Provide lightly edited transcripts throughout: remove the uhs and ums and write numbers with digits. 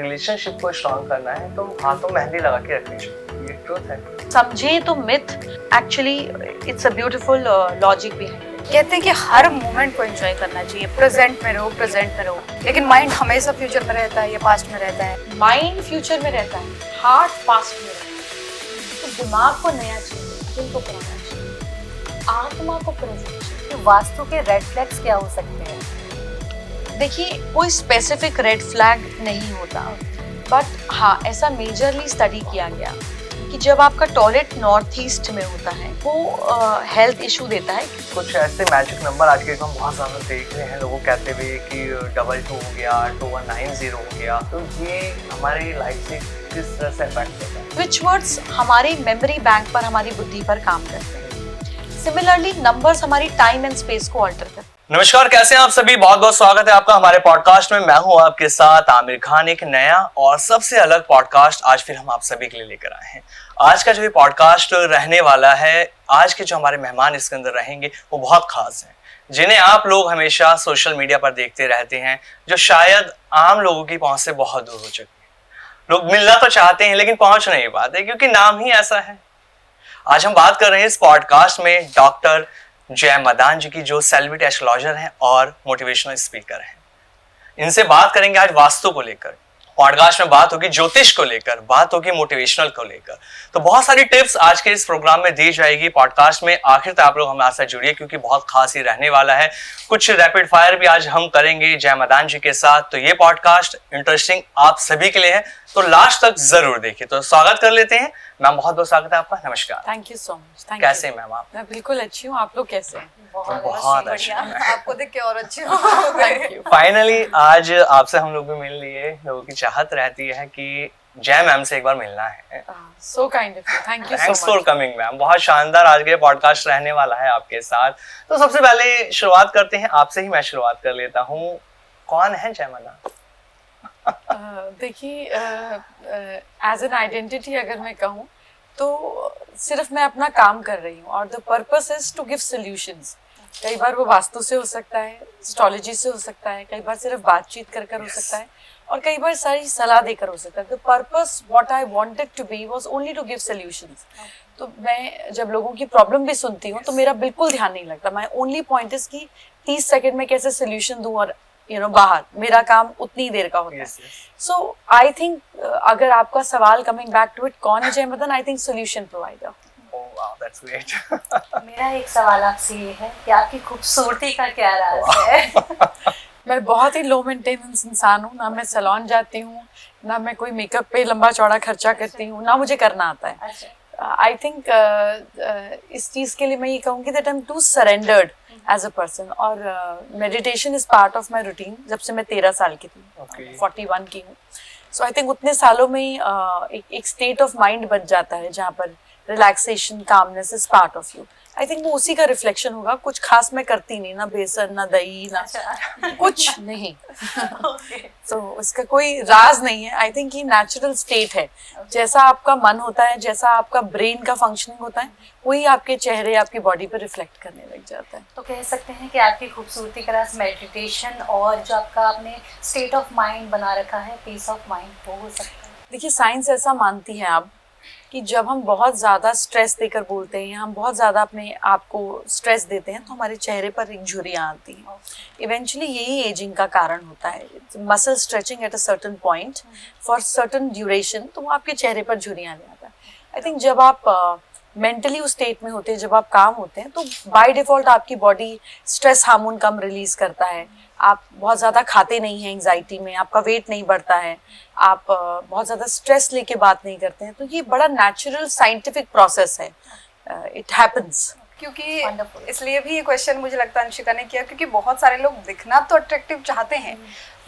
Relationship को strong करना है तो हाथों मेहंदी लगा के रखनी चाहिए, ये ट्रूथ है। समझे तो myth actually it's a beautiful logic behind. कहते हैं कि हर मोमेंट को एंजॉय करना चाहिए, प्रेजेंट में रहो, लेकिन माइंड हमेशा फ्यूचर में रहता है या पास्ट में रहता है। माइंड फ्यूचर में रहता है, हार्ट पास्ट में रहता है। तो दिमाग को नया चाहिए, दिल को पुराना चाहिए, आत्मा को प्रेजेंट चाहिए। वास्तु के रेड फ्लैग्स क्या हो सकते हैं? देखिए, कोई स्पेसिफिक रेड फ्लैग नहीं होता, बट हाँ ऐसा मेजरली स्टडी किया गया कि जब आपका टॉयलेट नॉर्थ ईस्ट में होता है वो हेल्थ इशू देता है। कुछ ऐसे मैजिक नंबर आज के हम बहुत ज़्यादा देख रहे हैं, लोग कहते हुए कि 22 हो गया, 2190 हो गया, तो ये हमारी लाइफ से किस तरह से इफेक्ट होता है? विच वर्ड्स हमारी मेमोरी बैंक पर, हमारी बुद्धि पर काम करते हैं। सिमिलरली नंबर्स हमारी टाइम एंड स्पेस को ऑल्टर करते हैं। नमस्कार, कैसे हैं आप सभी? बहुत बहुत स्वागत है आपका हमारे पॉडकास्ट में। मैं हूं आपके साथ आमिर खान। एक नया और सबसे अलग पॉडकास्ट आज फिर हम आप सभी के लिए लेकर आए हैं। आज का जो ये पॉडकास्ट रहने वाला है, आज के जो हमारे मेहमान इसके अंदर रहेंगे वो बहुत खास हैं, जिन्हें आप लोग हमेशा सोशल मीडिया पर देखते रहते हैं, जो शायद आम लोगों की पहुंच से बहुत दूर हो चुके हैं। लोग मिलना तो चाहते हैं लेकिन पहुंच नहीं पाते क्योंकि नाम ही ऐसा है। आज हम बात कर रहे हैं इस पॉडकास्ट में डॉक्टर जय मदान जी की, जो सेलिब्रिटी एस्ट्रोलॉजर हैं और मोटिवेशनल स्पीकर हैं। इनसे बात करेंगे आज वास्तु को लेकर। पॉडकास्ट में बात होगी ज्योतिष को लेकर, बात होगी मोटिवेशनल को लेकर। तो बहुत सारी टिप्स आज के इस प्रोग्राम में दी जाएगी पॉडकास्ट में। आखिर तक आप लोग हमारे साथ जुड़िए क्योंकि बहुत खास ही रहने वाला है। कुछ रैपिड फायर भी आज हम करेंगे जय मदान जी के साथ। तो ये पॉडकास्ट इंटरेस्टिंग आप सभी के लिए है, तो लास्ट तक जरूर देखिए। तो स्वागत कर लेते हैं। मैम, बहुत बहुत स्वागत है आपका। नमस्कार। Thank you so much. कैसे हैं मैम आप? मैं बिल्कुल अच्छी हूँ, आप लोग कैसे हैं? बहुत अच्छे। आपको देख के और अच्छी थैंक यू। फाइनली आज आपसे हम लोग भी मिल लिए। लोगों की चाहत रहती है कि जय मैम से एक बार मिलना है। So kind of you, thank you so thanks much. For coming ma'am. बहुत शानदार आज के पॉडकास्ट रहने वाला है आपके साथ। तो सबसे पहले शुरुआत करते हैं, आपसे ही मैं शुरुआत कर लेता हूँ। कौन है जय मदान? देखिए, एज एन आइडेंटिटी अगर मैं कहूँ तो सिर्फ मैं अपना काम कर रही हूँ और the purpose is to give solutions. कई बार वो वास्तु से हो सकता है, एस्ट्रोलॉजी से हो सकता है, कई बार सिर्फ बातचीत कर कर हो सकता है, और कई बार सारी सलाह देकर हो सकता है। The purpose what I wanted to be was only to give solutions. तो मैं जब लोगों की प्रॉब्लम भी सुनती हूँ तो मेरा बिल्कुल ध्यान नहीं लगता। माय ओनली पॉइंट इज कि 30 सेकंड में कैसे सॉल्यूशन दूं और बाहर मेरा काम उतनी देर का होता है। सो आई थिंक अगर आपका सवाल कमिंग बैक टू इट, कौन है जय Madan? I think solution provider. That's great. मेरा एक सवाल आपसे ये है कि आपकी खूबसूरती का क्या राज है? मैं बहुत ही लो मेंटेनेंस इंसान हूँ। ना मैं सैलून जाती हूँ, ना मैं कोई मेकअप पे लंबा चौड़ा खर्चा करती हूँ, ना मुझे करना आता है। आई थिंक इस चीज़ के लिए मैं ये कहूँगी that I am too surrendered as a person. और meditation is part of my routine जब से मैं 13 साल की थी। 41 की हूँ। सो आई थिंक उतने सालों में एक स्टेट ऑफ माइंड बन जाता है जहाँ पर relaxation, calmness is part of you. I think वो उसी का रिफ्लेक्शन होगा। कुछ खास मैं करती नहीं, ना बेसन, ना दही, ना कुछ नहीं। तो उसका कोई राज नहीं है। आई थिंक ये नेचुरल स्टेट है। जैसा आपका मन होता है, जैसा आपका ब्रेन का फंक्शनिंग होता है, वही आपके चेहरे, आपकी बॉडी पर रिफ्लेक्ट करने लग जाता है। तो कह सकते हैं कि आपकी खूबसूरती का राज मेडिटेशन और जो आपका आपने स्टेट ऑफ माइंड बना रखा है, पीस ऑफ माइंड, वो हो सकता है। देखिए, साइंस ऐसा मानती है अब कि जब हम बहुत ज़्यादा स्ट्रेस देकर बोलते हैं, हम बहुत ज़्यादा अपने आप को स्ट्रेस देते हैं, तो हमारे चेहरे पर एक झुर्रियाँ आती हैं। इवेंचुअली यही एजिंग का कारण होता है। Muscle stretching at a certain point for certain duration, तो वो आपके चेहरे पर झुर्रियाँ ले आता है। आई थिंक जब आप मेंटली उस स्टेट में होते हैं, जब आप काम होते हैं, तो बाय डिफॉल्ट आपकी बॉडी स्ट्रेस हार्मोन कम रिलीज करता है। आप बहुत ज़्यादा खाते नहीं हैं एंजाइटी में, आपका वेट नहीं बढ़ता है, आप बहुत ज़्यादा स्ट्रेस लेके बात नहीं करते हैं। तो ये बड़ा नेचुरल साइंटिफिक प्रोसेस है। It happens. क्योंकि इसलिए भी ये क्वेश्चन मुझे लगता है अंशिका ने किया क्योंकि बहुत सारे लोग दिखना तो अट्रैक्टिव चाहते हैं,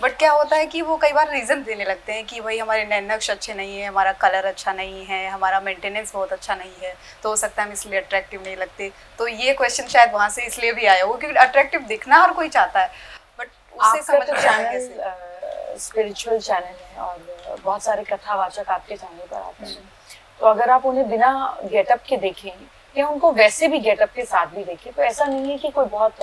बट क्या होता है कि वो कई बार रीज़न देने लगते हैं कि भाई हमारे नैनक्श अच्छे नहीं है, हमारा कलर अच्छा नहीं है, हमारा मेंटेनेंस बहुत अच्छा नहीं है, तो हो सकता है हम इसलिए अट्रैक्टिव नहीं लगते। तो ये क्वेश्चन शायद वहाँ से इसलिए भी आया हो क्योंकि अट्रैक्टिव दिखना हर कोई चाहता है, बट उससे समझ में आने कैसे। स्पिरिचुअल चैनल है और बहुत सारे कथावाचक आपके चैनल पर आते हैं। तो अगर आप उन्हें बिना गेटअप के देखें या उनको वैसे भी गेटअप के साथ भी देखें, तो ऐसा नहीं है कि कोई बहुत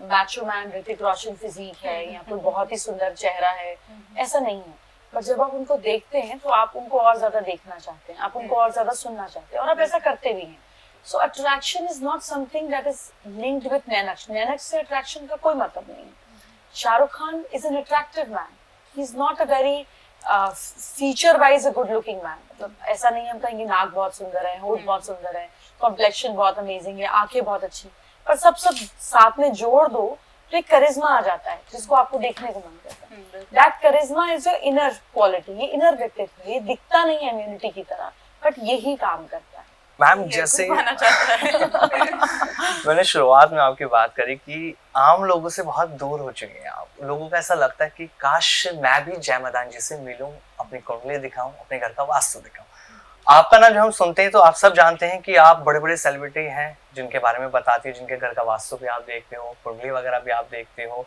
मैचो मैन ऋतिक रोशन फिजिक है या कोई बहुत ही सुंदर चेहरा है, ऐसा नहीं है। पर जब आप उनको देखते हैं तो आप उनको और ज्यादा देखना चाहते हैं, आप उनको और ज्यादा सुनना चाहते हैं, और आप ऐसा करते भी हैं. So attraction is not something that is linked with नैनक्स. नैनक्स से अट्रैक्शन का कोई मतलब नहीं है. Shahrukh Khan is an attractive man. He is not a very feature wise a good looking man. मतलब ऐसा नहीं है हम कहेंगे नाक बहुत सुंदर है, होठ बहुत सुंदर है, कॉम्प्लेक्शन बहुत अमेजिंग है, आंखें बहुत अच्छी, पर सब साथ में जोड़ दो तो एक करिश्मा आ जाता है जिसको आपको देखने को मन करता है. That charisma is your inner quality. ये इनर व्यक्तित्व है, ये दिखता नहीं है इम्यूनिटी की तरह, बट यही काम करता है. मैम जैसे मैंने शुरुआत में आपकी बात करी कि आम लोगों से बहुत दूर हो चुके हैं आप. लोगों को ऐसा लगता है कि काश मैं भी जय मदान जी से मिलूं, अपनी कुंडली दिखाऊं, अपने घर का वास्तु दिखाऊं. आपका नाम जब हम सुनते हैं तो आप सब जानते हैं कि आप बड़े बड़े सेलिब्रिटी हैं जिनके बारे में बताती हो, जिनके घर का वास्तु भी आप देखते हो, कुंडली वगैरह भी आप देखते हो.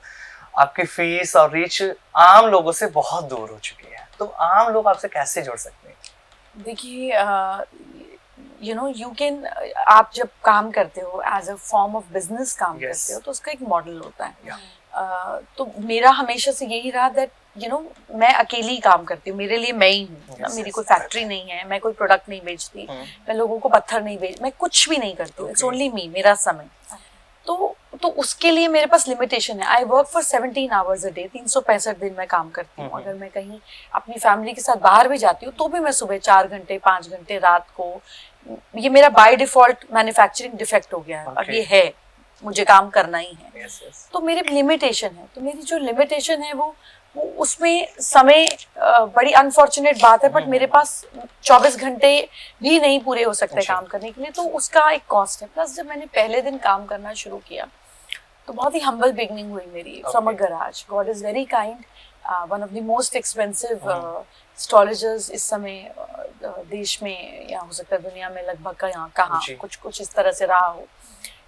आपकी फीस और रीच आम लोगों से बहुत दूर हो चुकी है. तो आम लोग आपसे कैसे जुड़ सकते हैं? देखिए, यू नो यू कैन, आप जब काम करते हो as a form of business काम करते हो तो उसका एक मॉडल होता है. तो मेरा हमेशा से यही रहा दैट यू नो मैं अकेली काम करती हूँ, मेरे लिए मैं ही हूँ. मेरी कोई फैक्ट्री नहीं है, मैं कोई प्रोडक्ट नहीं बेचती, मैं लोगों को पत्थर नहीं बेच, मैं कुछ भी नहीं करती हूँ. इट्स ओनली मी, मेरा समय. तो उसके लिए मेरे पास लिमिटेशन है. I work for 17 hours a day. 365 दिन मैं काम करती हूँ. अगर मैं कहीं अपनी फैमिली के साथ बाहर भी जाती हूँ तो भी मैं सुबह 4 घंटे 5 घंटे, रात को. ये मेरा बाय डिफॉल्ट मैन्युफैक्चरिंग डिफेक्ट हो गया है और ये है, मुझे काम करना ही है. तो मेरी लिमिटेशन है. तो मेरी जो लिमिटेशन है वो उसमें समय बड़ी अनफॉर्चुनेट बात है, बट मेरे पास 24 घंटे भी नहीं पूरे हो सकते काम करने के लिए. तो उसका एक कॉस्ट है. प्लस जब मैंने पहले दिन काम करना शुरू किया तो बहुत ही हम्बल बिगनिंग हुई मेरी from a garage. God is very kind. One of the most expensive astrologers इस समय देश में, या हो सकता है दुनिया में, लगभग कहाँ कुछ इस तरह से रहा हो.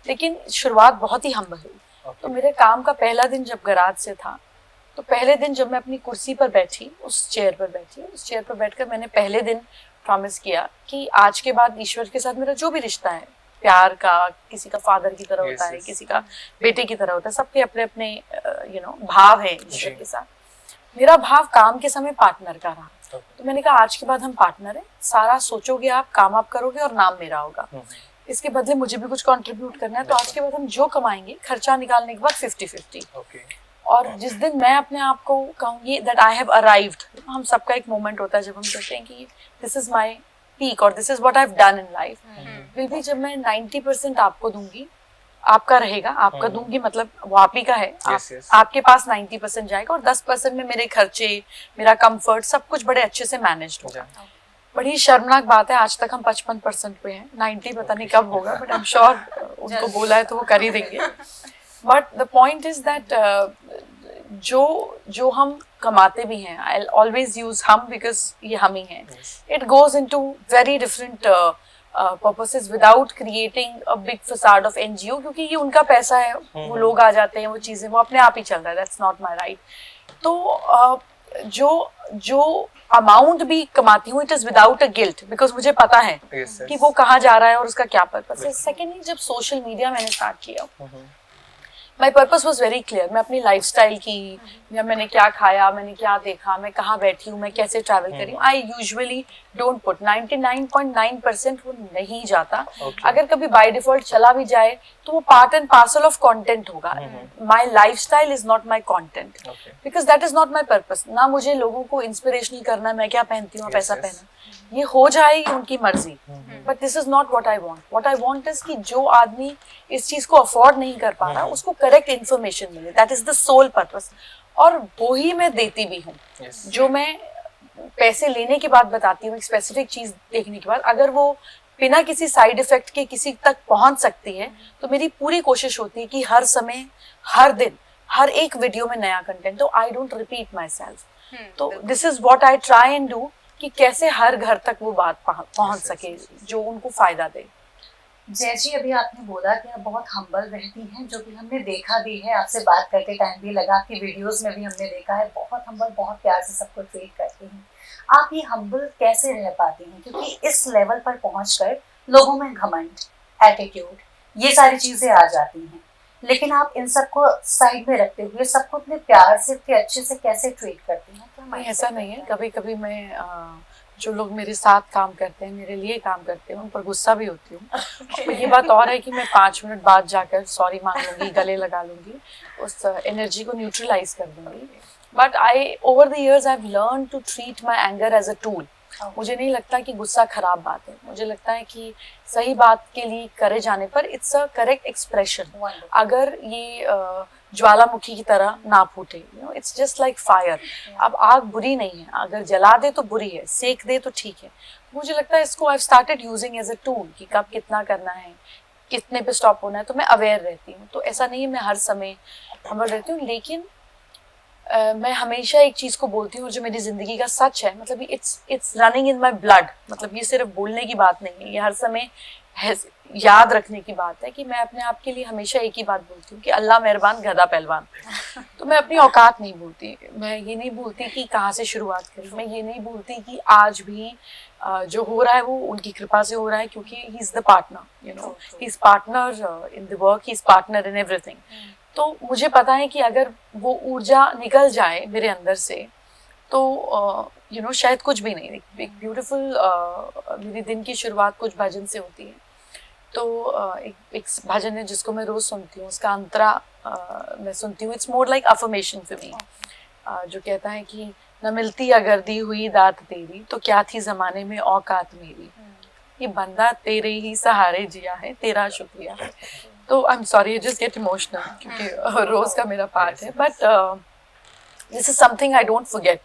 लेकिन शुरुआत बहुत ही हम्बल हुई. तो मेरे काम का पहला दिन जब गराज से था, तो पहले दिन जब मैं अपनी कुर्सी पर बैठी, उस चेयर पर बैठकर मैंने पहले दिन प्रॉमिस किया कि आज के बाद ईश्वर के साथ मेरा जो भी रिश्ता है, प्यार का, किसी का फादर की तरह होता है, किसी का बेटे की तरह होता है, सबके अपने अपने यू नो भाव है ईश्वर के साथ. मेरा भाव काम के समय पार्टनर का रहा. तो मैंने कहा आज के बाद हम पार्टनर हैं. सारा सोचोगे आप, काम आप करोगे और नाम मेरा होगा. इसके बदले मुझे भी कुछ कंट्रीब्यूट करना है. तो आज के बाद हम जो कमाएंगे, खर्चा निकालने के बाद 50-50. और जिस दिन मैं अपने आप को कहूंगी दैट आई हैव अराइव्ड, हम सबका एक मोमेंट होता है जब हम कहते हैं कि दिस इज माय पीक और this is what I have done in life. Will भी जब मैं 90% आपको दूंगी, आपका रहेगा, आपका दूंगी मतलब वो आप ही का है. आपके पास 90% जाएगा और 10% में मेरे खर्चे, मेरा कंफर्ट, सब कुछ बड़े अच्छे से मैनेज होगा. बड़ी शर्मनाक बात है, आज तक हम 55% पे हैं. 90 पता नहीं कब होगा, बट आई एम श्योर उनको बोला है तो वो कर ही देंगे. But the point is that जो हम कमाते भी हैं, आई ऑलवेज यूज हम बिकॉज ये हम ही हैं. It goes into very different purposes without creating a big facade of NGO, क्योंकि ये उनका पैसा है, वो लोग आ जाते हैं, वो चीजें वो अपने आप ही चल रहा है. That's not my right. तो जो अमाउंट भी कमाती हूँ, it is without a guilt, because मुझे पता है कि वो कहाँ जा रहा है और उसका क्या पर्पस है. सेकेंडली, जब सोशल मीडिया मैंने स्टार्ट किया, my purpose was very clear. मैं अपनी लाइफस्टाइल की, या मैंने क्या खाया, मैंने क्या देखा, मैं कहाँ बैठी हूँ, मैं कैसे ट्रैवल करी हूँ, आई यूजुअली डोंट पुट. 99.9% वो नहीं जाता. अगर कभी बाय डिफॉल्ट चला भी जाए तो वो part and parcel of content होगा. My lifestyle is not my content, because that is not my purpose. ना मुझे लोगों को इंस्पिरेशनल करना है, मैं क्या पहनती हूँ, पैसा पहना, ये हो जाएगी उनकी मर्जी. But this is not what I want. What I want is कि जो आदमी इस चीज को अफोर्ड नहीं कर पा रहा, उसको करेक्ट इन्फॉर्मेशन मिले. That is the sole purpose. और वो ही मैं देती भी हूँ. जो मैं पैसे लेने के बाद बताती हूँ, एक स्पेसिफिक चीज देखने के बाद, अगर वो बिना किसी साइड इफेक्ट के किसी तक पहुंच सकती है, तो मेरी पूरी कोशिश होती है कि हर समय, हर दिन, हर एक वीडियो में नया कंटेंट. तो I don't repeat myself. तो this is what I try and do, कि कैसे हर घर तक वो बात पहुंच सके जो उनको फायदा दे. जय जी, अभी आपने बोला कि आप बहुत हम्बल रहती हैं, जो कि हमने देखा भी है, आपसे बात करके टाइम भी लगा, आपकी वीडियोस में भी हमने देखा है. बहुत हम्बल, बहुत प्यार से सबको ट्रीट करती हैं. आप ये हम्बल कैसे रह पाती हैं? क्योंकि इस लेवल पर पहुंचकर लोगों में घमंड, एटीट्यूड, ये सारी चीजें आ जाती हैं. लेकिन आप इन सबको साइड में रखते हुए सबको इतने प्यार से इतने अच्छे से कैसे ट्रीट करती हैं? क्या नहीं, mindset ऐसा नहीं है। रहता कभी कभी मैं जो लोग मेरे साथ काम करते हैं, मेरे लिए काम करते हैं, उन पर गुस्सा भी होती हूँ। और ये बात और है कि मैं 5 मिनट बाद जाकर सॉरी मांग लूंगी, गले लगा लूंगी, उस एनर्जी को न्यूट्रलाइज कर दूंगी। But I over the years I have learn to treat my anger as a tool. मुझे नहीं लगता कि गुस्सा खराब बात है। मुझे लगता है कि सही बात के लिए करे जाने पर it's a correct expression. Wonderful. अगर ये ज्वालामुखी की तरह ना फूटे, you know, it's just like fire. अब आग बुरी नहीं है, अगर जला दे तो बुरी है, सेक दे तो ठीक है। मुझे लगता है इसको I started using as a tool कि कब कितना करना है, कितने पे स्टॉप होना है, तो मैं अवेयर रहती हूँ। तो ऐसा नहीं है मैं हर समय हम्बल रहती हूँ, लेकिन मैं हमेशा एक चीज को बोलती हूँ और जो मेरी जिंदगी का सच है, मतलब it's running in my blood. मतलब ये सिर्फ बोलने की बात नहीं है, ये हर समय याद रखने की बात है कि मैं अपने आप के लिए हमेशा एक ही बात बोलती हूँ कि अल्लाह मेहरबान गधा पहलवान। तो मैं अपनी औकात नहीं भूलती। मैं ये नहीं भूलती कि कहाँ से शुरुआत करूँ। मैं ये नहीं भूलती कि आज भी जो हो रहा है वो उनकी कृपा से हो रहा है, क्योंकि he is the partner, you know, he is partner in the work, he is partner in everything. तो मुझे पता है कि अगर वो ऊर्जा निकल जाए मेरे अंदर से तो यू नो शायद कुछ भी नहीं। एक ब्यूटीफुल मेरी दिन की शुरुआत कुछ भजन से होती है। तो एक भजन है जिसको मैं रोज सुनती हूँ, उसका अंतरा मैं सुनती हूँ। It's more like affirmation for me, जो कहता है कि न मिलती अगर दी हुई दात तेरी तो क्या थी जमाने में औकात मेरी, ये बंदा तेरे ही सहारे जिया है, तेरा शुक्रिया। तो I am sorry, just get emotional क्योंकि रोज का मेरा पार्ट है, but this is something I don't forget.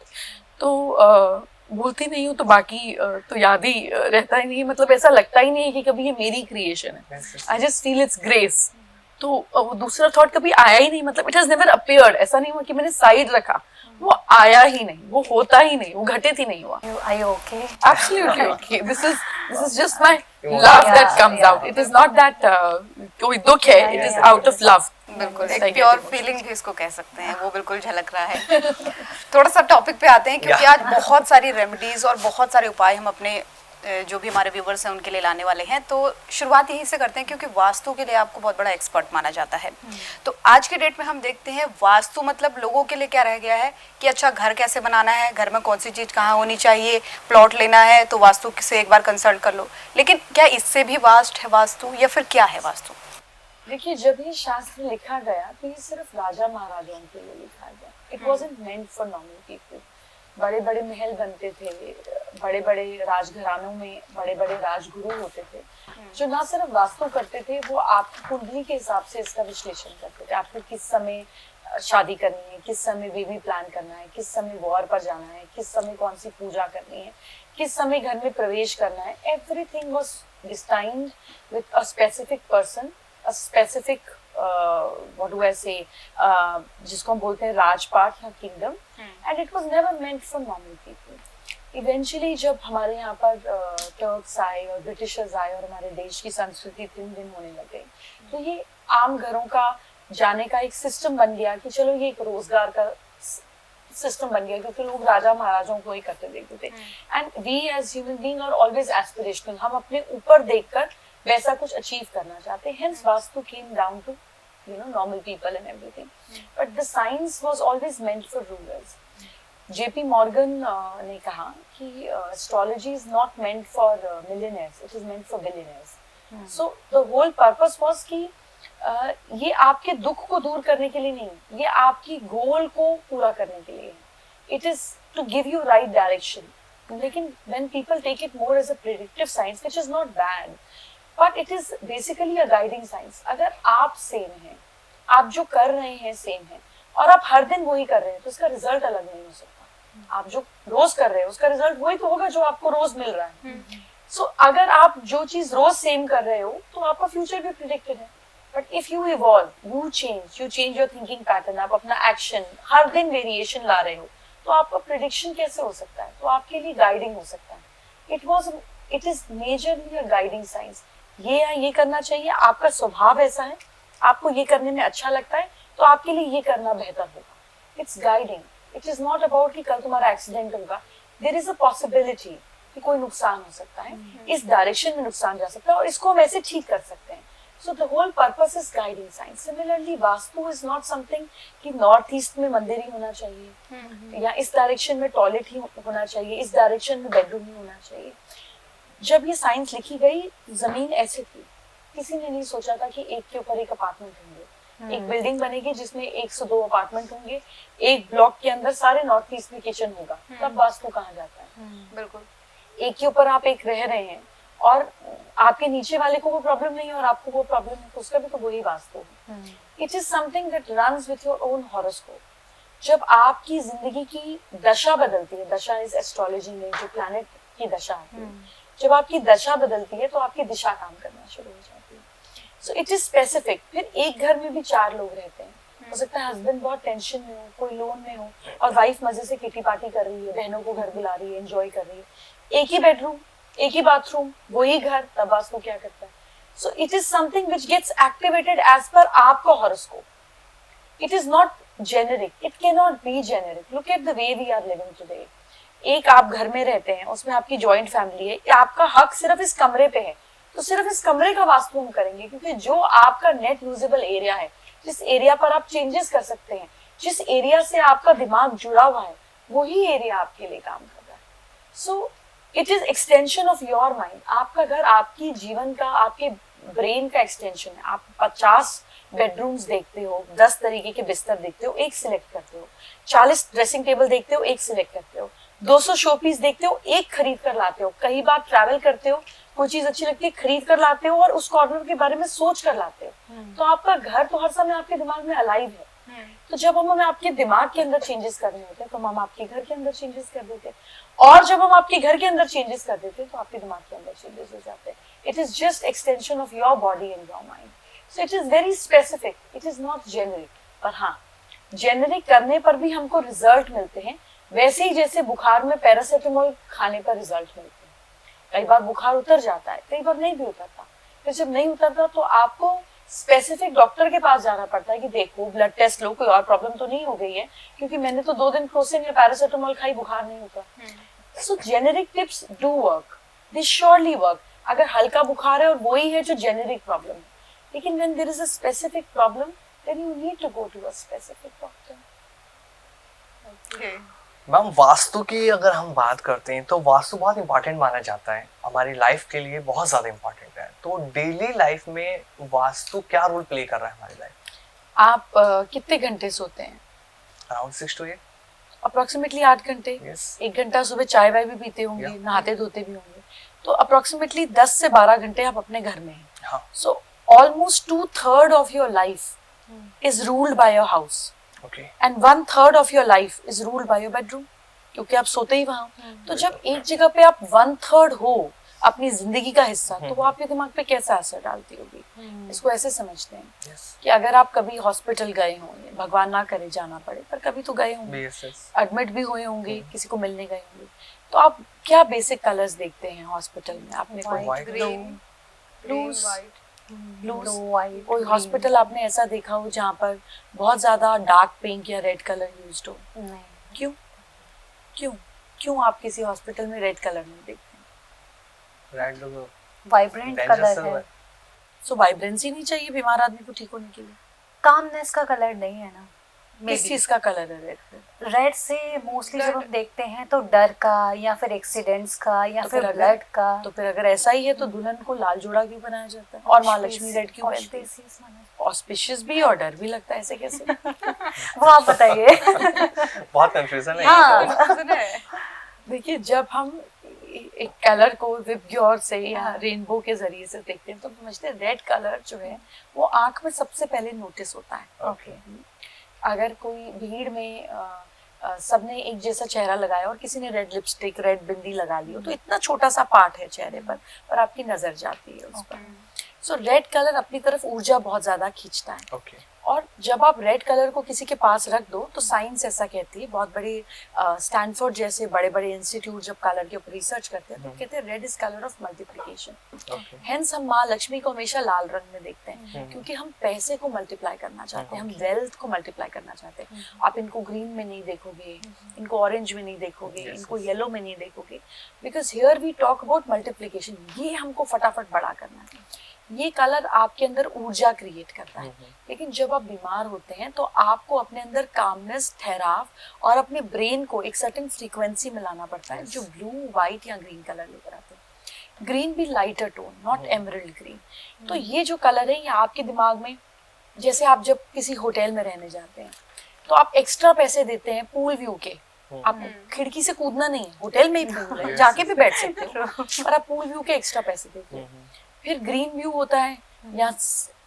तो भूलती नहीं हूँ, तो बाकी तो याद ही रहता ही नहीं। मतलब ऐसा लगता ही नहीं है कि कभी ये मेरी क्रिएशन है। I just feel it's grace. तो वो दूसरा थॉट कभी आया ही नहीं। मतलब इट हैज नेवर अपीयर्ड। ऐसा नहीं हुआ कि मैंने साइड रखा, वो आया ही नहीं, वो होता ही नहीं, वो घटित ही नहीं हुआ। Are you okay? Absolutely okay. This is just my love that comes out. It is not that कोई दुख है, it is out of love. बिल्कुल, Yes, एक I get pure it. Feeling भी इसको कह सकते हैं, वो बिल्कुल झलक रहा है। थोड़ा सा टॉपिक पे आते हैं, क्योंकि आज बहुत सारी रेमेडीज और बहुत सारे उपाय हम अपने जो भी हमारे व्यूवर्स हैं उनके लिए लाने वाले हैं। तो शुरुआत यहीं से करते हैं, क्योंकि वास्तु के लिए आपको बहुत बड़ा एक्सपर्ट माना जाता है। तो आज के डेट में हम देखते हैं वास्तु मतलब लोगों के लिए क्या रह गया है कि अच्छा घर कैसे बनाना है, घर में कौन सी चीज़ कहाँ होनी चाहिए, प्लॉट लेना है तो वास्तु से एक बार कंसल्ट कर लो। लेकिन क्या इससे भी वास्ट है वास्तु, या फिर क्या है वास्तु? देखिए, जब ये शास्त्र लिखा गया तो ये सिर्फ राजा महाराजाओं के लिए लिखा गया। It wasn't meant for normal people. बड़े बड़े महल बनते थे, बड़े बड़े राजघरानों में बड़े बड़े राजगुरु होते थे जो ना सिर्फ वास्तु करते थे, वो आपकी कुंडली के हिसाब से इसका विश्लेषण करते थे। आपको किस समय शादी करनी है, किस समय बेबी प्लान करना है, किस समय वॉर पर जाना है, किस समय कौन सी पूजा करनी है, किस समय घर में प्रवेश करना है। Everything was destined with a specific person, a specific what do I say, जिसको हम बोलते हैं राजपाट या kingdom, and it was never meant for normal people. Eventually जब हमारे यहाँ पर टर्क्स आए और ब्रिटिशर्स आए और हमारे देश की संस्कृति दिन दिन होने लगे, तो ये आम घरों का जाने का एक सिस्टम बन गया कि चलो ये एक रोजगार का सिस्टम बन गया, क्योंकि लोग राजा महाराजाओं को ही करते देखते थे। And we as human being are always aspirational. हम अपने ऊपर देखकर वैसा कुछ अचीव करना चाहते हैं। Hence vastu came down to, you know, normal people and everything. But the science was always meant for rulers. JP Morgan ने कहा कि astrology is not meant for millionaires, it is meant for billionaires. So the whole purpose was कि ये आपके दुख को दूर करने के लिए नहीं, ये आपकी गोल को पूरा करने के लिए है। It is to give you right direction. लेकिन when people take it more as a predictive science, which is not bad, but it is basically a guiding science. अगर आप सेम हैं, आप जो कर रहे हैं सेम है, और आप हर दिन वही कर रहे हैं, तो उसका रिजल्ट अलग नहीं हो सकता। आप जो रोज कर रहे हैं उसका रिजल्ट वही तो होगा जो आपको रोज मिल रहा है। सो अगर आप जो चीज रोज सेम कर रहे हो तो आपका फ्यूचर भी प्रिडिक्टेड है। But if you evolve, you change your thinking pattern, आप अपना एक्शन हर दिन वेरिएशन ला रहे हो, तो आपका प्रिडिक्शन कैसे हो सकता है? तो आपके लिए गाइडिंग हो सकता है। It is majorly a guiding science. ये करना चाहिए, आपका स्वभाव ऐसा है, आपको ये करने में अच्छा लगता है, तो आपके लिए ये करना बेहतर होगा। It's guiding. It is not about कि कल तुम्हारा एक्सीडेंट होगा। देयर इज अ पॉसिबिलिटी कि कोई नुकसान हो सकता है, इस डायरेक्शन में नुकसान जा सकता है, और इसको हम ऐसे ठीक कर सकते हैं। So the whole purpose is guiding signs. Similarly, vastu is not something कि नॉर्थ ईस्ट में मंदिर ही होना चाहिए या इस डायरेक्शन में टॉयलेट ही होना चाहिए, इस डायरेक्शन में बेडरूम ही होना चाहिए. जब ये साइंस लिखी गई, जमीन ऐसे थी, किसी ने नहीं सोचा था कि एक के ऊपर एक अपार्टमेंट होंगे, एक बिल्डिंग बनेगी जिसमें 1 से 2 अपार्टमेंट होंगे, एक ब्लॉक के अंदर सारे नॉर्थ ईस्ट में किचन होगा. तब वास्तु कहा जाता है. बिल्कुल. एक के ऊपर आप एक रह रहे हैं और आपके नीचे वाले को वो प्रॉब्लम नहीं है और आपको वो प्रॉब्लम है, तो उसका भी तो वही वास्तु है. It is something that runs with your own horoscope. जब आपकी जिंदगी की दशा बदलती है, दशा इज एस्ट्रोलॉजी में जो प्लैनेट की दशा आती है, जब आपकी दशा बदलती है तो आपकी दिशा काम करना शुरू हो जाती है. So it is specific. फिर एक घर में भी 4 लोग रहते हैं, हो सकता है हस्बैंड बहुत टेंशन में हो, कोई लोन में हो, और वाइफ मजे से किटी पार्टी कर रही है, बहनों को घर बुला रही है, एंजॉय कर रही है. एक ही बेडरूम, एक ही बाथरूम, वही घर, तब वास्तु क्या करता है? So it is something which gets activated as पर आपका horoscope. It is not generic. It can not be generic. Look at the way we are living today. एक आप घर में रहते हैं, उसमें आपकी जॉइंट फैमिली है, आपका हक सिर्फ इस कमरे पे है, तो सिर्फ इस कमरे का वास्तु हम करेंगे, क्योंकि जो आपका नेट यूजेबल एरिया है, जिस एरिया पर आप चेंजेस कर सकते हैं, जिस एरिया से आपका दिमाग जुड़ा हुआ है, वही एरिया आपके लिए काम कर रहा है. So it is extension of your mind. आपका घर आपकी जीवन का, आपके ब्रेन का एक्सटेंशन है. आप 50 बेडरूम्स देखते हो, 10 तरीके के बिस्तर देखते हो, एक सिलेक्ट करते हो. 40 ड्रेसिंग टेबल देखते हो, एक सिलेक्ट करते हो. 200 शोपीस देखते हो, एक खरीद कर लाते हो. कई बार ट्रैवल करते हो, कोई चीज अच्छी लगती है, खरीद कर लाते हो और उस कॉर्नर के बारे में सोच कर लाते हो. तो आपका घर तो हर समय आपके दिमाग में अलाइव है. तो जब हमें आपके दिमाग के अंदर चेंजेस करने होते हैं, तो हम आपके घर के अंदर चेंजेस कर देते हैं, और जब हम आपके घर के अंदर चेंजेस कर देते हैं, तो आपके दिमाग के अंदर चेंजेस हो जाते हैं. It is just extension of your body and your mind. So it is very specific. It is not generic. पर हाँ, जेनेरिक करने पर भी हमको रिजल्ट मिलते हैं, वैसे ही जैसे बुखार में पैरासिटामोल खाने पर रिजल्ट मिलते हैं. कई बार बुखार उतर जाता है, कई बार नहीं भी उतरता. फिर जब नहीं उतरता तो आपको स्पेसिफिक डॉक्टर के पास जाना पड़ता है कि देखो, ब्लड टेस्ट लो, कोई और प्रॉब्लम तो नहीं हो गई है, क्योंकि मैंने तो 2 दिन क्रोसिन या पैरासिटामोल खाई, बुखार नहीं होता. So generic tips do work. They surely work. अगर हल्का बुखार है और वही है जो जेनेरिक प्रॉब्लम है, लेकिन when there is a specific problem, then you need to go to a specific doctor. Ma'am, Vastu की अगर हम बात करते हैं तो वास्तु बहुत इंपॉर्टेंट माना जाता है, हमारी लाइफ के लिए बहुत ज़्यादा इंपॉर्टेंट है. तो डेली लाइफ में वास्तु क्या रोल प्ले कर रहा है हमारी लाइफ? आप कितने घंटे सोते हैं? Around 6 to 8. अप्रोक्सीमेटली 8 घंटे. Yes. 1 घंटा सुबह चाय वाय भी पीते होंगे, Yeah. नहाते धोते भी होंगे, तो अप्रोक्सीमेटली 10 से 12 घंटे आप अपने घर में हैं. हाँ. So almost 2/3 of your life is ruled by your house, okay. And 1/3 of your life is ruled by your bedroom, क्योंकि आप सोते ही वहां. तो जब एक जगह पे आप 1/3 हो अपनी जिंदगी का हिस्सा, तो वो आपके दिमाग पे कैसा असर डालती होगी? इसको ऐसे समझते हैं Yes. कि अगर आप कभी हॉस्पिटल गए हो, भगवान ना करे जाना पड़े, पर कभी तो गए होंगे, Yes, yes. एडमिट भी हुए होंगे, किसी को मिलने गए होंगे, तो आप क्या बेसिक कलर्स देखते हैं हॉस्पिटल में? आपने कोई White. Green, Blues. White. Blues, white, कोई हॉस्पिटल आपने ऐसा देखा हो जहाँ पर बहुत ज्यादा डार्क पिंक या रेड कलर यूज्ड हो? नहीं. क्यों? क्यों क्यों आप किसी हॉस्पिटल में रेड कलर नहीं देखते हैं? Red लोग वाइब्रेंट dangerous कलर है. सो वाइब्रेंसी नहीं चाहिए बीमार आदमी को ठीक होने के लिए? कामनेस का कलर नहीं है ना. किस चीज का कलर है रेड? रेड से मोस्टली जब हम देखते हैं तो डर का, या फिर एक्सीडेंट्स का, या तो फिर फिर ब्लड का. तो फिर अगर ऐसा ही है तो दुल्हन को लाल जोड़ा क्यों बनाया जाता है और माँ लक्ष्मी रेड क्यों पहनती है? Auspicious माना. ऑस्पिशियस भी और डर भी लगता है, ऐसे कैसे? वो आप बताइए. बहुत कंफ्यूजन है. हाँ. देखिए, जब हम एक कलर को विबग्योर से या रेनबो के जरिए से देखते हैं तो समझते हैं रेड कलर जो है वो आंख में सबसे पहले नोटिस होता है. ओके. अगर कोई भीड़ में सबने एक जैसा चेहरा लगाया और किसी ने रेड लिपस्टिक, रेड बिंदी लगा ली हो, तो इतना छोटा सा पार्ट है चेहरे पर आपकी नजर जाती है उस पर. सो रेड कलर अपनी तरफ ऊर्जा बहुत ज्यादा खींचता है. ओके. और जब आप रेड कलर को किसी के पास रख दो तो साइंस ऐसा कहती है, बहुत बड़े स्टैनफोर्ड जैसे बड़े बड़े इंस्टीट्यूट जब कलर के ऊपर रिसर्च करते हैं तो कहते हैं red is colour of multiplication. Hence हम माँ लक्ष्मी को हमेशा लाल रंग में देखते हैं, क्योंकि हम पैसे को मल्टीप्लाई करना चाहते हैं, हम वेल्थ को मल्टीप्लाई करना चाहते हैं. आप इनको ग्रीन में नहीं देखोगे, इनको ऑरेंज में नहीं देखोगे, इनको येलो में नहीं देखोगे, because here we talk about multiplication. ये हमको फटाफट बड़ा करना है. ये कलर आपके अंदर ऊर्जा क्रिएट करता है। लेकिन जब आप बीमार होते हैं तो आपको अपने अंदर कामनेस, ठहराव और अपने ब्रेन को एक सर्टेन फ्रीक्वेंसी में लाना पड़ता है, जो ब्लू, व्हाइट या ग्रीन कलर लेकर आते हैं। ग्रीन भी lighter tone, not emerald green. तो ये जो कलर है ये आपके दिमाग में, जैसे आप जब किसी होटल में रहने जाते हैं तो आप एक्स्ट्रा पैसे देते हैं पूल व्यू के, आप खिड़की से कूदना नहीं है, होटल में ही पूल है, जाके भी बैठ सकते हो, पर आप पूल व्यू के एक्स्ट्रा पैसे देते हैं। फिर ग्रीन व्यू होता है या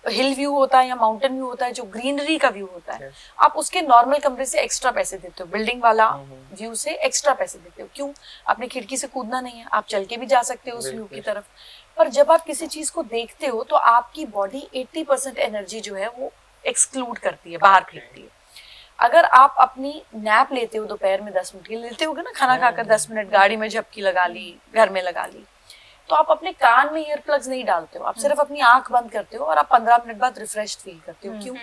हिल व्यू होता है या माउंटेन व्यू होता है, जो ग्रीनरी का व्यू होता है, आप उसके नॉर्मल कमरे से एक्स्ट्रा पैसे देते हो, बिल्डिंग वाला व्यू से एक्स्ट्रा पैसे देते हो। क्यों? अपनी खिड़की से कूदना नहीं है, आप चल के भी जा सकते हो उस व्यू की तरफ। पर जब आप किसी चीज को देखते हो तो आपकी बॉडी 80% एनर्जी जो है वो एक्सक्लूड करती है, बाहर फेंकती है। अगर आप अपनी नैप लेते हो दोपहर में 10 मिनट के लिए लेते होगे ना, खाना खाकर 10 मिनट गाड़ी में झपकी लगा ली, घर में लगा ली, तो आप अपने कान में ईयर प्लग्स नहीं डालते हो, आप सिर्फ अपनी आंख बंद करते हो और आप 15 मिनट बाद रिफ्रेश फील करते हो। क्यों?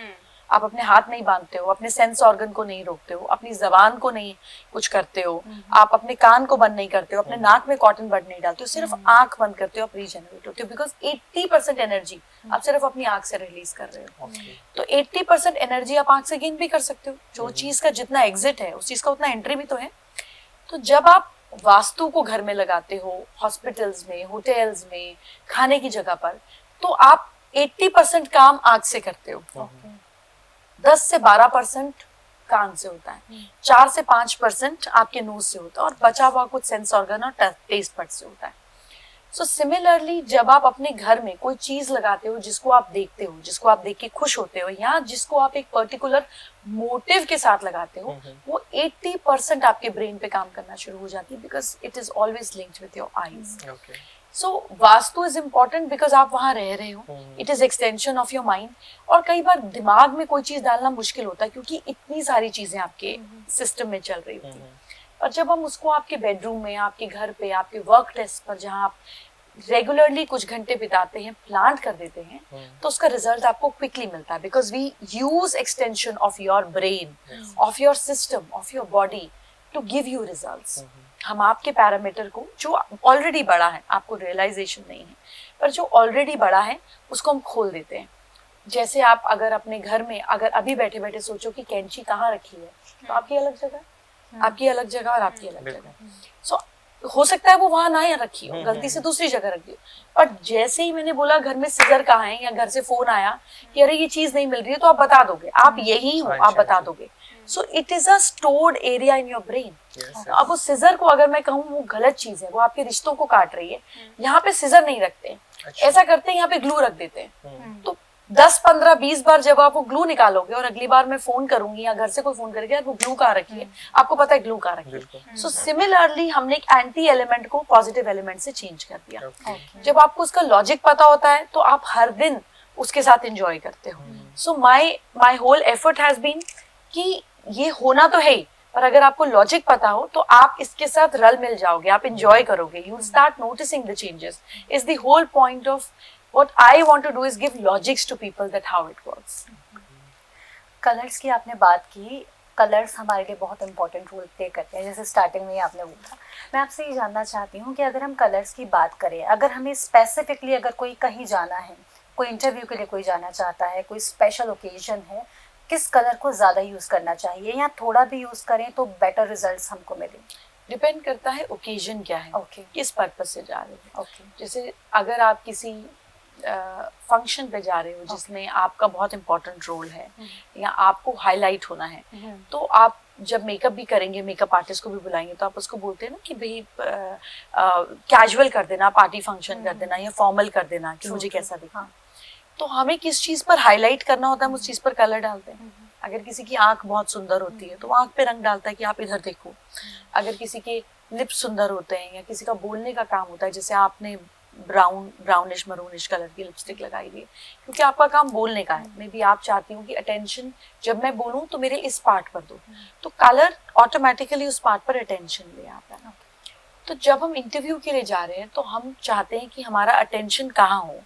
आप अपने हाथ नहीं बांधते हो, अपने सेंस ऑर्गन को नहीं रोकते हो, अपनी जबान को नहीं कुछ करते हो, आप अपने कान को बंद नहीं करते हो, अपने नाक में कॉटन बड नहीं डालते हो, सिर्फ आंख बंद करते हो, आप रीजनरेट होते हो। बिकॉज 80% एनर्जी आप सिर्फ अपनी आंख से रिलीज कर रहे हो। तो 80% एनर्जी आप आंख से गेन भी कर सकते हो। जो चीज का जितना एग्जिट है उस चीज का उतना एंट्री भी तो है। तो जब आप वास्तु को घर में लगाते हो, हॉस्पिटल्स में, होटल्स में, खाने की जगह पर, तो आप 80% काम आंख से करते हो, 10 से 12% कान से होता है, 4 से 5% आपके नोज से होता है और बचा हुआ कुछ सेंस ऑर्गन और टेस्ट बड से होता है। सो सिमिलरली जब आप अपने घर में कोई चीज लगाते हो जिसको आप देखते हो, जिसको आप देख के खुश होते हो, या जिसको आप एक पर्टिकुलर मोटिव के साथ लगाते हो, वो 80% आपके ब्रेन पे काम करना शुरू हो जाती है, because it is always linked with your eyes. So vastu is important because आप वहां रह रहे हो, it is extension of your mind. और कई बार दिमाग में कोई चीज डालना मुश्किल होता है क्योंकि इतनी सारी चीजें आपके सिस्टम में चल रही होती है। और जब हम उसको आपके बेडरूम में, आपके घर पे, आपके वर्क डेस्क पर, जहाँ आप रेगुलरली कुछ घंटे बिताते हैं, प्लांट कर देते हैं, तो उसका रिजल्ट आपको क्विकली मिलता है। Because we use extension of your brain, of your system, of your body to give you results. हम आपके पैरामीटर को, जो ऑलरेडी बड़ा है, आपको रियलाइजेशन नहीं है, पर जो ऑलरेडी बड़ा है उसको हम खोल देते हैं। जैसे आप अगर अपने घर में, अगर अभी बैठे बैठे सोचो कि कैंची कहाँ रखी है, तो आपकी अलग जगह, आपकी अलग जगह और आपकी अलग जगह। सो हो सकता है वो वहां ना रखी हो, गलती से दूसरी जगह रख दी हो। और जैसे ही मैंने बोला घर में सिजर कहाँ है, या घर से फोन आया कि अरे ये चीज नहीं मिल रही है, तो आप बता दोगे, आप यही हो, आप बता दोगे। सो it is a stored area in your brain. अब उस सिजर को अगर मैं कहूँ वो गलत चीज है, वो आपके रिश्तों को काट रही है, यहाँ पे सिजर नहीं रखते हैं, ऐसा करते हैं यहाँ पे ग्लू रख देते हैं। तो 10, 15, 20 बार जब आप वो ग्लू निकालोगे और अगली बार मैं फोन करूंगी या घर से कोई फोन करेगा, वो ग्लू कहाँ रखी है, आपको पता है ग्लू कहाँ रखी है। सो सिमिलरली हमने एक एंटी एलिमेंट को पॉजिटिव एलिमेंट से चेंज कर दिया। जब आपको उसका लॉजिक पता होता है तो आप हर दिन उसके साथ एंजॉय करते हो। So my whole effort has been कि ये होना तो है ही, पर अगर आपको लॉजिक पता हो तो आप इसके साथ रल मिल जाओगे, आप एंजॉय करोगे, you start noticing the changes. Is the whole point of what I want to do is give logics to people that how it works. Colours की आपने बात की, कलर्स हमारे लिए बहुत इंपॉर्टेंट रोल प्ले करते हैं, जैसे स्टार्टिंग में ही आपने बोला। मैं आपसे ये जानना चाहती हूँ कि अगर हम कलर्स की बात करें, अगर हमें स्पेसिफिकली अगर कोई कहीं जाना है, कोई इंटरव्यू के लिए कोई जाना चाहता है, कोई स्पेशल ओकेजन है, किस कलर को ज़्यादा यूज़ करना चाहिए, या थोड़ा भी यूज़ करें तो बेटर रिजल्ट्स हमको मिले? डिपेंड करता है ओकेजन क्या है, किस पर्पज से जा रहे हो। जैसे अगर आप किसी फंक्शन पे जा रहे हो जिसमें आपका बहुत इम्पोर्टेंट रोल है या आपको हाईलाइट होना है, तो आप जब मेकअप भी करेंगे, मेकअप आर्टिस्ट को भी बुलाएंगे, तो आप उसको बोलते हैं ना कि भाई कैजुअल कर देना, पार्टी फंक्शन कर देना, या फॉर्मल कर देना कि मुझे कैसा दिखना। तो हमें किस चीज पर हाईलाइट करना होता है, हम उस चीज पर कलर डालते हैं। अगर किसी की आंख बहुत सुंदर होती है तो आंख पे रंग डालता है कि आप इधर देखो। अगर किसी के लिप्स सुंदर होते हैं या किसी का बोलने का काम होता है, जैसे आपने ब्राउनिश मरूनिश कलर की लिपस्टिक लगाई हुई है, क्योंकि आपका काम बोलने का है। मे बी आप चाहती हूँ कि अटेंशन जब मैं बोलूँ तो मेरे इस पार्ट पर दो, तो कलर ऑटोमेटिकली उस पार्ट पर अटेंशन ले आता है। तो जब हम इंटरव्यू के लिए जा रहे हैं तो हम चाहते हैं कि हमारा अटेंशन कहाँ हो,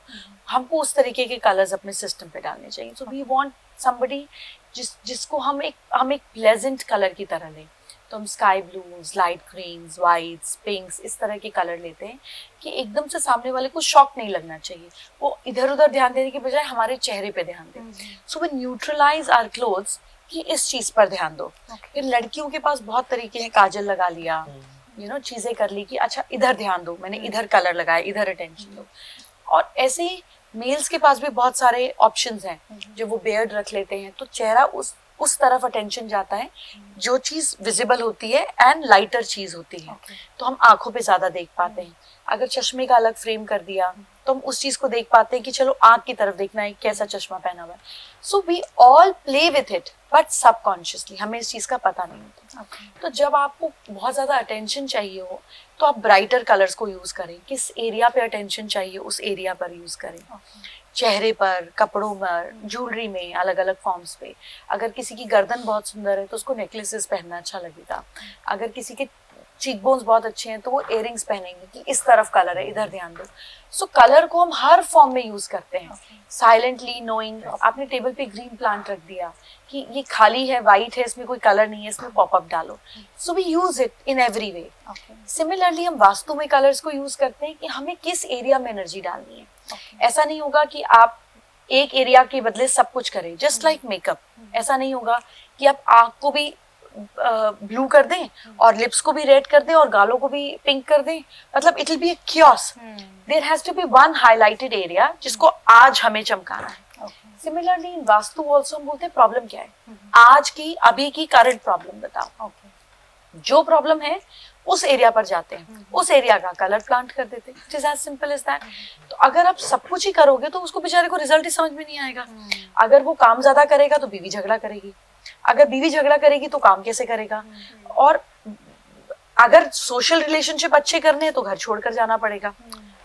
हमको उस तरीके के कलर्स अपने सिस्टम पे डालने चाहिए। सो वी वांट समबडी जिसको हम एक प्लेजेंट कलर की तरह लें। तो हम sky blues, light greens, whites, pinks, इस तरह के कलर लेते हैं कि एकदम से सामने वाले को शॉक नहीं लगना चाहिए, वो इधर उधर ध्यान देने के बजाय हमारे चेहरे पे ध्यान दें। So we neutralize our clothes कि इस चीज पर ध्यान दो। फिर लड़कियों के पास बहुत तरीके हैं, काजल लगा लिया, चीजें कर ली कि अच्छा इधर ध्यान दो, मैंने इधर कलर लगाया, इधर अटेंशन दो। और ऐसे ही मेल्स के पास भी बहुत सारे ऑप्शंस हैं, जो वो बियर्ड रख लेते हैं तो चेहरा उस तरफ अटेंशन जाता है जो चीज विजिबल होती है एंड लाइटर चीज होती है। तो हम आंखों पे ज्यादा देख पाते हैं। अगर चश्मे का अलग फ्रेम कर दिया तो हम उस चीज को देख पाते हैं कि चलो आंख की तरफ देखना है, कैसा चश्मा पहना हुआ है। So we all play with it but subconsciously, हमें इस चीज का पता नहीं होता। तो जब आपको बहुत ज्यादा अटेंशन चाहिए हो तो आप ब्राइटर कलर्स को यूज करें। किस एरिया पे अटेंशन चाहिए उस एरिया पर यूज करें। चेहरे पर, कपड़ों पर, ज्वेलरी में अलग अलग फॉर्म्स पे। अगर किसी की गर्दन बहुत सुंदर है तो उसको नेकलेसेस पहनना अच्छा लगेगा। अगर किसी के चीक बोन्स बहुत अच्छे हैं तो वो इयरिंग्स पहनेंगे कि इस तरफ कलर है, इधर ध्यान दो। सो कलर को हम हर फॉर्म में यूज करते हैं, साइलेंटली नोइंग। आपने टेबल पे ग्रीन प्लांट रख दिया कि ये खाली है, वाइट है, इसमें कोई कलर नहीं है, इसमें पॉपअप डालो। So we use it in every way. Similarly हम वास्तु में कलर्स को यूज करते हैं कि हमें किस एरिया में एनर्जी डालनी है। ऐसा नहीं होगा कि आप एक एरिया के बदले सब कुछ करें, जस्ट लाइक मेकअप। ऐसा नहीं होगा कि आप आंख को भी ब्लू कर दें और लिप्स को भी रेड कर दें और गालों को भी पिंक कर दें, मतलब it will be a chaos। There has to be one highlighted area जिसको आज हमें चमकाना है। सिमिलरली इन वास्तु ऑल्सो हम बोलते हैं प्रॉब्लम क्या है, आज की अभी की करंट प्रॉब्लम बताओ। जो प्रॉब्लम है उस एरिया पर जाते हैं, उस एरिया का कलर प्लांट कर देते हैं। It is as simple as that. तो अगर आप सब कुछ ही करोगे तो उसको बेचारे को रिजल्ट ही समझ में नहीं आएगा। अगर वो काम ज्यादा करेगा तो बीवी झगड़ा करेगी, अगर बीवी झगड़ा करेगी तो काम कैसे करेगा। और अगर सोशल रिलेशनशिप अच्छे करने हैं तो घर छोड़कर जाना पड़ेगा।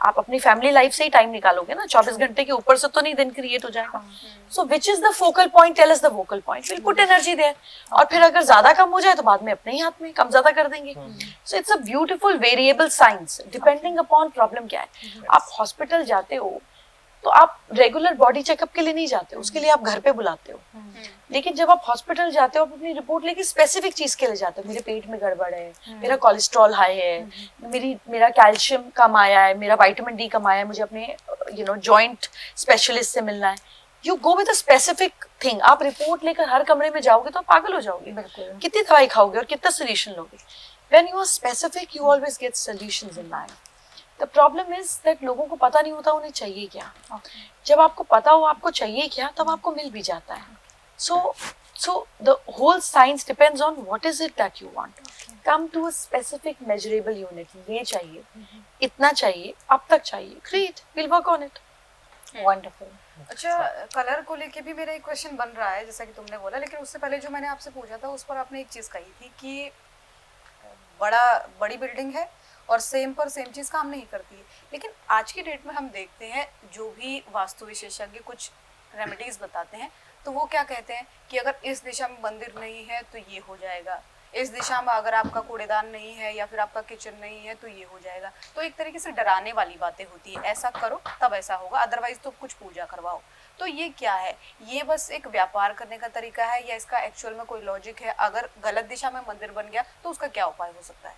आप अपनी फैमिली लाइफ से ही टाइम निकालोगे ना, 24 घंटे के ऊपर से तो नहीं दिन क्रिएट हो जाएगा। So which is the focal point, tell us the focal point, will put energy there. और फिर अगर ज्यादा कम हो जाए तो बाद में अपने ही हाथ में कम ज्यादा कर देंगे। So it's a beautiful variable science depending upon problem क्या है। आप हॉस्पिटल जाते हो तो आप रेगुलर बॉडी चेकअप के लिए नहीं जाते हो, उसके लिए आप घर पे बुलाते हो। लेकिन जब आप हॉस्पिटल जाते हो आप अपनी रिपोर्ट लेके स्पेसिफिक चीज के लिए जाते हो। मेरे पेट में गड़बड़ है, मेरा कोलेस्ट्रॉल हाई है, मेरा कैल्शियम कम आया है, मेरा विटामिन डी कम आया है, मुझे अपने जॉइंट स्पेशलिस्ट से मिलना है। You go with a specific thing. आप रिपोर्ट लेकर हर कमरे में जाओगे तो आप पागल हो जाओगे। कितनी दवाई खाओगे और कितना सोल्यूशन लोगे। When you are specific you always get solutions in life. The problem is that लोगों को पता नहीं होता उन्हें चाहिए क्या। जब आपको पता हो आपको चाहिए क्या तब आपको मिल भी जाता है। So the whole science depends on what is it that you want. Come to a specific measurable unit. ये चाहिए, इतना चाहिए, अब तक चाहिए, great, we'll work on it. Wonderful. अच्छा, कलर को लेके भी मेरा एक क्वेश्चन बन रहा है जैसा कि तुमने बोला, लेकिन उससे पहले जो मैंने आपसे पूछा था उस पर आपने एक चीज़ कही थी कि बड़ी बिल्डिंग है और सेम पर सेम चीज़ काम नहीं करती है। लेकिन आज की डेट में हम देखते हैं जो भी वास्तु विशेषज्ञ कुछ रेमेडीज बताते हैं तो वो क्या कहते हैं कि अगर इस दिशा में मंदिर नहीं है तो ये हो जाएगा, इस दिशा में अगर आपका कूड़ेदान नहीं है या फिर आपका किचन नहीं है तो ये हो जाएगा। तो एक तरीके से डराने वाली बातें होती है, ऐसा करो तब ऐसा होगा, अदरवाइज तो कुछ पूजा करवाओ। तो ये क्या है, ये बस एक व्यापार करने का तरीका है या इसका एक्चुअल में कोई लॉजिक है? अगर गलत दिशा में मंदिर बन गया तो उसका क्या उपाय हो सकता है?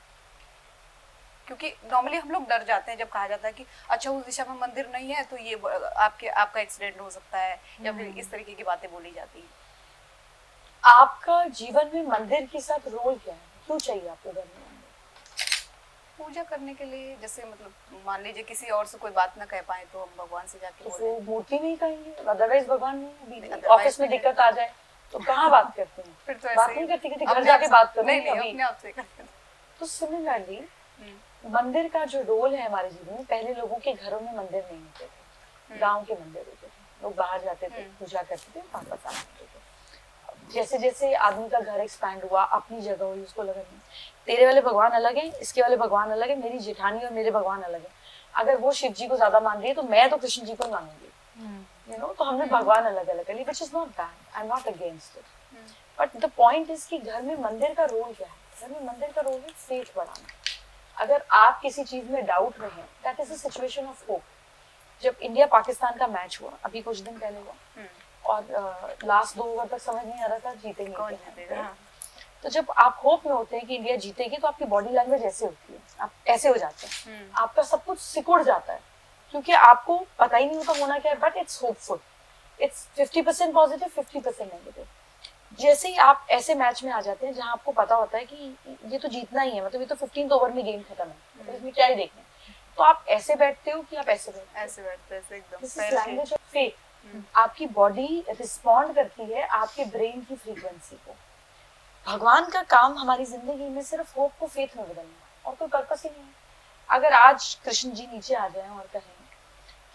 क्योंकि नॉर्मली हम लोग डर जाते हैं जब कहा जाता है कि अच्छा उस दिशा में मंदिर नहीं है तो ये आपका एक्सीडेंट हो सकता है या फिर इस तरीके की बातें बोली जाती है। आपका जीवन में मंदिर के साथ रोल क्या है, क्यों चाहिए आपको घर में मंदिर? पूजा करने के लिए, जैसे मतलब मान लीजिए किसी और से कोई बात ना कह पाए तो हम भगवान से जाके तो बोले। वो मूर्ति में ही कहेंगे, अदरवाइज भगवान नहीं। ऑफिस में दिक्कत आ जाए तो कहाँ बात करते हैं? फिर तो बात ऐसे नहीं करती कि घर अपने जाके आप बात से- करो। नहीं अपने आप से करते हैं। तो सिमिलरली मंदिर का जो रोल है हमारे जीवन में, पहले लोगों के घरों में मंदिर नहीं होते थे, गांव के मंदिर होते थे, लोग बाहर जाते थे, पूजा करते थे, वापस आ जाते थे। जैसे जैसे आदमी का घर एक्सपैंड हुआ, अपनी जगह हुई, उसको लगा नहीं तेरे वाले भगवान अलग है, इसके वाले भगवान अलग है, मेरी जेठानी और मेरे भगवान अलग है। अगर वो शिव जी को ज्यादा मान रही है तो मैं तो कृष्ण जी को ही मानूंगी। तो हमने भगवान अलग अलग कर ली, which is not bad, I am not against it. But the point is कि घर में मंदिर का रोल क्या है? घर में मंदिर का रोल है फेथ बढ़ाना। अगर आप किसी चीज में डाउट में हैं, that is a situation of hope. जब इंडिया पाकिस्तान का मैच हुआ अभी कुछ दिन पहले हुआ और लास्ट 2 ओवर तक समझ नहीं आ रहा था जीतेंगे कौन क्या। जीतेगा? तो जब आप होप में होते हैं कि इंडिया जीतेगी तो आपकी बॉडी लैंग्वेज ऐसे होती है, आप ऐसे हो जाते हैं, आपका सब कुछ सिकुड़ जाता है क्योंकि आपको पता ही नहीं होता होना क्या है, but it's hopeful, it's 50% positive 50% negative. जैसे ही आप ऐसे मैच में आ जाते हैं जहां आपको पता होता है कि ये तो जीतना ही है, मतलब ये तो 15th ओवर में गेम खत्म है, तो इसमें क्या ही देखना है, तो आप ऐसे बैठते हो कि आप ऐसे बैठते हो, ऐसे बैठते हैं, ऐसे एकदम दिस इज पैर के- लैंग्वेज ऑफ फेथ। आपकी बॉडी रिस्पॉन्ड करती है आपके ब्रेन की फ्रीक्वेंसी को। भगवान का काम हमारी जिंदगी में सिर्फ होप को फेथ में बदलना और कोई पर्पस ही नहीं है। अगर आज कृष्ण जी नीचे आ जाएं और कहें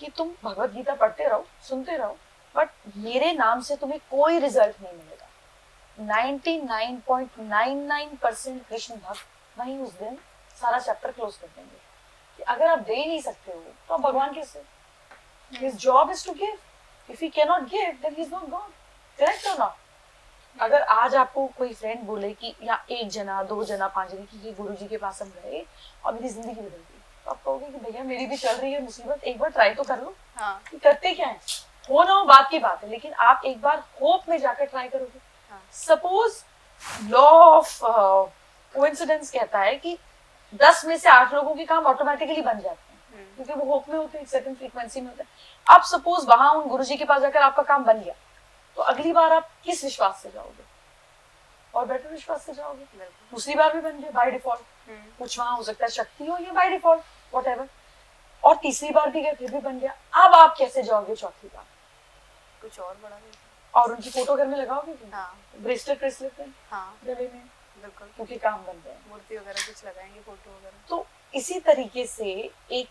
कि तुम भगवत गीता पढ़ते रहो, सुनते रहो, बट मेरे नाम से तुम्हें कोई रिजल्ट नहीं मिलेगा, 99.99% कृष्ण भक्त वहीं उस दिन सारा चैप्टर क्लोज कर देंगे कि अगर आप दे ही नहीं सकते हो तो आप भगवान कैसे? His job is to give. If he cannot give, then he's not God. Correct or not? अगर आज आपको कोई फ्रेंड बोले कि या एक जना, दो जना, 5 जने कि ये गुरुजी के पास हम गए और मेरी जिंदगी बदल गई, तो आप कहोगे कि भैया मेरी भी चल रही है मुसीबत, एक बार ट्राई तो कर लो। हाँ कि करते क्या है, हो ना हो बात की बात है, लेकिन आप एक बार होप में जाकर ट्राई करोगे। सपोज लॉ ऑफ कोइंसिडेंस कहता है कि 10 में से 8 लोगों के काम ऑटोमेटिकली बन जाते हैं क्योंकि वो होप में होते हैं, एक सर्टेन फ्रीक्वेंसी में होते हैं। अब सपोज वहां उन गुरुजी के पास जाकर आपका काम बन गया, तो अगली बार आप किस विश्वास से जाओगे? और बेटर विश्वास से जाओगे। दूसरी बार भी बन गया बाय डिफॉल्ट, कुछ वहां हो सकता है शक्ति हो या बाय डिफॉल्ट व्हाटएवर, और तीसरी बार भी गए फिर भी बन गया। अब आप कैसे जाओगे चौथी बार? कुछ और बड़ा भी। और उनकी फोटो घर में लगाओगे कि हाँ ब्रेसलेट ब्रेसलेट में हाँ गले में, बिल्कुल, क्योंकि काम बन गए। मूर्ति वगैरह कुछ लगाएंगे, फोटो वगैरह। तो इसी तरीके से एक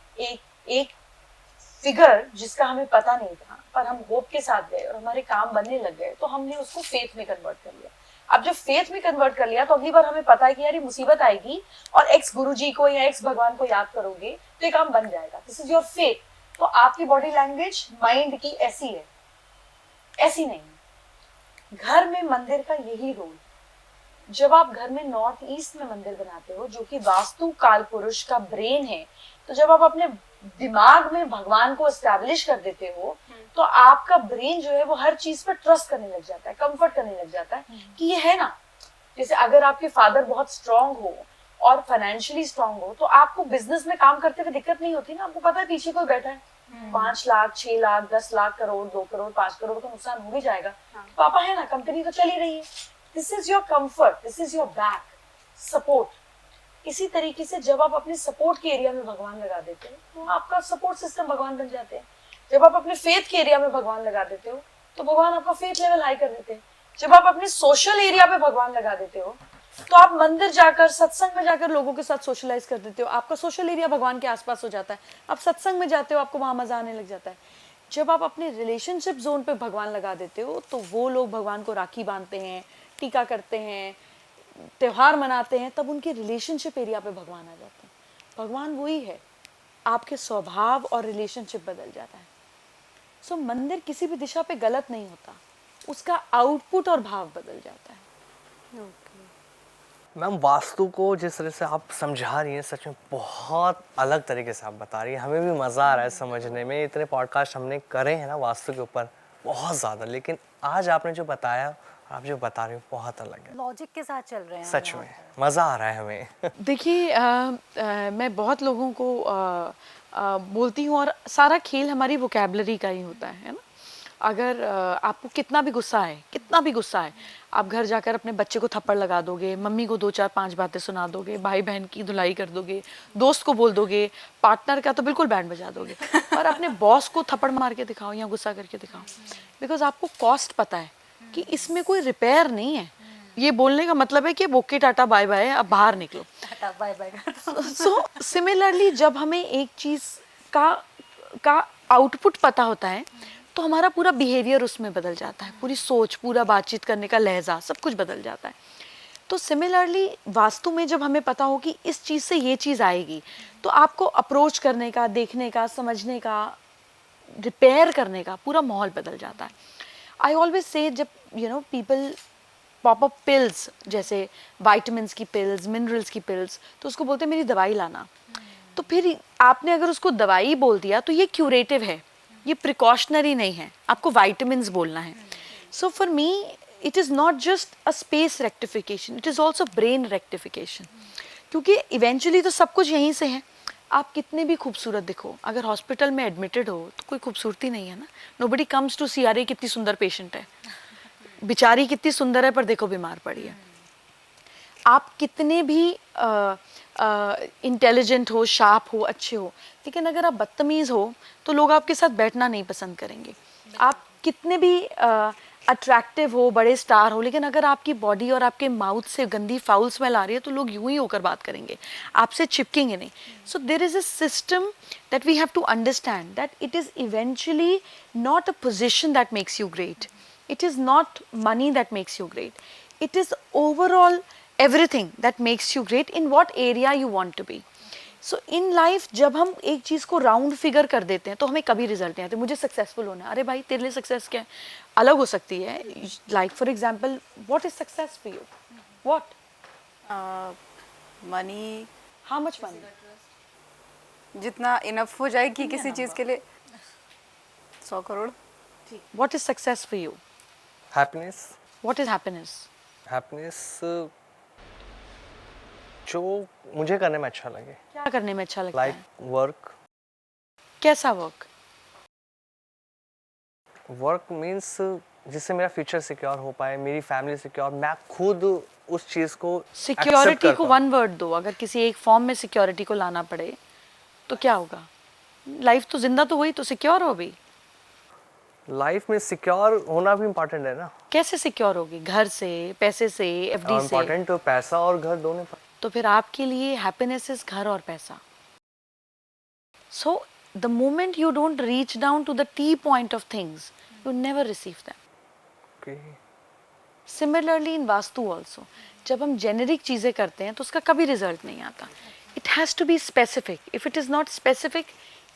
फिगर जिसका हमें पता नहीं था पर हम होप के साथ गए और हमारे काम बनने लग गए, तो हमने उसको फेथ में कन्वर्ट कर लिया। अब जब फेथ में कन्वर्ट कर लिया तो अगली बार हमें पता है कि यार ये मुसीबत आएगी और एक्स गुरुजी को या एक्स भगवान को याद करोगे तो ये काम बन जाएगा। This is your faith. तो आपकी बॉडी लैंग्वेज माइंड की ऐसी है, ऐसी नहीं है। घर में मंदिर का यही रोल, जब आप घर में नॉर्थ ईस्ट में मंदिर बनाते हो जो कि वास्तु काल पुरुष का ब्रेन है, तो जब आप अपने दिमाग में भगवान को एस्टैब्लिश कर देते हो तो आपका ब्रेन जो है वो हर चीज पर ट्रस्ट करने लग जाता है, कंफर्ट करने लग जाता है कि ये है ना। जैसे अगर आपके फादर बहुत स्ट्रांग हो और फाइनेंशियली स्ट्रांग हो तो आपको बिजनेस में काम करते हुए दिक्कत नहीं होती ना। आपको पता है पीछे कोई बैठा है, 5 लाख 6 लाख 10 लाख करोड़ 2 करोड़ 5 करोड़ का नुकसान हो भी जाएगा, पापा है ना, कंपनी तो चली रही है। This is your comfort, this is your back support. इसी तरीके से जब आप अपने सपोर्ट के एरिया में भगवान लगा देते हो तो आपका सपोर्ट सिस्टम भगवान बन जाते हैं। जब आप अपने फेथ के एरिया में भगवान लगा देते हो तो भगवान आपका फेथ लेवल हाई कर देते हैं। जब आप अपने सोशल एरिया पे भगवान लगा देते हो तो आप मंदिर जाकर सत्संग में जाकर लोगों के साथ सोशलाइज कर देते हो, आपका सोशल एरिया भगवान के आसपास हो जाता है। आप सत्संग में जाते हो, आपको वहां मजा आने लग जाता है। जब आप अपने रिलेशनशिप जोन पे भगवान लगा देते हो तो वो लोग भगवान को राखी बांधते हैं, टीका करते हैं, त्योहार मनाते हैं, तब उनके रिलेशनशिप एरिया पे भगवान आ जाते हैं। भगवान वही है, आपके स्वभाव और रिलेशनशिप बदल जाता है। सो मंदिर किसी भी दिशा पे गलत नहीं होता, उसका आउटपुट और भाव बदल जाता है। मैम वास्तु को जिस तरह से आप समझा रही हैं सच में बहुत अलग तरीके से आप बता रही हैं, हमें भी मज़ा आ रहा है समझने में। इतने पॉडकास्ट हमने करे हैं ना वास्तु के ऊपर बहुत ज़्यादा, लेकिन आज आपने जो बताया, आप जो बता रही हो बहुत अलग है, लॉजिक के साथ चल रहे हैं सच में मज़ा आ रहा है हमें। देखिए मैं बहुत लोगों को बोलती हूँ और सारा खेल हमारी वोकैबलरी का ही होता है ना। अगर आपको कितना भी गुस्सा है, आप घर जाकर अपने बच्चे को थप्पड़ लगा दोगे, मम्मी को 2 4 5 बातें सुना दोगे, भाई बहन की धुलाई कर दोगे, दोस्त को बोल दोगे, पार्टनर का तो बिल्कुल बैंड बजा दोगे, और अपने बॉस को थप्पड़ मार के दिखाओ या गुस्सा करके दिखाओ, बिकॉज आपको कॉस्ट पता है कि इसमें कोई रिपेयर नहीं है। ये बोलने का मतलब है कि ओके टाटा बाय बाय, अब बाहर निकलो। Bye bye. सो सिमिलरली जब हमें एक चीज का आउटपुट पता होता है तो हमारा पूरा बिहेवियर उसमें बदल जाता है, पूरी सोच, पूरा बातचीत करने का लहजा, सब कुछ बदल जाता है। तो सिमिलरली वास्तु में जब हमें पता हो कि इस चीज़ से ये चीज़ आएगी तो आपको अप्रोच करने का, देखने का, समझने का, रिपेयर करने का पूरा माहौल बदल जाता है। आई ऑलवेज से जब पीपल पॉप अप पिल्स, जैसे वाइटामिन्स की पिल्स, मिनरल्स की पिल्स, तो उसको बोलते हैं मेरी दवाई लाना। तो फिर आपने अगर उसको दवाई बोल दिया तो ये क्यूरेटिव है, ये प्रिकॉशनरी नहीं है, आपको वाइटामिन्स बोलना है। So for me it is not just a space rectification, it is also brain rectification, क्योंकि इवेंचुअली तो सब कुछ यहीं से है। आप कितने भी खूबसूरत दिखो, अगर हॉस्पिटल में एडमिटेड हो तो कोई खूबसूरती नहीं है ना। नोबडी कम्स टू सी अरे कितनी सुंदर पेशेंट है, बेचारी कितनी सुंदर है पर देखो बीमार पड़ी है। आप कितने भी इंटेलिजेंट हो, शार्प हो, अच्छे हो, लेकिन अगर आप बदतमीज़ हो तो लोग आपके साथ बैठना नहीं पसंद करेंगे। आप कितने भी अट्रैक्टिव हो, बड़े स्टार हो, लेकिन अगर आपकी बॉडी और आपके माउथ से गंदी फाउल स्मेल आ रही है तो लोग यूं ही होकर बात करेंगे, आपसे चिपकेंगे नहीं। So there is a system that we have to understand that it is eventually not a position that makes you great, it is not money that makes you great, it is overall everything that makes you great in what area you want to be. So in life जब हम एक चीज़ को round figure कर देते हैं तो हमें कभी रिजल्ट नहीं आते। मुझे सक्सेसफुल होना है, अरे भाई तेरे लिए सक्सेस क्या है, अलग हो सकती है। Like for example what is success for you, what, money, how much money, जितना इनफ हो जाए कि किसी चीज़ के लिए 100 crore. What is success for you, happiness. What is happiness, happiness जो मुझे करने में अच्छा लगे, क्या करने में अच्छा लगता लाइक है, वर्क। कैसा वर्क, वर्क मीन्स जिससे मेरा फ्यूचर सिक्योर हो पाए, मेरी फैमिली सिक्योर, मैं खुद उस चीज़ को accept सिक्योरिटी कर को पाऊं। वन वर्ड दो, अगर किसी एक फॉर्म में सिक्योरिटी को लाना पड़े तो क्या होगा? लाइफ तो जिंदा तो हुई, तो सिक्योर हो भी। लाइफ में सिक्योर होना भी इम्पोर्टेंट है ना। कैसे सिक्योर होगी? घर से, पैसे से, एफडी से। इम्पोर्टेंट तो पैसा और घर दोनों। तो फिर आपके लिए हैप्पीनेस इज घर और पैसा। So the moment you don't reach down to the T point of things, you never receive them. Similarly in Vastu also, जब हम जेनेरिक चीज़ें करते हैं तो उसका कभी रिजल्ट नहीं आता। It has to be specific, if it is not specific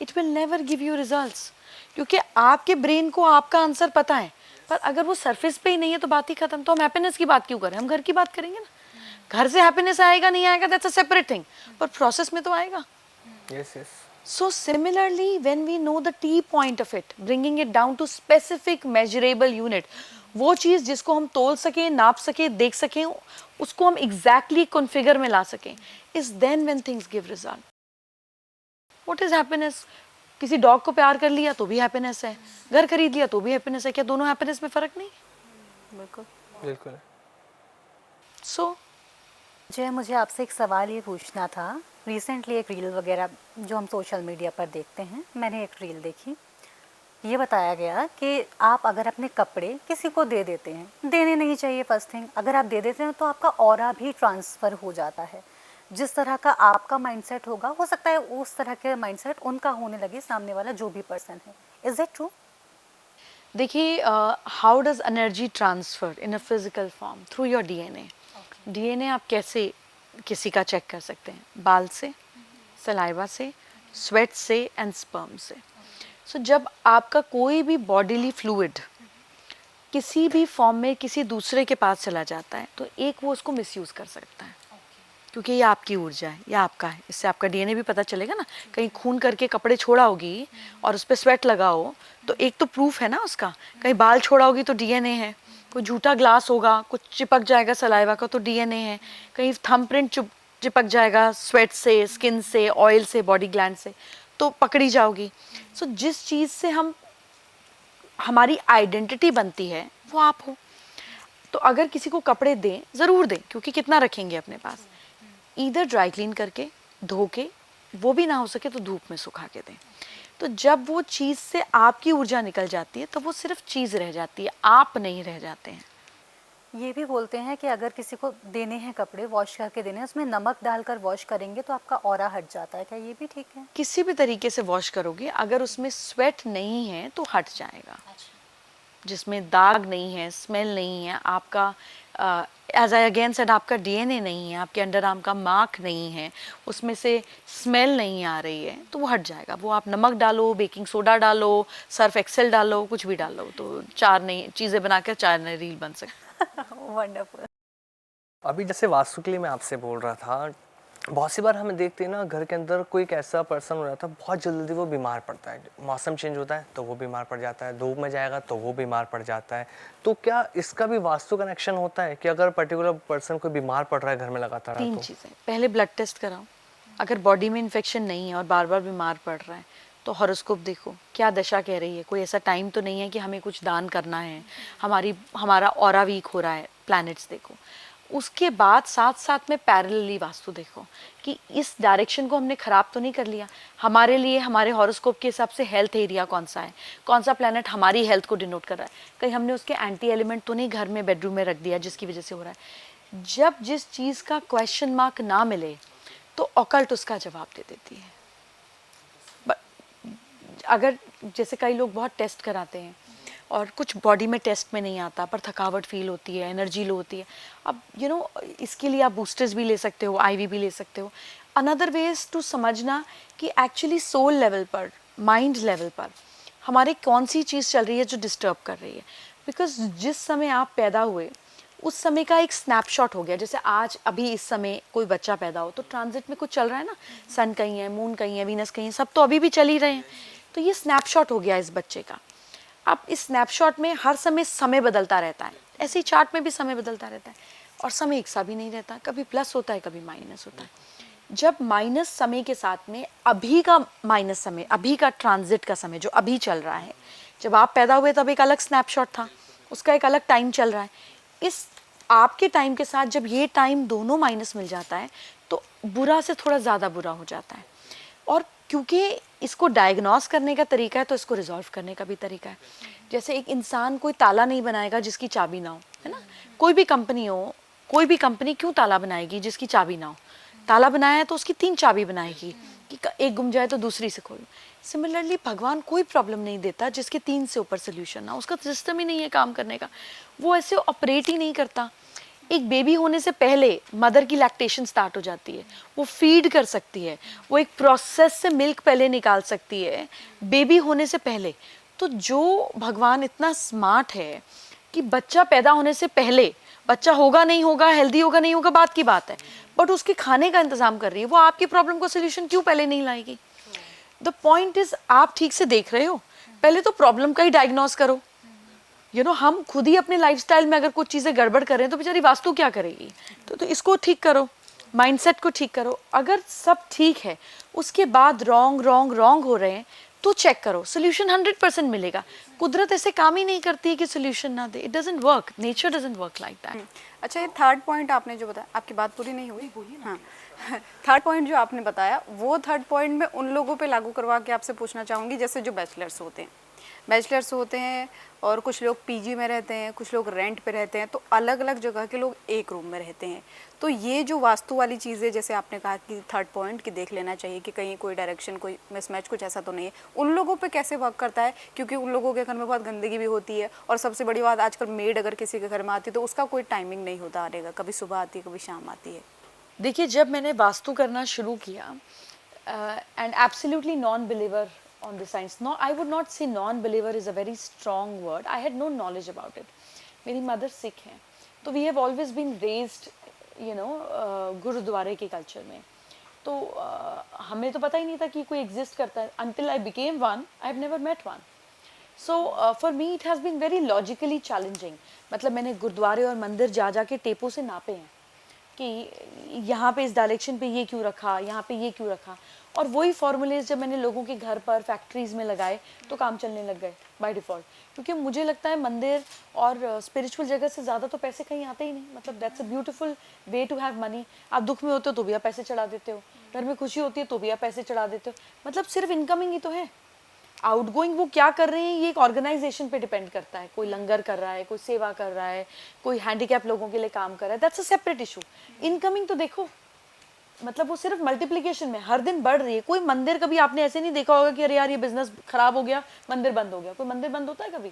it will never give you results, क्योंकि आपके ब्रेन को आपका आंसर पता है, पर अगर वो सरफेस पे ही नहीं है तो बात ही खत्म। तो हम हैप्पीनेस की बात क्यों करें, हम घर की बात करेंगे ना। घर से हैप्पीनेस आएगा नहीं आएगा दैट्स अ सेपरेट थिंग, पर प्रोसेस में तो आएगा। Yes yes. So similarly, when we know the T point of it, bringing it down to specific measurable unit, वो चीज़ जिसको हम तोल सकें, नाप सकें, देख सकें, उसको हम exactly configure में ला सकें, is then when things give result. What is happiness? किसी डॉग को प्यार कर लिया तो भी हैप्पीनेस है, घर खरीद लिया तो भी हैप्पीनेस है। क्या दोनों हैप्पीनेस में फ़र्क नहीं? बिल्कुल बिल्कुल। सो जय, मुझे आपसे एक सवाल ये पूछना था। रिसेंटली एक रील वगैरह जो हम सोशल मीडिया पर देखते हैं, मैंने एक रील देखी, ये बताया गया कि आप अगर अपने कपड़े किसी को दे देते हैं, देने नहीं चाहिए फर्स्ट थिंग, अगर आप दे देते हैं तो आपका ऑरा भी ट्रांसफ़र हो जाता है। जिस तरह का आपका माइंडसेट होगा, हो सकता है उस तरह के माइंडसेट उनका होने लगे, सामने वाला जो भी पर्सन है। Is it true? देखिए, how does energy transfer in a physical form? Through your DNA. DNA आप कैसे किसी का चेक कर सकते हैं? बाल से, सलाइवा से, स्वेट से एंड स्पर्म से। सो जब आपका कोई भी बॉडीली फ्लूइड किसी भी फॉर्म में किसी दूसरे के पास चला जाता है तो एक वो उसको मिसयूज़ कर सकता है, क्योंकि ये आपकी ऊर्जा है, ये आपका है। इससे आपका डीएनए भी पता चलेगा ना। कहीं खून करके कपड़े छोड़ा होगी और उस पर स्वेट लगा हो तो एक तो प्रूफ है ना उसका। कहीं बाल छोड़ा होगी तो डीएनए है। कोई झूठा ग्लास होगा, कुछ चिपक जाएगा सलाइवा का तो डीएनए है। कहीं थंबप्रिंट चिपक जाएगा स्वेट से, स्किन से, ऑयल से, बॉडी ग्लैंड से, तो पकड़ी जाओगी। सो जिस चीज़ से हमारी आइडेंटिटी बनती है वो आप हो। तो अगर किसी को कपड़े दें, ज़रूर दें, क्योंकि कितना रखेंगे अपने पास। ईदर ड्राई क्लीन करके, धो के, वो भी ना हो सके तो धूप में सुखा के दें। तो जब वो चीज़ से आपकी ऊर्जा निकल जाती है तो वो सिर्फ चीज़ रह जाती है, आप नहीं रह जाते हैं। ये भी बोलते हैं कि अगर किसी को देने हैं कपड़े, वॉश करके देने हैं, उसमें नमक डालकर वॉश करेंगे तो आपका ऑरा हट जाता है। क्या ये भी ठीक है? किसी भी तरीके से वॉश करोगे, अगर उसमें स्वेट नहीं है तो हट जाएगा। जिसमें दाग नहीं है, स्मेल नहीं है, आपका एज आई अगेन सेड, आपका डीएनए नहीं है, आपके अंडर आर्म का मार्क नहीं है, उसमें से स्मेल नहीं आ रही है, तो वो हट जाएगा। वो आप नमक डालो, बेकिंग सोडा डालो, सर्फ एक्सेल डालो, कुछ भी डालो, तो 4 नई चीज़ें बनाकर 4 नई रील बन सकती। वंडरफुल। अभी जैसे वास्तु के लिए मैं आपसे बोल रहा था, बहुत सी बार हमें देखते हैं ना, घर के अंदर कोई एक ऐसा पर्सन हो जाता है, बहुत जल्दी वो बीमार पड़ता है। मौसम चेंज होता है तो वो बीमार पड़ जाता है, धूप में जाएगा तो वो बीमार पड़ जाता है। तो क्या इसका भी वास्तु कनेक्शन होता है कि अगर पर्टिकुलर पर्सन कोई बीमार पड़ रहा है घर में लगातार? तीन तो चीज़ें, पहले ब्लड टेस्ट कराओ, अगर बॉडी में इन्फेक्शन नहीं है और बार बार बीमार पड़ रहा है तो हॉरोस्कोप देखो क्या दशा कह रही है। कोई ऐसा टाइम तो नहीं है कि हमें कुछ दान करना है, हमारा ऑरा वीक हो रहा है, प्लैनेट्स देखो। उसके बाद साथ साथ में पैरेलली वास्तु देखो कि इस डायरेक्शन को हमने ख़राब तो नहीं कर लिया। हमारे लिए हमारे हॉरोस्कोप के हिसाब से हेल्थ एरिया कौन सा है, कौन सा प्लैनेट हमारी हेल्थ को डिनोट कर रहा है, कहीं हमने उसके एंटी एलिमेंट तो नहीं घर में बेडरूम में रख दिया जिसकी वजह से हो रहा है। जब जिस चीज़ का क्वेश्चन मार्क ना मिले तो ऑकल्ट उसका जवाब दे देती है। अगर जैसे कई लोग बहुत टेस्ट कराते हैं और कुछ बॉडी में टेस्ट में नहीं आता पर थकावट फील होती है, एनर्जी लो होती है, अब इसके लिए आप बूस्टर्स भी ले सकते हो, आईवी भी ले सकते हो। अनदर वेज टू समझना कि एक्चुअली सोल लेवल पर, माइंड लेवल पर हमारे कौन सी चीज़ चल रही है जो डिस्टर्ब कर रही है। बिकॉज जिस समय आप पैदा हुए उस समय का एक स्नैपशॉट हो गया। जैसे आज अभी इस समय कोई बच्चा पैदा हो तो ट्रांजिट में कुछ चल रहा है ना, सन कहीं है, मून कहीं है, वीनस कहीं है, सब तो अभी भी चल ही रहे हैं। तो ये स्नैपशॉट हो गया इस बच्चे का। अब इस स्नैपशॉट में हर समय बदलता रहता है, ऐसे ही चार्ट में भी समय बदलता रहता है और समय एक सा भी नहीं रहता, कभी प्लस होता है कभी माइनस होता है। जब माइनस समय के साथ में अभी का माइनस समय, अभी का ट्रांजिट का समय जो अभी चल रहा है, जब आप पैदा हुए तब एक अलग स्नैपशॉट था, उसका एक अलग टाइम चल रहा है। इस आपके टाइम के साथ जब ये टाइम दोनों माइनस मिल जाता है तो बुरा से थोड़ा ज़्यादा बुरा हो जाता है। और क्योंकि इसको डायग्नोस करने का तरीका है तो इसको रिजॉल्व करने का भी तरीका है। जैसे एक इंसान कोई ताला नहीं बनाएगा जिसकी चाबी ना हो, है ना। कोई भी कंपनी क्यों ताला बनाएगी जिसकी चाबी ना हो। ताला बनाया है तो उसकी 3 चाबी बनाएगी कि एक गुम जाए तो दूसरी से खोलो। सिमिलरली भगवान कोई प्रॉब्लम नहीं देता जिसके 3 से ऊपर सोल्यूशन ना, उसका सिस्टम ही नहीं है काम करने का, वो ऐसे ऑपरेट ही नहीं करता। एक बेबी होने से पहले मदर की लैक्टेशन स्टार्ट हो जाती है, वो फीड कर सकती है, वो एक प्रोसेस से मिल्क पहले निकाल सकती है बेबी होने से पहले। तो जो भगवान इतना स्मार्ट है कि बच्चा पैदा होने से पहले, बच्चा होगा नहीं होगा, हेल्दी होगा नहीं होगा बात की बात है, बट उसके खाने का इंतजाम कर रही है। वो आपकी प्रॉब्लम को सोल्यूशन क्यों पहले नहीं लाएगी? द पॉइंट इज आप ठीक से देख रहे हो, पहले तो प्रॉब्लम का ही डायग्नोस करो। हम खुद ही अपने लाइफस्टाइल में अगर कुछ चीज़ें गड़बड़ कर रहे हैं तो बेचारी वास्तु क्या करेगी? तो इसको ठीक करो, माइंडसेट को ठीक करो। अगर सब ठीक है उसके बाद रॉन्ग हो रहे हैं तो चेक करो, सोल्यूशन 100% मिलेगा। कुदरत ऐसे काम ही नहीं करती है कि सोल्यूशन ना दे, it doesn't work, nature doesn't work like that. अच्छा, ये थर्ड पॉइंट आपने जो बताया, आपकी बात पूरी नहीं हुई, बोलिए। हाँ, थर्ड पॉइंट जो आपने बताया वो थर्ड पॉइंट में उन लोगों पे लागू करवा के आपसे पूछना चाहूँगी जैसे जो बैचलर्स होते हैं और कुछ लोग पीजी में रहते हैं, कुछ लोग रेंट पे रहते हैं, तो अलग अलग जगह के लोग एक रूम में रहते हैं। तो ये जो वास्तु वाली चीज़ें जैसे आपने कहा कि थर्ड पॉइंट की देख लेना चाहिए कि कहीं कोई डायरेक्शन, कोई मिसमैच कुछ ऐसा तो नहीं है, उन लोगों पे कैसे वर्क करता है? क्योंकि उन लोगों के घर में बहुत गंदगी भी होती है और सबसे बड़ी बात आजकल मेड अगर किसी के घर में आती है तो उसका कोई टाइमिंग नहीं होता आने का, कभी सुबह आती है कभी शाम आती है। देखिए, जब मैंने वास्तु करना शुरू किया, and absolutely non believer on the science, no, I would not say non-believer is a very strong word, I had no knowledge about it. मेरी मदर सिख हैं तो we have always been raised गुरुद्वारे के कल्चर में, तो हमें तो पता ही नहीं था कि कोई एग्जिस्ट करता है until I became one, I have never met one. So for me it has been very logically challenging. मतलब मैंने गुरुद्वारे और मंदिर जा के टेपों से नापे हैं कि यहाँ पे इस डायरेक्शन पे ये क्यों रखा, यहाँ पे ये क्यों रखा, और वही फॉर्मूलेज जब मैंने लोगों के घर पर, फैक्ट्रीज में लगाए तो काम चलने लग गए बाय डिफ़ॉल्ट। क्योंकि मुझे लगता है मंदिर और स्पिरिचुअल जगह से ज़्यादा तो पैसे कहीं आते ही नहीं। मतलब that's a beautiful way to have money. आप दुख में होते हो तो भी आप पैसे चढ़ा देते हो, घर में खुशी होती है तो भी आप पैसे चढ़ा देते हो। मतलब सिर्फ इनकमिंग ही तो है, आउटगोइंग वो क्या कर रहे हैं ये एक ऑर्गेनाइजेशन पे डिपेंड करता है। कोई लंगर कर रहा है, कोई सेवा कर रहा है, कोई हैंडीकैप लोगों के लिए काम कर रहा है, that's a separate issue. Incoming तो देखो, मतलब वो सिर्फ मल्टीप्लिकेशन में हर दिन बढ़ रही है। कोई मंदिर कभी आपने ऐसे नहीं देखा होगा कि अरे यार ये बिजनेस खराब हो गया, मंदिर बंद हो गया। कोई मंदिर बंद होता है कभी?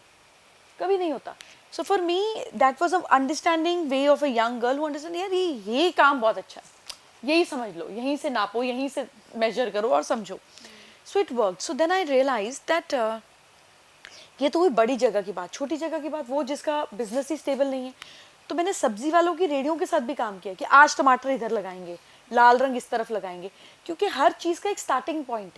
कभी नहीं होता। So for me that was a understanding way of a young girl who understand, यार ये काम बहुत अच्छा है, यही समझ लो, यहीं से नापो, यहीं से मेजर करो और समझो। So it work. So then I realize that ये तो हुई बड़ी जगह की बात। छोटी जगह की बात वो जिसका बिजनेस ही स्टेबल नहीं है। तो मैंने सब्जी वालों की रेडियो के साथ भी काम किया कि आज टमाटर इधर लगाएंगे, लाल रंग इस तरफ लगाएंगे, क्योंकि हर चीज़ का एक स्टार्टिंग पॉइंट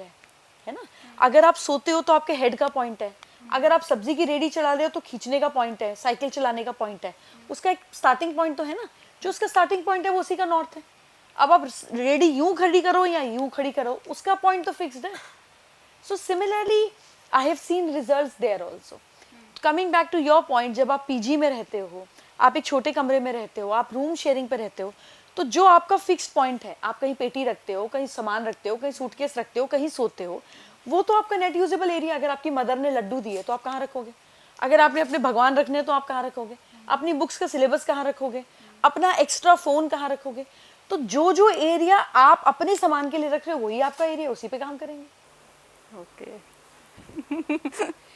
है ना। अगर आप सोते हो तो आपके हेड का पॉइंट है, अगर आप सब्जी की रेडी चला रहे हो तो खींचने का पॉइंट है, साइकिल चलाने का पॉइंट है, उसका एक स्टार्टिंग पॉइंट तो है ना। जो उसका स्टार्टिंग पॉइंट है वो उसी का नॉर्थ है। अब आप रेडी यूं खड़ी करो या यूं खड़ी करो, उसका पॉइंट तो फिक्स्ड है। So similarly I have seen results there also. Coming back to your point, जब आप पीजी में रहते हो, आप एक छोटे कमरे में रहते हो, आप रूम शेयरिंग पे रहते हो, तो जो आपका फिक्स्ड पॉइंट है, आप कहीं पेटी रखते हो, कहीं सामान रखते हो, कहीं सूटकेस रखते हो, कहीं सोते हो, वो तो आपका नेट यूजेबल एरिया। अगर आपकी मदर ने लड्डू दिए तो आप कहाँ रखोगे? अगर आपने अपने भगवान रखने तो आप कहाँ रखोगे? अपनी बुक्स का सिलेबस कहाँ रखोगे? अपना एक्स्ट्रा फोन कहाँ रखोगे? तो जो जो एरिया आप अपने सामान के लिए रख रहे हो वही आपका एरिया, उसी पे काम करेंगे। ओके।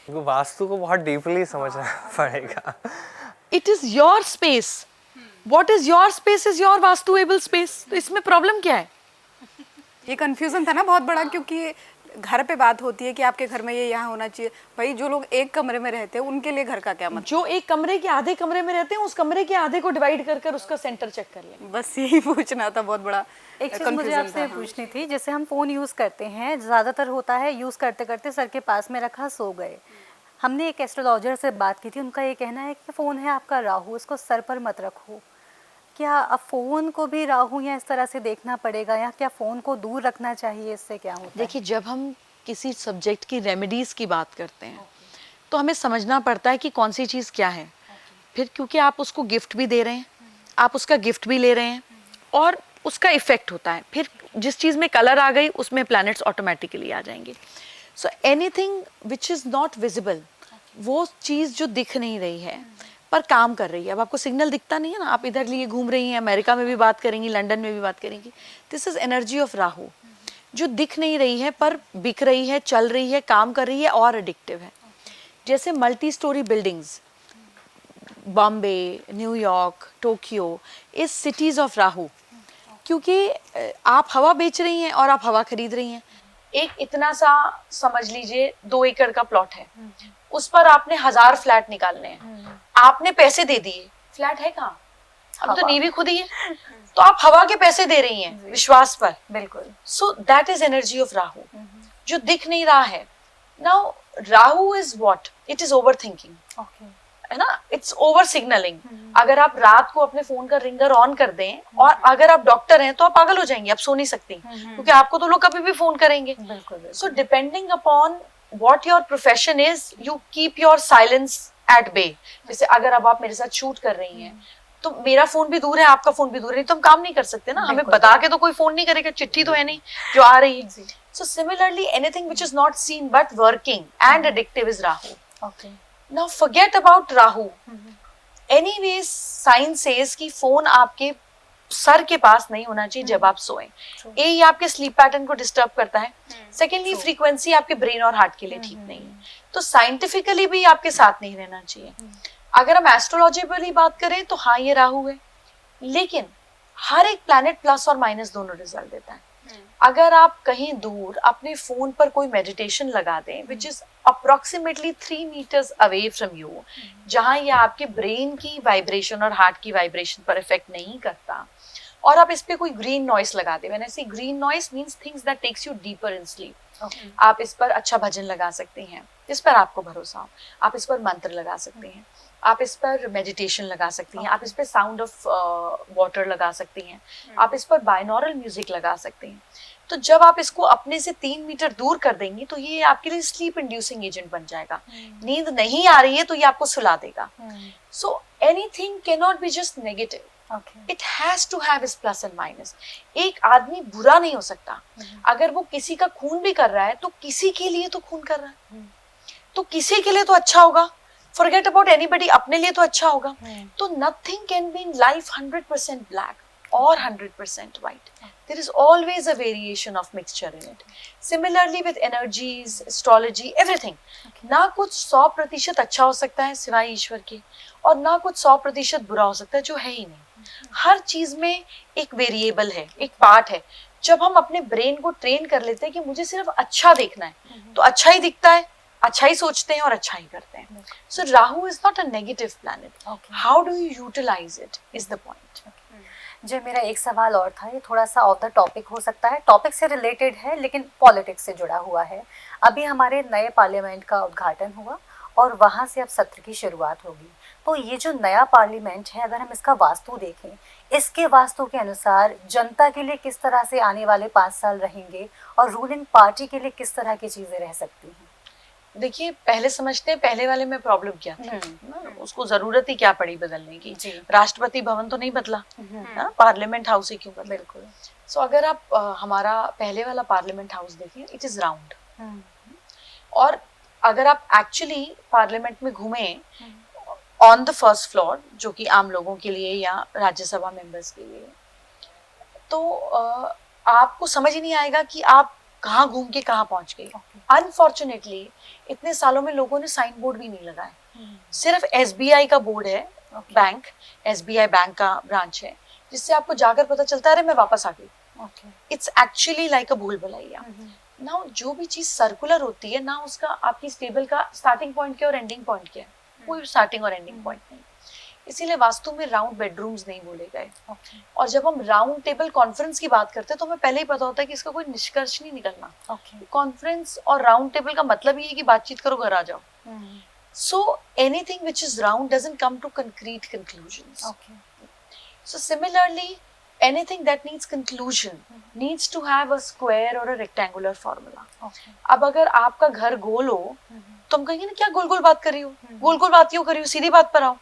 वास्तु को बहुत डीपली समझना पड़ेगा। It is your space, what is your space is your वास्तुएबल स्पेस। तो इसमें प्रॉब्लम क्या है? ये कंफ्यूजन था ना बहुत बड़ा, क्योंकि घर पे बात होती है कि आपके घर में ये यहाँ होना चाहिए। भाई जो लोग एक कमरे में रहते हैं उनके लिए घर का क्या मतलब? जो एक कमरे के आधे कमरे में रहते हैं, उस कमरे के आधे को डिवाइड कर कर उसका सेंटर चेक कर लें। बस यही पूछना था, बहुत बड़ा एक चीज़ मुझे confusion आपसे था, हाँ। पूछनी थी, जैसे हम फ़ोन यूज़ करते हैं, ज़्यादातर होता है यूज़ करते करते सर के पास में रखा सो गए। हमने एक एस्ट्रोलॉजर से बात की थी, उनका ये कहना है कि फ़ोन है आपका राहु, इसको सर पर मत रखो। क्या अब फ़ोन को भी राहु या इस तरह से देखना पड़ेगा, या क्या फ़ोन को दूर रखना चाहिए? इससे क्या होता है? देखिए, जब हम किसी सब्जेक्ट की रेमेडीज की बात करते हैं तो हमें समझना पड़ता है कि कौन सी चीज़ क्या है। फिर क्योंकि आप उसको गिफ्ट भी दे रहे हैं, आप उसका गिफ्ट भी ले रहे हैं, और उसका इफेक्ट होता है। फिर जिस चीज़ में कलर आ गई उसमें प्लैनेट्स ऑटोमेटिकली आ जाएंगे। So anything which is not visible, वो चीज़ जो दिख नहीं रही है पर काम कर रही है। अब आपको सिग्नल दिखता नहीं है ना, आप इधर लिए घूम रही हैं, अमेरिका में भी बात करेंगी, लंदन में भी बात करेंगी। This is energy of Rahu, जो दिख नहीं रही है पर बिक रही है, चल रही है, काम कर रही है और एडिक्टिव है। जैसे multi storey buildings, Bombay, New York, Tokyo, इस सिटीज ऑफ राहु, क्योंकि आप हवा बेच रही हैं और आप हवा खरीद रही हैं। एक इतना सा समझ लीजिए 2 एकड़ का प्लॉट है, उस पर आपने 1000 फ्लैट निकालने हैं, आपने पैसे दे दिए, फ्लैट है कहाँ? अब तो नींव खुद ही है, तो आप हवा के पैसे दे रही हैं विश्वास पर। बिल्कुल। So that is energy of Rahu, जो दिख नहीं रहा है। Now Rahu is what? It is over thinking, है ना, इट्स ओवर सिग्नलिंग। अगर आप रात को अपने फोन का रिंगर ऑन कर दें, और अगर आप डॉक्टर हैं तो आप पागल हो जाएंगे, आप सो नहीं सकती, क्योंकि आपको तो लोग कभी भी फोन करेंगे। So depending upon what your profession is, you keep your silence at bay. जैसे अगर अब आप मेरे साथ शूट कर रही हैं तो मेरा फोन भी दूर है, आपका फोन भी दूर है, नहीं तो हम काम नहीं कर सकते ना। हमें बता के तो कोई फोन नहीं करेगा, चिट्ठी तो है नहीं जो आ रही है। So similarly anything which is not seen but working and addictive is Rahu. Now forget about Rahu. Anyways science says कि फोन आपके सर के पास नहीं होना चाहिए जब आप सोएं। ये आपके स्लीप पैटर्न को डिस्टर्ब करता है। सेकेंडली फ्रीक्वेंसी आपके ब्रेन और हार्ट के लिए ठीक नहीं है, तो साइंटिफिकली भी आपके साथ नहीं रहना चाहिए। अगर हम एस्ट्रोलॉजिकली बात करें तो हाँ ये राहु है, लेकिन हर एक प्लैनेट प्लस और माइनस दोनों रिजल्ट देता है। अगर आप कहीं दूर अपने फोन पर कोई मेडिटेशन लगा दें which is approximately 3 meters away from you, जहां ये आपके ब्रेन की वाइब्रेशन और हार्ट की वाइब्रेशन पर इफेक्ट नहीं करता, और आप इस पे कोई ग्रीन नॉइस लगा दें, when I say green noise means things that takes you deeper in sleep. आप इस पर अच्छा भजन लगा सकते हैं जिस पर आपको भरोसा हो, आप इस पर मंत्र लगा सकते हैं, आप इस पर मेडिटेशन लगा सकती हैं, आप इस पर साउंड ऑफ वाटर लगा सकती हैं, आप इस पर बाइनॉरल म्यूजिक लगा सकते हैं। तो जब आप इसको अपने से 3 मीटर दूर कर देंगी तो ये आपके लिए स्लीप इंड्यूसिंग एजेंट बन जाएगा। नींद नहीं आ रही है तो ये आपको सुला देगा। So anything can not be just negative, it has to have its plus and minus. एक आदमी बुरा नहीं हो सकता, अगर वो किसी का खून भी कर रहा है तो किसी के लिए तो खून कर रहा है, तो किसी के लिए तो अच्छा होगा। फॉरगेट अबाउट एनीबडी, अपने लिए तो अच्छा होगा। तो nothing can be in life 100% black or 100% white. There is always a variation of mixture in it. Similarly with energies, astrology, everything. ना कुछ 100% अच्छा हो सकता है सिवाय ईश्वर के, और ना कुछ 100% बुरा हो सकता है जो है ही नहीं। हर चीज में एक वेरिएबल है, एक पार्ट है। जब हम अपने ब्रेन को ट्रेन कर लेते हैं कि मुझे सिर्फ अच्छा देखना है, तो अच्छा ही दिखता है, अच्छा ही सोचते हैं और अच्छा ही करते हैं। So Rahu is not a negative planet. How do you utilize it is the point. जी, मेरा एक सवाल और था, ये थोड़ा सा ऑफ द टॉपिक हो सकता है, टॉपिक से रिलेटेड है लेकिन पॉलिटिक्स से जुड़ा हुआ है। अभी हमारे नए पार्लियामेंट का उद्घाटन हुआ और वहाँ से अब सत्र की शुरुआत होगी। तो ये जो नया पार्लियामेंट है, अगर हम इसका वास्तु देखें, इसके वास्तु के अनुसार जनता के लिए किस तरह से आने वाले 5 साल रहेंगे और रूलिंग पार्टी के लिए किस तरह की चीज़ें रह सकती हैं? देखिए, पहले समझते हैं पहले वाले में प्रॉब्लम क्या थी ना, उसको जरूरत ही क्या पड़ी बदलने की। जी। राष्ट्रपति भवन तो नहीं बदला ना, पार्लियामेंट हाउस ही क्यों बदला। बिल्कुल। सो अगर आप हमारा पहले वाला पार्लियामेंट हाउस देखें, इट इज राउंड। और अगर आप एक्चुअली पार्लियामेंट में घूमें ऑन द फर्स्ट फ्लोर, जो कि आम लोगों के लिए या राज्यसभा मेंबर्स के लिए, तो आपको समझ ही नहीं आएगा कि आप कहाँ घूम के कहाँ पहुंच गए। अनफॉर्चुनेटली इतने सालों में लोगों ने साइन बोर्ड भी नहीं लगाए। सिर्फ एसबीआई का बोर्ड है, बैंक, एसबीआई बैंक का ब्रांच है, जिससे आपको जाकर पता चलता है अरे मैं वापस आ गई। इट्स एक्चुअली लाइक अ भूल भुलैया। ना जो भी चीज सर्कुलर होती है ना, उसका आपकी स्टेबल का स्टार्टिंग पॉइंट क्या और एंडिंग पॉइंट क्या है, कोई स्टार्टिंग और एंडिंग पॉइंट नहीं। इसीलिए वास्तु में राउंड बेडरूम्स नहीं बोले गए। और जब हम राउंड टेबल कॉन्फ्रेंस की बात करते हैं तो हमें पहले ही पता होता है कि इसका कोई निष्कर्ष नहीं निकलना। कॉन्फ्रेंस और राउंड टेबल का मतलब ही है कि बातचीत करो, घर आ जाओ। So anything which is round doesn't come to concrete conclusions. So similarly anything that needs conclusion needs to have a square or a rectangular formula. अब अगर आपका घर गोल हो तो हम कहेंगे ना क्या गोल गोल बात कर रही हो, गोल गोल बात क्यों कर रही हो, सीधी बात पर आओ।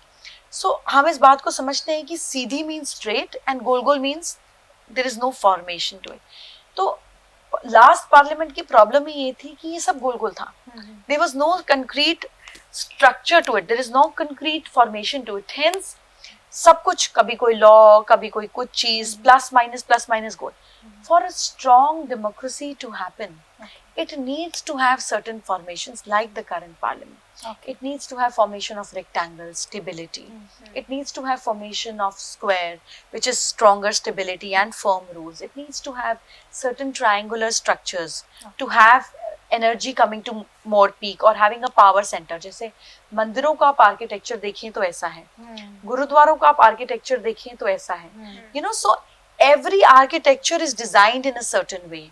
सो हम इस बात को समझते हैं कि सीधी मीन्स स्ट्रेट एंड गोल गोल means there is no formation to it. तो लास्ट पार्लियामेंट की प्रॉब्लम ही ये थी कि ये सब गोल गोल था। There was no concrete structure to it, there is no concrete formation to it. Hence सब कुछ, कभी कोई लॉ, कभी कोई कुछ चीज, प्लस माइनस गोल। For a strong democracy to happen, it needs to have certain formations like the current parliament. It needs to have formation of rectangle, stability. It needs to have formation of square, which is stronger stability and firm rules. It needs to have certain triangular structures to have energy coming to more peak or having a power center. जैसे मंदिरों का आप architecture देखें तो ऐसा है, गुरुद्वारों का आप आर्किटेक्चर देखें तो ऐसा है। You know, so every architecture is designed in a certain way.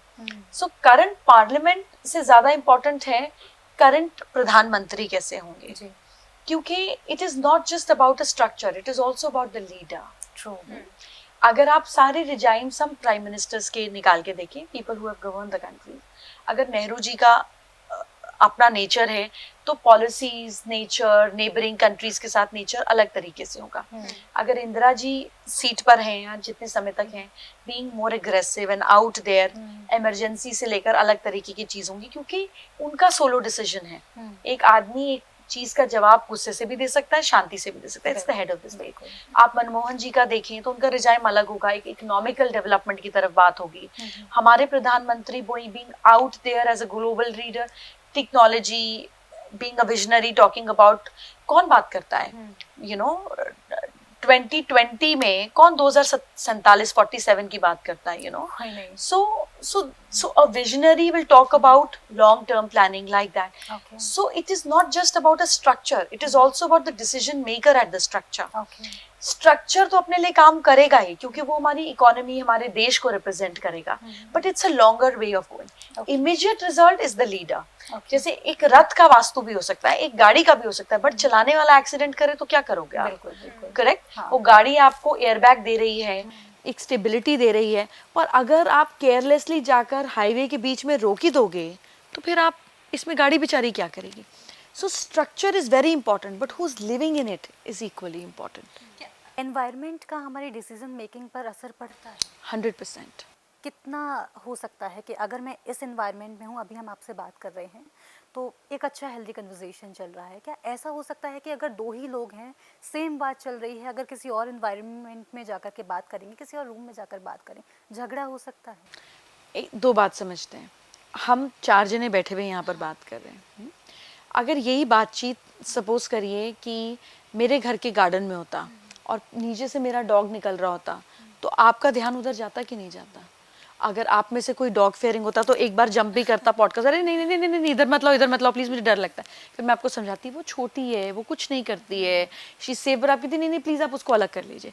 So current parliament से ज्यादा important है current प्रधानमंत्री कैसे होंगे, क्योंकि it is not just about a structure, it is also about the leader. True. अगर आप सारे regimes हम प्राइम मिनिस्टर्स के निकाल के देखें, people who have governed the country, अगर नेहरू जी का अपना नेचर है तो पॉलिसीज, नेचर, नेबरिंग कंट्रीज के साथ नेचर अलग तरीके से होगा। अगर इंदिरा जी सीट पर हैं या जितने समय तक हैं, being more aggressive and out there, emergency से लेकर अलग तरीके की चीज होंगी, क्योंकि उनका सोलो डिसीजन है। एक आदमी एक चीज का जवाब गुस्से से भी दे सकता है, शांति से भी दे सकता है। It's the head of the state. आप मनमोहन जी का देखें तो उनका रिजाइम अलग होगा, एक इकोनॉमिकल डेवलपमेंट की तरफ बात होगी। हमारे प्रधानमंत्री being out there as a global leader, technology, being a visionary, talking about, कौन बात करता है, you know, 2020 में कौन 2047 की बात करता है, you know. So a visionary will talk about long term planning like that. So it is not just about a structure, it is also about the decision maker at the structure. Structure तो अपने लिए काम करेगा ही, क्योंकि वो हमारी economy, हमारे देश को रिप्रेजेंट करेगा, but it's a longer way of going. Immediate result is the leader. जैसे एक रथ का वास्तु भी हो सकता है, एक गाड़ी का भी हो सकता है, बट चलाने वाला एक्सीडेंट करे तो क्या करोगे आप? बिल्कुल करेक्ट। वो गाड़ी आपको एयरबैग दे रही है, एक स्टेबिलिटी दे रही है, पर अगर आप केयरलेसली जाकर हाईवे के बीच में रोक ही दोगे तो फिर आप इसमें गाड़ी बेचारी क्या करेगी? So structure is very important, but who's living in it is equally important. Environment का हमारी डिसीजन मेकिंग पर असर पड़ता है 100%. कितना हो सकता है कि अगर मैं इस एनवायरनमेंट में हूँ, अभी हम आपसे बात कर रहे हैं तो एक अच्छा हेल्दी कन्वर्सेशन चल रहा है, क्या ऐसा हो सकता है कि अगर दो ही लोग हैं, सेम बात चल रही है, अगर किसी और एनवायरनमेंट में जाकर के बात करेंगे, किसी और रूम में जाकर बात करें, झगड़ा हो सकता है? दो बात समझते हैं, हम 4 जने बैठे हुए यहाँ पर बात कर रहे हैं। अगर यही बातचीत सपोज करिए कि मेरे घर के गार्डन में होता और नीचे से मेरा डॉग निकल रहा होता, तो आपका ध्यान उधर जाता कि नहीं जाता? अगर आप में से कोई डॉग फेयरिंग होता तो एक बार जंप भी करता पॉडकास्ट, अरे नहीं नहीं नहीं नहीं इधर मत लाओ प्लीज, मुझे डर लगता है। फिर मैं आपको समझाती, वो छोटी है, वो कुछ नहीं करती है, शी सेफ, पर आप कहती नहीं नहीं प्लीज आप उसको अलग कर लीजिए।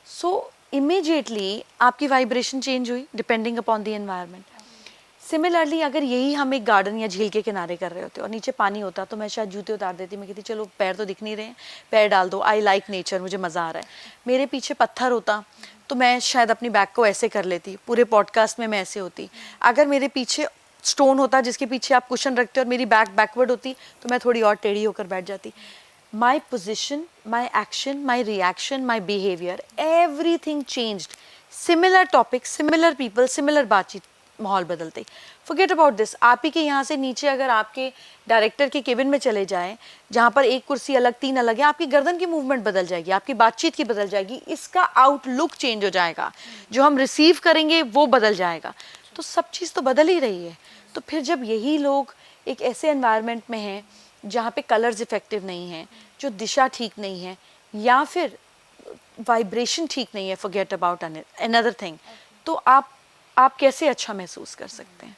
सो इमीडिएटली आपकी वाइब्रेशन चेंज हुई depending upon the environment. Similarly अगर यही हम एक गार्डन या झील के किनारे कर रहे होते और नीचे पानी होता तो मैं शायद जूते उतार देती, मैं कहती चलो पैर तो दिख नहीं रहे हैं, पैर डाल दो, आई लाइक नेचर, मुझे मज़ा आ रहा है। मेरे पीछे पत्थर होता तो मैं शायद अपनी बैक को ऐसे कर लेती, पूरे पॉडकास्ट में मैं ऐसे होती। अगर मेरे पीछे स्टोन होता जिसके पीछे आप कुशन रखते और मेरी बैक बैकवर्ड होती तो मैं थोड़ी और टेढ़ी होकर बैठ जाती। My position, my action, my reaction, my behaviour, everything changed. Similar topic, similar people, similar बातचीत, माहौल बदलते। फॉरगेट अबाउट दिस, आप ही के यहाँ से नीचे अगर आपके डायरेक्टर के केबिन में चले जाएं जहाँ पर एक कुर्सी अलग, 3 अलग है, आपकी गर्दन की मूवमेंट बदल जाएगी, आपकी बातचीत की बदल जाएगी, इसका आउटलुक चेंज हो जाएगा, जो हम रिसीव करेंगे वो बदल जाएगा। तो सब चीज़ तो बदल ही रही है। तो फिर जब यही लोग एक ऐसे एनवायरनमेंट में हैं जहाँ पे कलर्स इफेक्टिव नहीं हैं, जो दिशा ठीक नहीं है, या फिर वाइब्रेशन ठीक नहीं है, फॉरगेट अबाउट अनदर थिंग, तो आप कैसे अच्छा महसूस कर सकते हैं?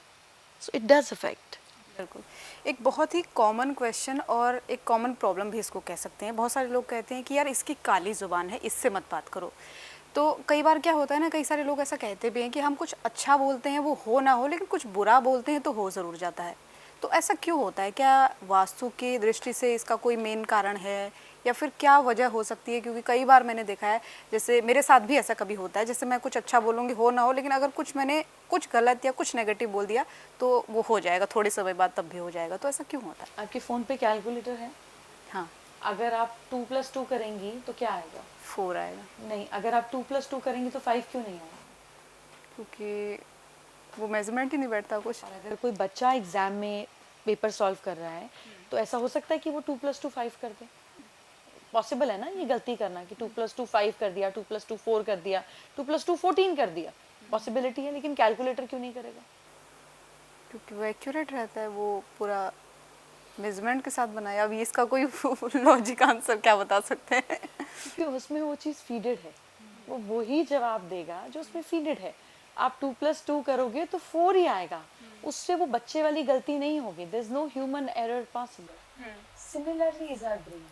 So it does affect. बिल्कुल। एक बहुत ही कॉमन क्वेश्चन और एक कॉमन प्रॉब्लम भी इसको कह सकते हैं। बहुत सारे लोग कहते हैं कि यार इसकी काली ज़ुबान है, इससे मत बात करो। तो कई बार क्या होता है ना, कई सारे लोग ऐसा कहते भी हैं कि हम कुछ अच्छा बोलते हैं वो हो ना हो, लेकिन कुछ बुरा बोलते हैं तो हो ज़रूर जाता है। तो ऐसा क्यों होता है? क्या वास्तु की दृष्टि से इसका कोई मेन कारण है, या फिर क्या वजह हो सकती है? क्योंकि कई बार मैंने देखा है, जैसे मेरे साथ भी ऐसा कभी होता है, जैसे मैं कुछ अच्छा बोलूँगी हो ना हो, लेकिन अगर मैंने कुछ गलत या कुछ नेगेटिव बोल दिया तो वो हो जाएगा, थोड़े समय बाद तब भी हो जाएगा। तो ऐसा क्यों होता है? आपके फ़ोन पे कैलकुलेटर है? हाँ। अगर आप 2+2 करेंगी तो क्या आएगा? 4 आएगा। नहीं, अगर आप 2+2 करेंगी तो 5 क्यों नहीं होगा? क्योंकि वो मेजरमेंट ही नहीं बैठता कुछ। और अगर कोई बच्चा एग्जाम में पेपर सॉल्व कर रहा है तो ऐसा हो सकता है कि वो 2+2 5 कर दे? पॉसिबल है ना ये गलती करना कि 2+2 5 कर दिया, 2+2 4 कर दिया, 2+2 14 कर दिया, पॉसिबिलिटी है। लेकिन कैलकुलेटर क्यों नहीं करेगा? क्योंकि वो एक्यूरेट रहता है, वो पूरा मेजरमेंट के साथ बनाया। अभी इसका कोई लॉजिक आंसर क्या बता सकते हैं? क्योंकि उसमें वो चीज़ फीडेड है, वो वही जवाब देगा जो उसमें फीडेड है। आप 2+2 करोगे तो 4 ही आएगा, उससे वो बच्चे वाली गलती नहीं होगी। There is no human error possible. Similarly is our brain,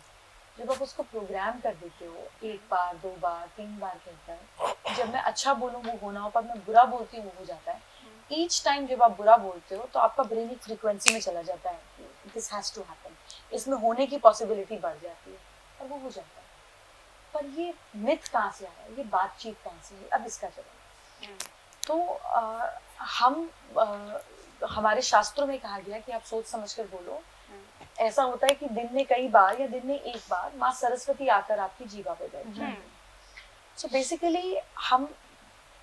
जब आप उसको प्रोग्राम कर देते हो 1 बार 2 बार 3 बार कहकर, जब मैं अच्छा बोलूँ वो होना हो, पर मैं बुरा बोलती हूँ वो हो जाता है। ईच टाइम जब आप बुरा बोलते हो तो आपका ब्रेन एक फ्रीक्वेंसी में चला जाता है, दिस हैज टू हैपन, इसमें होने की पॉसिबिलिटी बढ़ जाती है और वो हो जाता है। पर ये मिथ कहाँ से आया, ये बातचीत कहाँ से है? अब इसका जवाब तो हमारे शास्त्रों में कहा गया कि आप सोच समझकर बोलो। ऐसा होता है कि दिन में कई बार या दिन में एक बार माँ सरस्वती आकर आपकी जीवा पे बैठती है। सो बेसिकली हम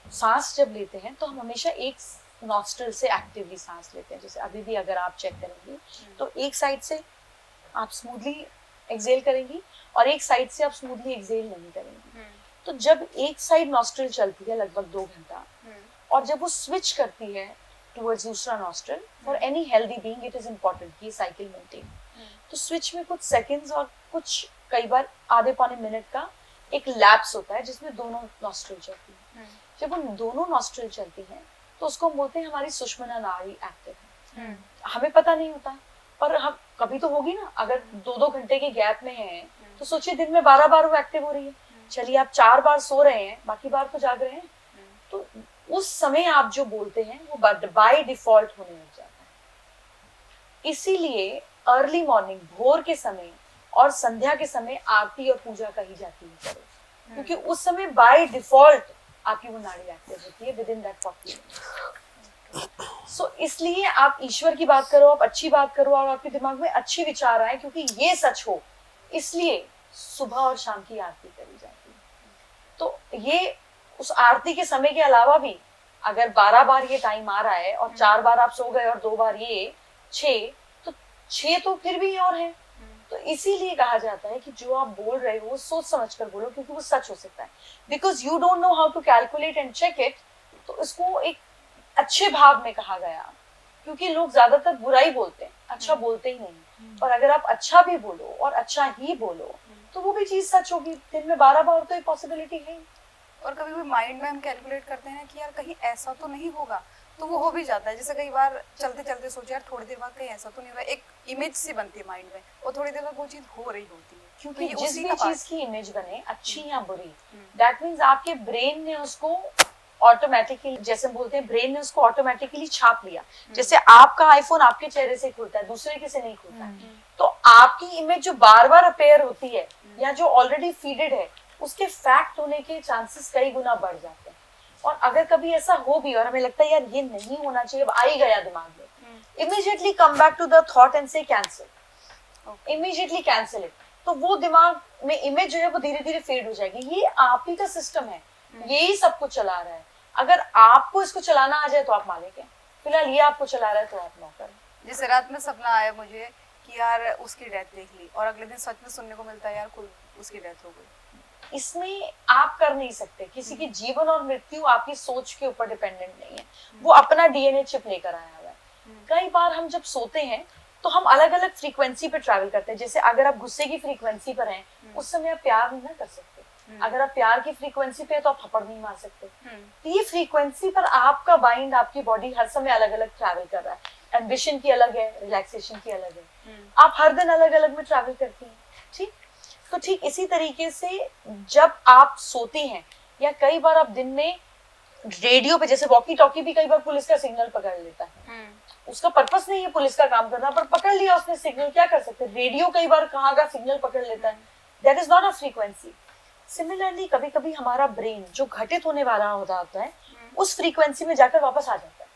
सांस जब लेते हैं तो हम हमेशा एक नॉस्ट्रल से एक्टिवली सांस लेते हैं। जैसे अभी भी अगर आप चेक करेंगी तो एक साइड से आप स्मूथली एक्सेल करेंगी और एक साइड से आप स्मूथली एक्सेल नहीं करेंगी। तो जब एक साइड नॉस्ट्रल चलती है लगभग 2 घंटा, और जब वो स्विच करती है टुवर्ड्स दूसरा nostril, for any healthy being it is important कि साइकिल मेंटेन। तो स्विच में कुछ सेकंड्स और कुछ कई बार आधे पौने मिनट का एक लैप्स होता है जिसमें दोनों नॉस्ट्रल चलती हैं। जब उन दोनों नॉस्ट्रल चलती हैं तो उसको हम बोलते हैं हमारी सुषुम्ना नाड़ी एक्टिव है। हमें पता नहीं होता, पर हम कभी तो होगी ना। अगर 2-2 घंटे के गैप में है तो सोचिए दिन में 12 बार वो एक्टिव हो रही है। चलिए आप 4 बार सो रहे हैं, बाकी बार तो जाग रहे हैं, तो उस समय आप जो बोलते हैं वो बाय डिफॉल्ट होने लग जाता है। इसीलिए अर्ली मॉर्निंग, भोर के समय और संध्या के समय आरती और पूजा कही जाती है, क्योंकि उस समय बाय डिफॉल्ट आपकी वो नाड़ी एक्टिव होती है विद इन दैट 40 मिनट्स। सो इसलिए आप ईश्वर की बात करो, आप अच्छी बात करो और आपके दिमाग में अच्छे विचार आए, क्योंकि ये सच हो, इसलिए सुबह और शाम की आरती करी जाती है। तो ये उस आरती के समय के अलावा भी अगर 12 बार ये टाइम आ रहा है और 4 बार आप सो गए और 2 बार ये 6, तो 6 तो फिर भी और है। तो इसीलिए कहा जाता है कि जो आप बोल रहे हो वो सोच समझ कर बोलो, क्योंकि वो सच हो सकता है। Because you don't know how to calculate and check it, तो इसको एक अच्छे भाव में कहा गया, क्योंकि लोग ज्यादातर बुरा ही बोलते हैं, अच्छा बोलते ही नहीं। और अगर आप अच्छा भी बोलो और अच्छा ही बोलो तो वो भी चीज सच होगी। दिन में 12 बार तो एक पॉसिबिलिटी है। और कभी भी माइंड में हम कैलकुलेट करते हैं कि यार कहीं ऐसा तो नहीं होगा, तो वो हो भी जाता है। जैसे कई बार चलते चलते सोचे यार थोड़ी देर बाद कहीं ऐसा तो नहीं हो रहा है, एक इमेज सी बनती है माइंड में, और थोड़ी देर बाद वो चीज़ हो रही होती है। क्योंकि ये जिस उसी भी का चीज की इमेज बने, अच्छी या बुरी, हम्म। दैट मीन्स आपके ब्रेन ने उसको ऑटोमेटिकली, जैसे हम बोलते हैं, ब्रेन ने उसको ऑटोमेटिकली छाप लिया। जैसे आपका आईफोन आपके चेहरे से खुलता है, दूसरे के से नहीं खुलता है। तो आपकी इमेज जो बार बार अपेयर होती है या जो ऑलरेडी फीडेड है, उसके फैक्ट होने के चांसेस कई गुना बढ़ जाते हैं। और अगर कभी ऐसा हो भी और हमें लगता है यार ये नहीं होना चाहिए, अब आ ही गया दिमाग में, immediately come back to the thought and से कैंसिल, इमीडिएटली कैंसिल इट। तो वो दिमाग में इमेज जो है वो धीरे धीरे फेड हो जाएगी। ये आप ही का सिस्टम है, यही सब कुछ चला रहा है। अगर आपको इसको चलाना आ जाए तो आप मालिक हैं, फिलहाल ये आपको चला रहा है तो आप नौकर हैं। जैसे रात में सपना आया मुझे कि यार उसकी डेथ देख ली, और अगले दिन सच में सुनने को मिलता है यार उसकी डेथ हो गई। इसमें आप कर नहीं सकते, किसी की जीवन और मृत्यु आपकी सोच के ऊपर डिपेंडेंट नहीं है, वो अपना डीएनए चिप लेकर आया हुआ है। कई बार हम जब सोते हैं तो हम अलग अलग फ्रीक्वेंसी पे ट्रैवल करते हैं। जैसे अगर आप गुस्से की फ्रीक्वेंसी पर हैं, उस समय आप प्यार नहीं ना कर सकते। अगर आप प्यार की फ्रीक्वेंसी पे है तो आप थप्पड़ नहीं मार सकते। तो ये फ्रीक्वेंसी पर आपका माइंड, आपकी बॉडी हर समय अलग अलग ट्रैवल कर रहा है। एम्बिशन की अलग है, रिलैक्सेशन की अलग है। आप हर दिन अलग अलग में ट्रैवल करती हैं, ठीक। तो ठीक इसी तरीके से जब आप सोते हैं या कई बार आप दिन में रेडियो पे, जैसे वॉकी टॉकी भी कई बार पुलिस का सिग्नल पकड़ लेता है, उसका पर्पस नहीं है पुलिस का काम करना, पर पकड़ लिया उसने सिग्नल, क्या कर सकते हैं। रेडियो कई बार कहाँ का सिग्नल पकड़ लेता है, that is not a frequency. Similarly कभी कभी हमारा ब्रेन जो घटित होने वाला होता है उस फ्रीक्वेंसी में जाकर वापस आ जाता है।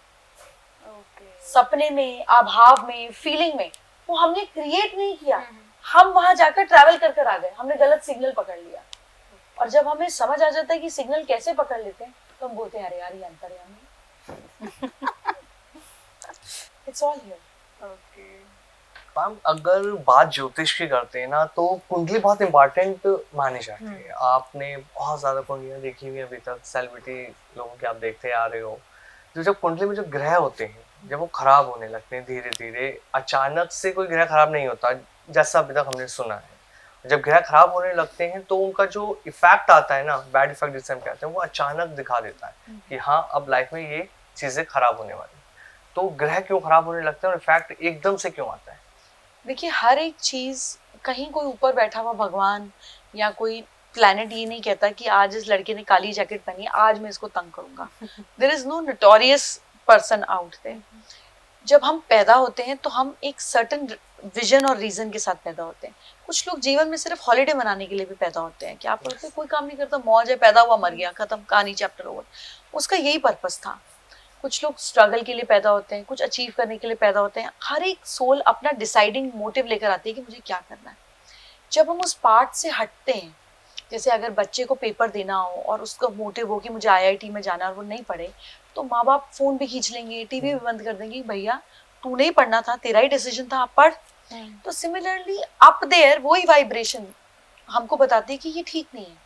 सपने में, अभाव में, फीलिंग में, वो हमने क्रिएट नहीं किया, हम वहां जाकर ट्रैवल कर कर आ गए, हमने गलत सिग्नल पकड़ लिया। और जब हमें समझ आ जाता है कि सिग्नल कैसे पकड़ लेते हैं, तो हम बोलते हैं अरे यार ये अंतर्यामी। It's all here. मैम अगर बात ज्योतिष की करते हैं ना, तो कुंडली बहुत इंपॉर्टेंट मानी जाती है। आपने बहुत ज्यादा कुंडलियां देखी हुई अभी तक, सेलिब्रिटी लोगों की आप देखते आ रहे हो। तो जब कुंडली में जो ग्रह होते हैं, जब वो खराब होने लगते हैं धीरे धीरे, अचानक से कोई ग्रह खराब नहीं होता जैसा अभी तक हमने सुना है। जब ग्रह खराब होने लगते हैं तो उनका जो इफेक्ट आता है ना, बैड इफेक्ट जिसे हम कहते हैं, वो अचानक दिखा देता है कि हाँ अब लाइफ में ये चीजें खराब होने वाली। तो ग्रह क्यों खराब होने लगते हैं और इफेक्ट एकदम से क्यों आता है? देखिए, हर एक चीज, कहीं कोई ऊपर बैठा हुआ भगवान या कोई प्लैनेट ये नहीं कहता कि आज इस लड़के ने काली जैकेट पहनी है, आज मैं इसको तंग करूंगा। There is no notorious person out there. जब हम पैदा होते हैं तो हम एक सर्टेन विजन और रीजन के साथ पैदा होते हैं। कुछ लोग जीवन में सिर्फ हॉलीडे मनाने के लिए भी पैदा होते हैं कि आप बोलते हैं कोई काम नहीं करता, मौज है, पैदा हुआ मर गया, खत्म, कहानी, चैप्टर ओवर। उसका यही पर्पस था। कुछ लोग स्ट्रगल के लिए पैदा होते हैं, कुछ अचीव करने के लिए पैदा होते हैं। हर एक सोल अपना डिसाइडिंग मोटिव लेकर आती है कि मुझे क्या करना है। जब हम उस पार्ट से हटते हैं, जैसे अगर बच्चे को पेपर देना हो और उसका मोटिव हो कि मुझे आईआईटी में जाना है और वो नहीं पढ़े, तो माँ बाप फोन भी खींच लेंगे, टीवी भी बंद कर देंगे, भैया तू नहीं पढ़ना था, तेरा ही डिसीजन था, आप पढ़। तो सिमिलरली अप देयर वही वाइब्रेशन हमको बताती है कि ये ठीक नहीं है,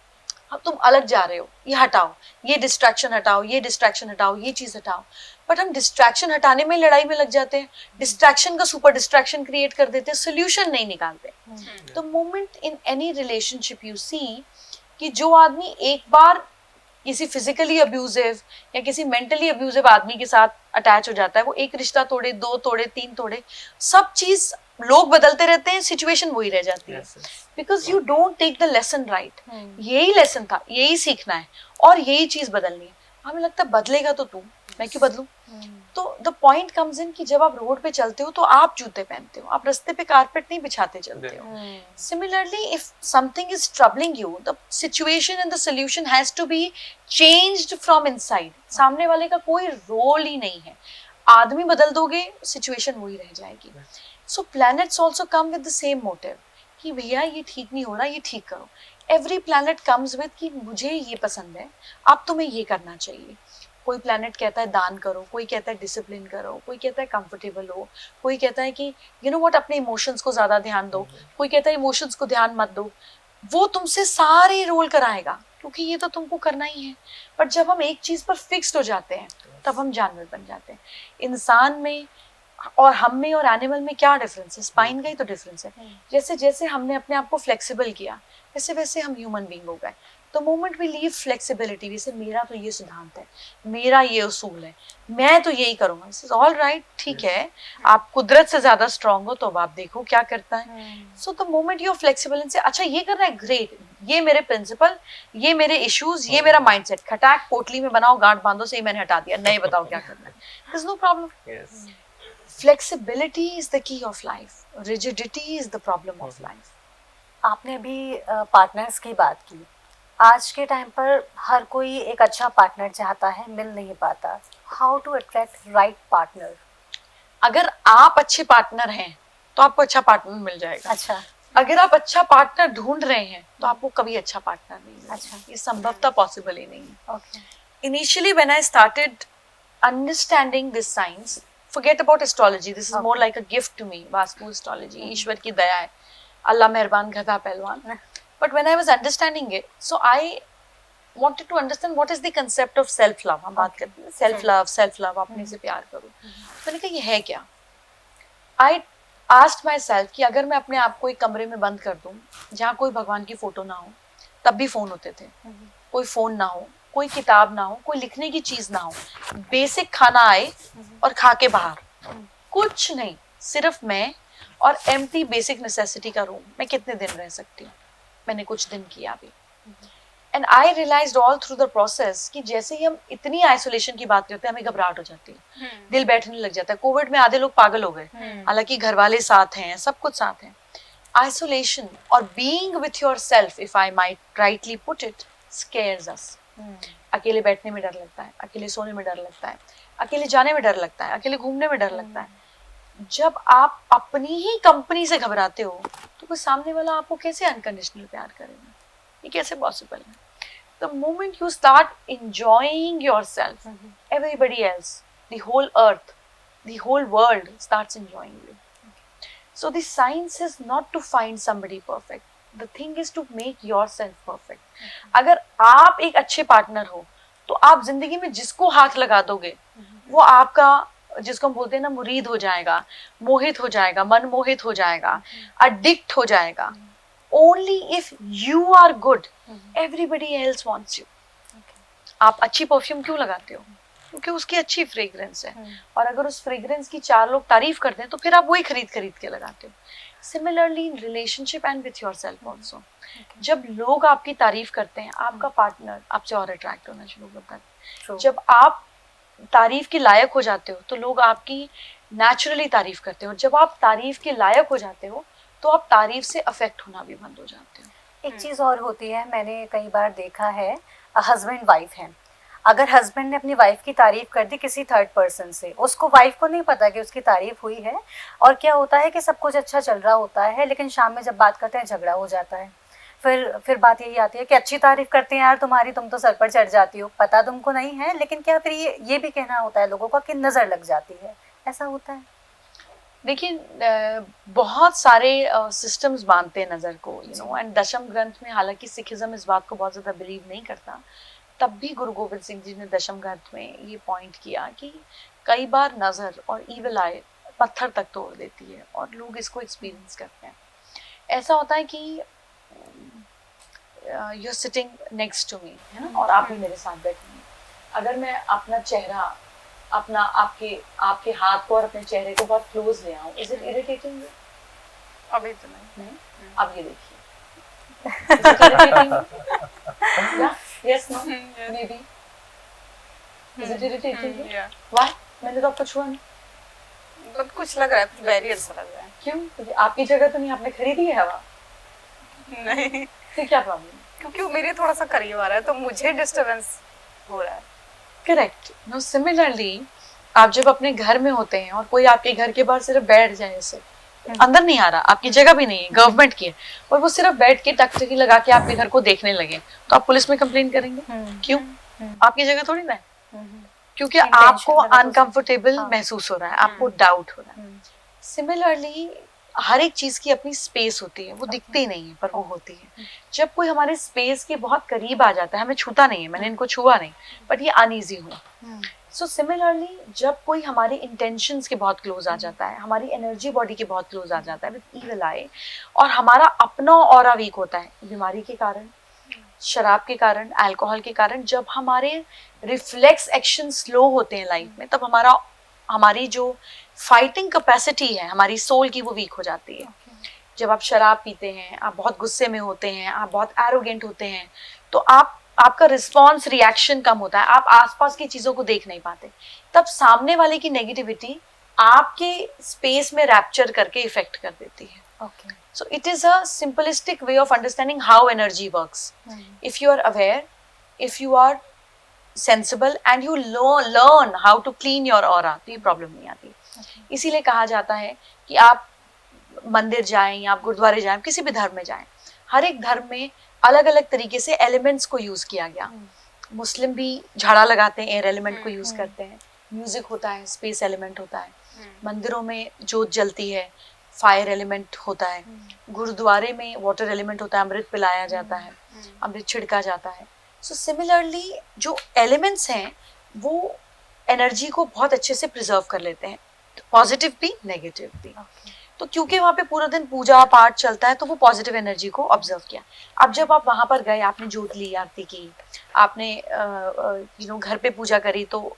अब तुम अलग जा रहे हो, ये हटाओ, ये डिस्ट्रैक्शन हटाओ, ये डिस्ट्रैक्शन हटाओ, ये चीज हटाओ। बट हम डिस्ट्रैक्शन हटाने में लड़ाई में लग जाते हैं, डिस्ट्रैक्शन का सुपर डिस्ट्रैक्शन क्रिएट कर देते हैं, सोल्यूशन नहीं निकालते। The moment in any relationship you see कि जो आदमी एक बार किसी फिजिकली अब्यूजिव या किसी मेंटली अब्यूजिव आदमी के साथ अटैच हो जाता है, वो एक रिश्ता तोड़े, 2 तोड़े, 3 तोड़े, सब चीज लोग बदलते रहते हैं, सिचुएशन वही रह जाती है। Because you don't take the lesson right. यही लेसन था, यही सीखना है और यही चीज बदलनी है। हमें लगता है बदलेगा तो तू, मैं क्यों बदलूं? तो द पॉइंट कम्स इन कि जब आप रोड पे चलते हो तो आप जूते पहनते हो, आप रास्ते पे कारपेट नहीं बिछाते चलते हो। Similarly if something is troubling you, the situation and the solution has to be changed from inside. सामने वाले का कोई रोल ही नहीं है, आदमी बदल दोगे सिचुएशन वही रह जाएगी। So planets also come with the same motive कि भैया ये ठीक नहीं हो रहा, ये ठीक करो। एवरी प्लैनेट कम्स विद कि मुझे ये पसंद है, अब तुम्हें ये करना चाहिए। कोई प्लैनेट कहता है दान करो, कोई कहता है डिसिप्लिन करो, कोई कहता है कंफर्टेबल हो, कोई कहता है कि यू नो व्हाट, अपने इमोशंस को ज्यादा ध्यान दो, कोई कहता है इमोशंस को ध्यान मत दो। वो तुमसे सारे रोल कराएगा क्योंकि ये तो तुमको करना ही है। बट जब हम एक चीज पर फिक्स्ड हो जाते हैं तब हम जानवर बन जाते हैं। इंसान में और हम में और एनिमल में क्या डिफरेंस है? स्पाइन का ही तो डिफरेंस है। जैसे जैसे हमने अपने आप को फ्लेक्सिबल किया, वैसे वैसे हम ह्यूमन बीइंग हो गए। The moment we leave flexibility, जैसे मेरा तो ये सिद्धांत है, मेरा ये उसूल है, मैं तो यही करूंगा, दिस इज ऑल राइट, ठीक है, आप कुदरत से ज्यादा स्ट्रांग हो तो अब आप देखो क्या करता है। So the moment you are flexible से अच्छा ये करना है, ग्रेट, ये मेरे प्रिंसिपल, ये मेरे इश्यूज, ये मेरा माइंडसेट, खटाक पोटली में बनाओ, गांठ बांधो, से ही मैंने हटा दिया, नहीं बताओ क्या करना है, there is no problem. Yes. Flexibility is the key of life. Rigidity is the problem of life. आपने अभी पार्टनर्स की बात की। आज के टाइम पर हर कोई एक अच्छा पार्टनर चाहता है, मिल नहीं पाता। How to attract right partner? अगर आप अच्छे पार्टनर हैं तो आपको अच्छा पार्टनर मिल जाएगा। अच्छा, अगर आप अच्छा पार्टनर ढूंढ रहे हैं तो आपको कभी अच्छा पार्टनर नहीं मिलेगा। अच्छा। ये संभवतः पॉसिबल ही नहीं है। Okay, Initially when I started understanding this science, forget about astrology, this is more like a gift to me, vastu astrology, ईश्वर की दया है, अल्लाह मेहरबान गधा पहलवान। But when I was understanding it, so I wanted to understand what is the concept of self love. हम बात करते हैं self love, अपने से प्यार करो। मैंने कहा ये है क्या? I asked myself कि अगर मैं अपने आप को एक कमरे में बंद कर दूं जहाँ कोई भगवान की फोटो ना हो, तब भी फोन होते थे, कोई फोन ना हो, कोई किताब ना हो, कोई लिखने की चीज ना हो, बेसिक खाना आए और खा के बाहर, कुछ नहीं, सिर्फ मैं और एम्प्टी बेसिक नेसेसिटी का रूम, मैं कितने दिन रह सकती हूँ? मैंने कुछ दिन किया भी। And I realized all through the process कि जैसे ही हम इतनी आइसोलेशन की बात करते हैं हमें घबराहट हो जाती है, दिल बैठने लग जाता है। कोविड में आधे लोग पागल हो गए, हालांकि घर वाले साथ हैं, सब कुछ साथ हैं। आइसोलेशन और being with yourself, if I might rightly put it, scares us. अकेले बैठने में डर लगता है, अकेले सोने में डर लगता है, अकेले जाने में डर लगता है, अकेले घूमने में डर लगता है। जब आप अपनी ही कंपनी से घबराते हो तो कोई सामने वाला आपको कैसे अनकंडीशनल प्यार करेगा? ये कैसे पॉसिबल है? The moment you start enjoying yourself, everybody else, the whole earth, the whole world starts enjoying you. So the science is not to find somebody perfect. The thing is to make yourself perfect. अगर आप एक अच्छे partner हो तो आप जिंदगी में जिसको हाथ लगा दोगे वो आपका, जिसको हम बोलते हैं ना, मुरीद हो जाएगा, मोहित हो जाएगा, मनमोहित हो जाएगा, अडिक्ट हो जाएगा। Only if you are good, everybody else wants you. आप अच्छी परफ्यूम क्यों लगाते हो? क्योंकि उसकी अच्छी फ्रेग्रेंस है, और अगर उस फ्रेग्रेंस की 4 लोग तारीफ करते हैं तो फिर आप वही खरीद के लगाते हो। Similarly in relationship and with yourself also, जब लोग आपकी तारीफ करते हैं, आपका पार्टनर आपसे और अट्रैक्ट होना शुरू करता है। जब आप तारीफ के लायक हो जाते हो तो लोग आपकी नेचुरली तारीफ करते हो, और जब आप तारीफ के लायक हो जाते हो तो आप तारीफ से अफेक्ट होना भी बंद हो जाते हो। एक चीज़ और होती है, मैंने कई बार देखा है, हस्बैंड वाइफ हैं, अगर हस्बैंड ने अपनी वाइफ की तारीफ कर दी किसी थर्ड पर्सन से, उसको वाइफ को नहीं पता कि उसकी तारीफ हुई है, और क्या होता है कि सब कुछ अच्छा चल रहा होता है, लेकिन शाम में जब बात करते हैं झगड़ा हो जाता है। फिर बात यही आती है कि अच्छी तारीफ करते हैं यार तुम्हारी, तुम तो सर पर चढ़ जाती हो, पता तुमको नहीं है, लेकिन क्या फिर ये भी कहना होता है लोगों का कि नज़र लग जाती है, ऐसा होता है? देखिए बहुत सारे सिस्टम्स मानते हैं नज़र को, यू नो, एंड दशम ग्रंथ में, हालांकि सिखिज्म इस बात को बहुत ज़्यादा बिलीव नहीं करता, तब भी गुरु गोविंद सिंह जी ने दशम ग्रंथ में ये पॉइंट किया कि कई बार नज़र और ईविल आई पत्थर तक तोड़ देती है, और लोग इसको एक्सपीरियंस करते हैं। ऐसा होता है कि you are sitting next to me, है ना, और आप भी मेरे साथ बैठे हैं, अगर मैं अपना चेहरा, अपना आपके हाथ को और अपने चेहरे को बहुत क्लोज ले आऊं, इज इट इरिटेटिंग? अभी तो नहीं। अब ये देखिए, is it irritating? Yeah, yes, no, maybe. Is it irritating? Why? मैंने तो आपको छुआ नहीं। मतलब कुछ लग रहा है, कुछ बैरियर सा लग रहा है। क्यों? क्योंकि आपकी जगह तो नहीं, आपने खरीदी है हवा। नहीं, फिर क्या प्रॉब्लम है? क्योंकि वो मेरे थोड़ा सा करीब आ रहा है तो मुझे डिस्टरबेंस हो रहा है। करेक्ट। नो, सिमिलरली आप जब अपने घर में होते हैं और कोई आपके घर के बाहर सिर्फ बैठ जाए, ऐसे अंदर नहीं आ रहा, आपकी जगह भी नहीं है, गवर्नमेंट की है, और वो सिर्फ बैठ के टकटकी लगा के आपके घर को देखने लगे, तो आप पुलिस में कंप्लेन करेंगे? क्यों? आपकी जगह थोड़ी ना है, क्योंकि आपको अनकंफर्टेबल महसूस हो रहा है, आपको डाउट हो रहा है। सिमिलरली हर एक चीज की अपनी स्पेस होती है, वो दिखती नहीं है पर वो होती है। जब कोई हमारे स्पेस के बहुत करीब आ जाता है, हमें छूता नहीं है, मैंने इनको छुआ नहीं, बट ये अनईजी हुआ। सो सिमिलरली जब कोई हमारे इंटेंशंस के बहुत क्लोज आ जाता है, हमारी एनर्जी बॉडी के बहुत क्लोज आ जाता है विद ईविल आई, और हमारा अपना ऑरा वीक होता है बीमारी के कारण, शराब के कारण, अल्कोहल के कारण, जब हमारे रिफ्लेक्स एक्शन स्लो होते हैं लाइफ में, तब हमारी जो फाइटिंग कैपेसिटी है हमारी सोल की, वो वीक हो जाती है। जब आप शराब पीते हैं, आप बहुत गुस्से में होते हैं, आप बहुत एरोगेंट होते हैं, तो आपका रिस्पॉन्स, रिएक्शन कम होता है, आप आसपास की चीजों को देख नहीं पाते, तब सामने वाले की नेगेटिविटी आपके स्पेस में रैप्चर करके इफेक्ट कर देती है। Okay. So it is a simplistic way of understanding how energy works. If you are aware, if you are sensible and you learn how to clean your aura, तो ये problem नहीं आती। इसीलिए कहा जाता है कि आप मंदिर जाएं या आप गुरुद्वारे जाएं, किसी भी धर्म में जाएं, हर एक धर्म में अलग अलग तरीके से एलिमेंट्स को यूज किया गया। मुस्लिम भी झाड़ा लगाते हैं, एयर एलिमेंट को यूज करते हैं, म्यूजिक होता है, स्पेस एलिमेंट होता है, मंदिरों में जोत जलती है, फायर एलिमेंट होता है, गुरुद्वारे में वाटर एलिमेंट होता है, अमृत पिलाया जाता है, अमृत छिड़का जाता है। सो सिमिलरली जो एलिमेंट्स हैं वो एनर्जी को बहुत अच्छे से प्रिजर्व कर लेते हैं, पॉजिटिव भी नेगेटिव भी। तो क्योंकि वहाँ पे पूरा दिन पूजा पाठ चलता है, तो वो पॉजिटिव एनर्जी को ऑब्जर्व किया। अब जब आप वहाँ पर गए, आपने जोत ली, आरती की, आपने घर पे पूजा करी, तो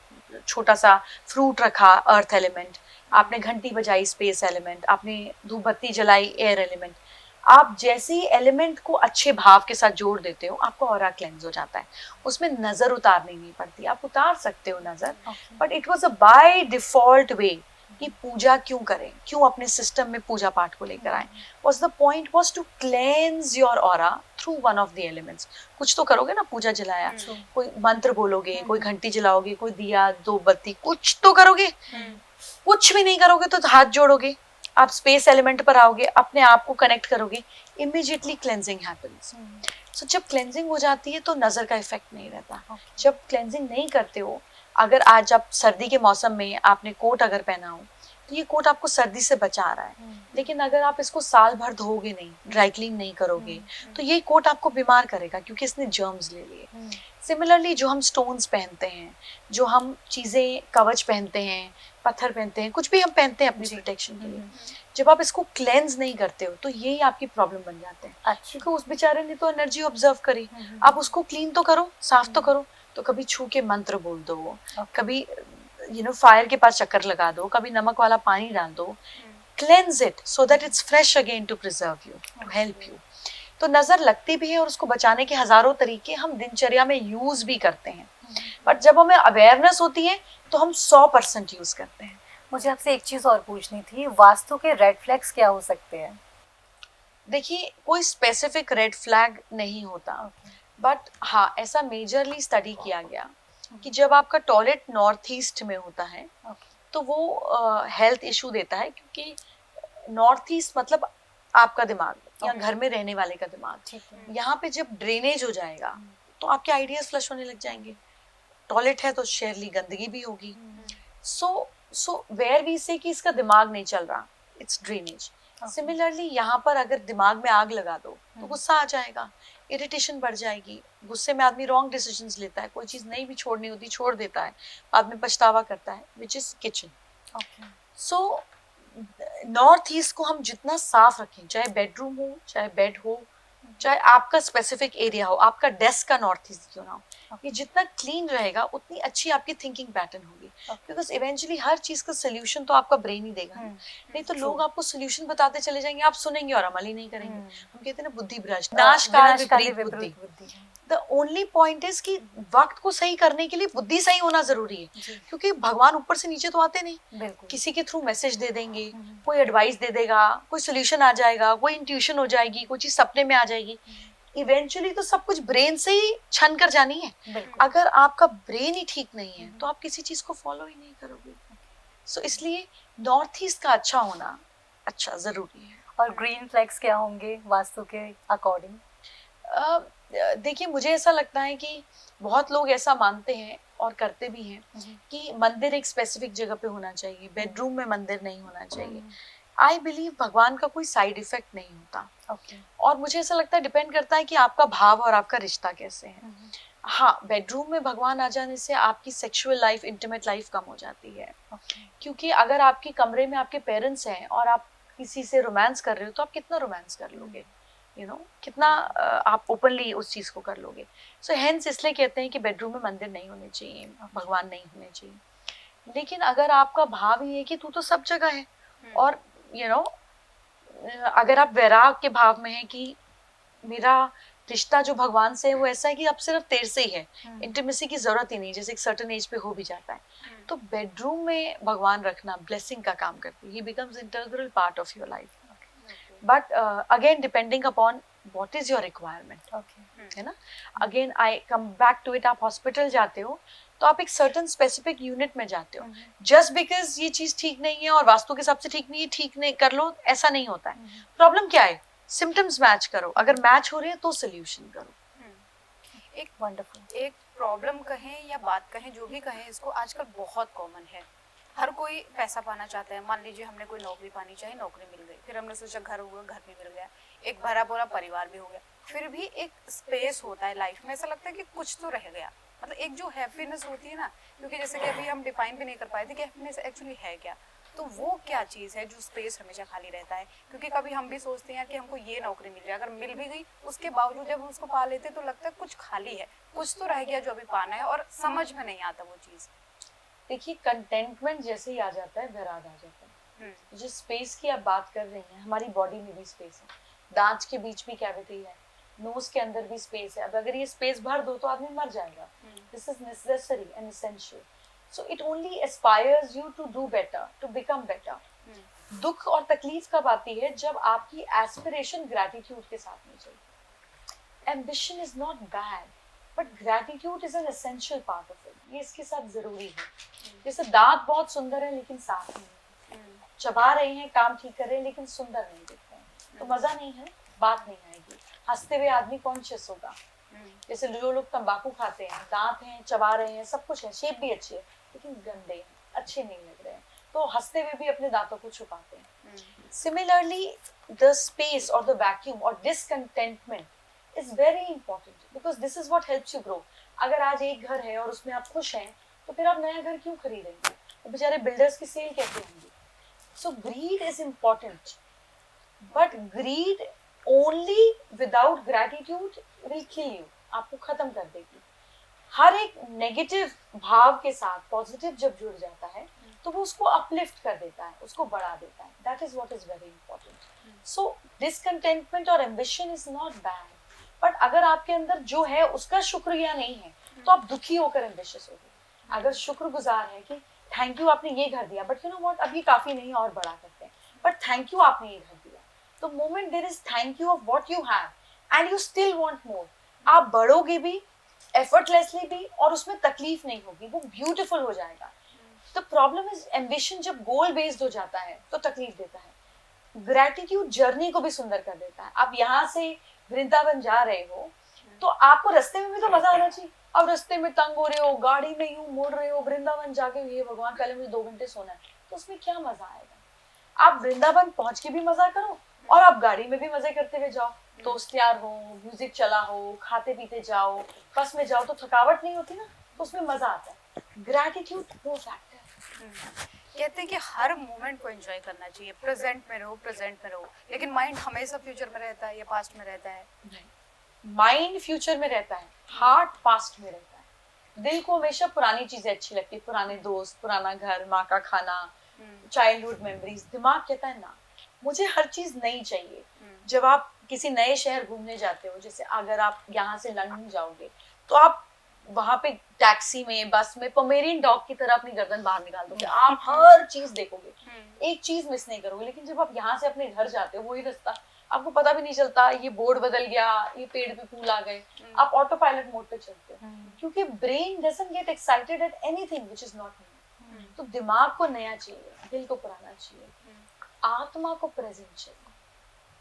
छोटा सा फ्रूट रखा, अर्थ एलिमेंट, आपने घंटी बजाई, स्पेस एलिमेंट, आपने धूप बत्ती जलाई, एयर एलिमेंट। आप जैसे ही एलिमेंट को अच्छे भाव के साथ जोड़ देते हो, आपका ऑरा क्लेंज हो जाता है। उसमें नजर उतारनी नहीं पड़ती, आप उतार सकते हो नजर, but it was a by default way कि पूजा क्यों करें, क्यों अपने सिस्टम में पूजा पाठ को लेकर आए। Was the point was to cleanse your aura through one of the elements. कुछ तो करोगे ना, पूजा जलाया, कोई मंत्र बोलोगे, कोई घंटी जलाओगे, कोई दिया, दो बत्ती, कुछ तो करोगे। कुछ भी नहीं करोगे तो हाथ जोड़ोगे, आप स्पेस एलिमेंट पर आओगे, अपने आप को कनेक्ट करोगे, इमीडिएटली क्लेंजिंग हैपेंस। सो जब क्लेंजिंग हो जाती है तो नजर का इफेक्ट नहीं रहता। जब क्लेंजिंग नहीं करते हो, अगर आज आप सर्दी के मौसम में आपने कोट अगर पहना हो, तो ये कोट आपको सर्दी से बचा रहा है, लेकिन अगर आप इसको साल भर धोओगे नहीं, ड्राई क्लीन नहीं करोगे, तो ये कोट आपको बीमार करेगा, क्योंकि इसने जर्म्स ले लिए। सिमिलरली जो हम स्टोन्स पहनते हैं, जो हम चीजें, कवच पहनते हैं, पत्थर पहनते हैं, कुछ भी हम पहनते हैं अपनी प्रोटेक्शन के लिए, जब आप इसको क्लेंज नहीं करते हो, तो यही आपकी प्रॉब्लम बन जाते हैं। क्योंकि उस बेचारे ने तो एनर्जी ऑब्जर्व करी, आप उसको क्लीन तो करो, साफ तो करो। तो कभी छू के मंत्र बोल दो, कभी फायर के पास चक्कर लगा दो, कभी नमक वाला पानी डाल दो, cleanse it so that it's fresh again to preserve you, to help you. तो नजर लगती भी है, और उसको बचाने के हजारों तरीके हम दिनचर्या में यूज भी करते हैं, बट जब हमें अवेयरनेस होती है तो हम 100% यूज करते हैं। मुझे आपसे एक चीज और पूछनी थी, वास्तु के रेड फ्लैग्स क्या हो सकते हैं? देखिए, कोई स्पेसिफिक रेड फ्लैग नहीं होता, बट हाँ, ऐसा मेजरली स्टडी किया गया कि जब आपका टॉयलेट नॉर्थ ईस्ट में होता है, तो वो हेल्थ इशू देता है, क्योंकि नॉर्थ ईस्ट मतलब आपका दिमाग या घर में रहने वाले का दिमाग। यहाँ पे जब ड्रेनेज हो जाएगा तो आपके आइडियाज फ्लश होने लग जाएंगे। टॉयलेट है तो शेयरली गंदगी भी होगी। सो वेयर वी से कि इसका दिमाग नहीं चल रहा, इट्स ड्रेनेज। सिमिलरली यहाँ पर अगर दिमाग में आग लगा दो तो गुस्सा आ जाएगा, इरिटेशन बढ़ जाएगी, गुस्से में आदमी रॉन्ग डिसीजंस लेता है, कोई चीज नहीं भी छोड़नी होती छोड़ देता है, बाद में पछतावा करता है, which is kitchen. So north east को हम जितना साफ रखें, चाहे बेडरूम हो, चाहे बेड हो, चाहे आपका स्पेसिफिक एरिया हो, आपका डेस्क का नॉर्थ ईस्ट क्यों ना हो, ये जितना क्लीन रहेगा उतनी अच्छी आपकी थिंकिंग पैटर्न होगी। बिकॉज इवेंचुअली हर चीज का सोल्यूशन तो आपका ब्रेन ही देगा, नहीं तो लोग आपको सोल्यूशन बताते चले जाएंगे, आप सुनेंगे और अमल ही नहीं करेंगे। हम कहते हैं ना, बुद्धि भ्रष्ट, नाश काल विपरीत बुद्धि। द ओनली पॉइंट इज कि वक्त को सही करने के लिए बुद्धि सही होना जरूरी है, क्योंकि भगवान ऊपर से नीचे तो आते नहीं, किसी के थ्रू मैसेज दे देंगे, कोई एडवाइस दे देगा, कोई सोल्यूशन आ जाएगा, कोई इंट्यूशन हो जाएगी, कोई चीज सपने में आ जाएगी। इवेंचुअली तो सब कुछ ब्रेन से ही छन कर जानी है। अगर आपका ब्रेन ही ठीक नहीं है तो आप किसी चीज को फॉलो ही नहीं करोगे। सो इसलिए नॉर्थ ईस्ट का अच्छा होना अच्छा जरूरी है। और ग्रीन फ्लैग्स क्या होंगे वास्तु के अकॉर्डिंग? देखिए, मुझे ऐसा लगता है कि बहुत लोग ऐसा मानते हैं और करते भी हैं कि मंदिर एक स्पेसिफिक जगह पे होना चाहिए, बेडरूम में मंदिर नहीं होना चाहिए। आई बिलीव भगवान का कोई साइड इफेक्ट नहीं होता। और मुझे ऐसा लगता है डिपेंड करता है कि आपका भाव और आपका रिश्ता कैसे है। हाँ, बेडरूम में भगवान आ जाने से आपकी सेक्सुअल लाइफ, इंटीमेट लाइफ कम हो जाती है। क्योंकि अगर आपके कमरे में आपके पेरेंट्स हैं और आप किसी से रोमांस कर रहे हो तो आप कितना रोमांस कर लोगे। कितना आप ओपनली उस चीज को कर लोगे. सो हेंस इसलिए कहते हैं कि बेडरूम में मंदिर नहीं होने चाहिए, भगवान नहीं होने चाहिए. लेकिन अगर आपका भाव ये है कि तू तो सब जगह है, और अगर आप वैराग के भाव में है कि मेरा रिश्ता जो भगवान से है वो ऐसा है कि अब सिर्फ तेरे से ही है, इंटीमेसी की जरूरत ही नहीं, जैसे एक सर्टेन एज पे हो भी जाता है, तो बेडरूम में भगवान रखना ब्लेसिंग का काम करती है. He becomes integral part of your life. But again depending upon what is your requirement, है ना. Again I come back to it. आप हॉस्पिटल जाते हो तो आप एक सर्टन स्पेसिफिक यूनिट में जाते हो. जस्ट बिकॉज ये चीज ठीक नहीं है और वास्तु के हिसाब से ठीक नहीं है, ठीक नहीं कर लो, ऐसा नहीं होता है. प्रॉब्लम क्या है, सिम्टम्स मैच करो, अगर मैच हो रहे हैं तो सोल्यूशन करो. एक वंडरफुल एक प्रॉब्लम कहें या बात कहें, जो भी कहें, इसको आजकल बहुत कॉमन है. हर कोई पैसा पाना चाहता है. मान लीजिए हमने कोई नौकरी पानी चाहिए, नौकरी मिल गई, फिर हमने सोचा घर हुआ, घर भी मिल गया, एक भरा पूरा परिवार भी हो गया, फिर भी एक स्पेस होता है लाइफ में, ऐसा लगता है कि कुछ तो रह गया. मतलब एक जो हैप्पीनेस होती है ना, क्योंकि जैसे कि अभी हम डिफाइन भी नहीं कर पाए थे कि हैप्पीनेस एक्चुअली है क्या. तो वो क्या चीज़ है जो स्पेस हमेशा खाली रहता है. क्योंकि कभी हम भी सोचते हैं कि हमको ये नौकरी मिल जाए, अगर मिल भी गई उसके बावजूद जब हम उसको पा लेते तो लगता है कुछ खाली है, कुछ तो रह गया जो अभी पाना है, और समझ में नहीं आता वो चीज़. देखिए, कंटेंटमेंट जैसे ही आ जाता है, वैराग आ जाता है. जिस स्पेस की आप बात कर रही हैं, हमारी बॉडी में भी स्पेस है, दांत के बीच भी कैविटी है, नोज के अंदर भी स्पेस है. अब अगर ये स्पेस भर दो तो आदमी मर जाएगा. This is necessary and essential. So it only aspires you to do better, to become better. दुख और तकलीफ कब आती है, जब आपकी एस्पिरेशन ग्रैटिट्यूड के साथ नहीं चलती. Ambition is not bad, but gratitude is an essential part of it. ये इसके साथ जरूरी है. जैसे दांत बहुत सुंदर है लेकिन साफ नहीं है, चबा रहे हैं, काम ठीक कर रहे हैं, लेकिन सुंदर नहीं दिख रहे हैं, तो मजा नहीं है, बात नहीं आएगी. हंसते हुए आदमी कॉन्शियस होगा. जैसे जो लोग तंबाकू खाते हैं, दांत हैं, चबा रहे हैं, सब कुछ है, शेप भी अच्छी है, लेकिन गंदे हैं, अच्छे नहीं लग रहे हैं, तो हंसते हुए भी अपने दांतों को छुपाते हैं. सिमिलरली द स्पेस और द वैक्यूम और discontentment is very important, because this is what helps you grow. अगर आज एक घर है और उसमें आप खुश हैं, तो फिर आप नया घर क्यों खरीदेंगे? तो बेचारे बिल्डर्स की सेल कैसे होंगी? So greed is important, but greed only without gratitude will kill you. आपको खत्म कर देगी. हर एक नेगेटिव भाव के साथ पॉजिटिव जब जुड़ जाता है तो वो उसको अपलिफ्ट कर देता है, उसको बढ़ा देता है. That is what is very important. So discontentment और ambition is not bad, but अगर आपके अंदर जो है उसका शुक्रिया नहीं है तो आप दुखी होकर एम्बिशियस होगे. अगर शुक्रगुजार है कि थैंक यू आपने ये घर दिया, बट यू नो व्हाट, अब ये काफी नहीं और बड़ा करते हैं, बट थैंक यू आपने ये घर दिया, तो moment there is thank you of what you have and you still want more. आप बढ़ोगे भी एफर्टलेसली भी, और उसमें तकलीफ नहीं होगी, वो ब्यूटीफुल हो जाएगा. द प्रॉब्लम इज एम्बिशन जब गोल बेस्ड हो जाता है तो तकलीफ देता है. ग्रैटिट्यूड जर्नी को भी सुंदर कर देता है. आप यहाँ से वृंदावन जा रहे हो तो आपको रास्ते में भी तो मजा आना चाहिए. अब रास्ते में तंग हो रहे हो, गाड़ी में यूं मुड़ रहे हो, वृंदावन जाके ये भगवान पहले मुझे 2 घंटे सोना है, तो उसमें क्या मजा आएगा? आप वृंदावन पहुंच के भी मजा करो और आप गाड़ी में भी मजे करते हुए जाओ. दोस्त यार हो, म्यूजिक चला हो, खाते पीते जाओ, बस में जाओ, तो थकावट नहीं होती ना, तो उसमें मजा आता है. ग्रैटिट्यूड वो फैक्टर. कहते हैं कि हर मोमेंट को एंजॉय करना चाहिए, प्रेजेंट में रहो, प्रेजेंट में रहो, लेकिन माइंड हमेशा फ्यूचर में रहता है या पास्ट में रहता है. माइंड फ्यूचर में रहता है, हार्ट पास्ट में रहता है. दिल को हमेशा पुरानी चीजें अच्छी लगती है, पुराने दोस्त, पुराना घर, माँ का खाना, चाइल्डहुड मेमोरीज. दिमाग कहता है ना, मुझे हर चीज नई चाहिए. जब आप किसी नए शहर घूमने जाते हो, जैसे अगर आप यहाँ से लंदन जाओगे तो आप वहां पे टैक्सी में, बस में पोमेरियन डॉग की तरह अपनी गर्दन बाहर निकाल दोगे. आप हर चीज देखोगे, एक चीज मिस नहीं करोगे. लेकिन जब आप यहाँ से अपने घर जाते हो, वही रास्ता, आपको पता भी नहीं चलता ये बोर्ड बदल गया, ये पेड़ पे फूल आ गए, आप ऑटो पायलट मोड पे चलते हो, क्योंकि brain doesn't get excited eight anything which is not new. तो दिमाग को नया चाहिए, दिल को पुराना चाहिए, आत्मा को प्रेजेंट चाहिए.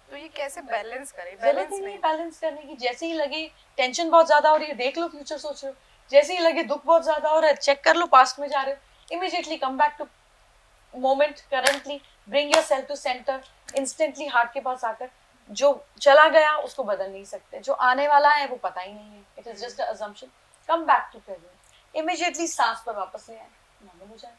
तो ये कैसे बैलेंस करें? बैलेंस नहीं, बैलेंस करने की. जैसे ही लगे टेंशन बहुत ज्यादा हो रही है, देख लो फ्यूचर सोच रहे हो. जैसे ही लगे दुख बहुत ज्यादा हो रहा है, चेक कर लो पास्ट में जा रहे हो, immediately come back to moment currently, bring yourself to centre. Instantly heart के पास आकर, जो चला गया उसको बदल नहीं सकते, जो आने वाला है वो पता ही नहीं है, it is just a assumption. Come back to present, immediately सांस पर वापस ले आए, नॉर्मल हो जाएगा.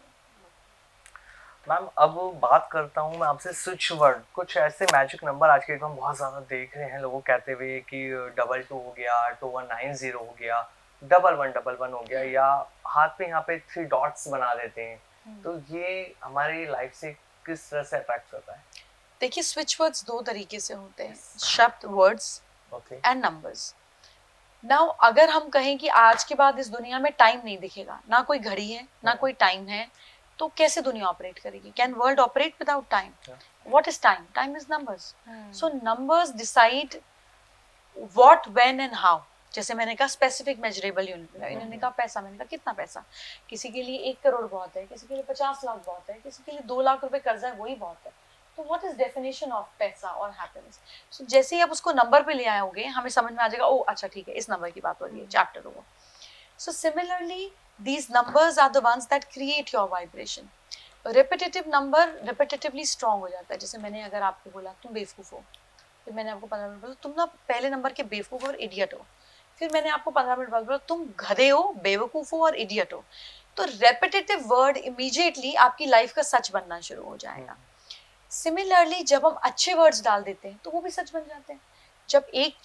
मैम अब बात करता हूँ मैं आपसे स्विच वर्ड, कुछ ऐसे मैजिक नंबर आज के डेट में हम बहुत ज़्यादा देख रहे हैं लोगों कहते हुए कि 22 हो गया, 2190 हो गया, 1111 हो गया, या हाथ पे यहाँ पे 3 डॉट्स बना देते हैं, तो ये हमारी लाइफ से किस तरह से अट्रैक्ट करता है? देखिए स्विच वर्ड्स दो तरीके से होते हैं, शब्द words okay, and numbers. Now अगर हम कहें कि आज के बाद इस दुनिया में टाइम नहीं दिखेगा, ना कोई घड़ी है ना कोई टाइम है, तो कैसे दुनिया ऑपरेट करेगी? Can world operate without time? What is time? Time is numbers. So numbers decide what, when and how. जैसे मैंने कहा स्पेसिफिक मेजरेबल यूनिट, इन्होंने कहा पैसा, मैंने कहा कितना पैसा? किसी के लिए 1 करोड़ बहुत है, किसी के लिए 50 लाख बहुत है, किसी के लिए 2 लाख रुपए कर्जा है वही बहुत है। तो व्हाट इज डेफिनेशन ऑफ पैसा और हैप्पीनेस? सो जैसे ही आप उसको नंबर पे ले आए होगे, हमें समझ में आ जाएगा, ओ अच्छा ठीक है, इस नंबर की बात हो रही है, चैप्टर होगा। So similarly these numbers are the ones that create your vibration. Repetitive number repetitively strong हो जाता है। जैसे मैंने अगर आपको बोला तुम बेवकूफ हो, फिर मैंने आपको 15 मिनट बोला तुम ना पहले नंबर के बेवकूफ और इडियट हो, फिर मैंने आपको 15 मिनट बाद बोला तुम गधे हो, बेवकूफ हो और इडियट हो। तो रेपिटेटिव वर्ड इमीडिएटली आपकी लाइफ का सच बनना शुरू हो जाएगा। सिमिलरली जब हम अच्छे वर्ड्स डाल देते हैं तो वो भी सच बन जाते हैं। जब एक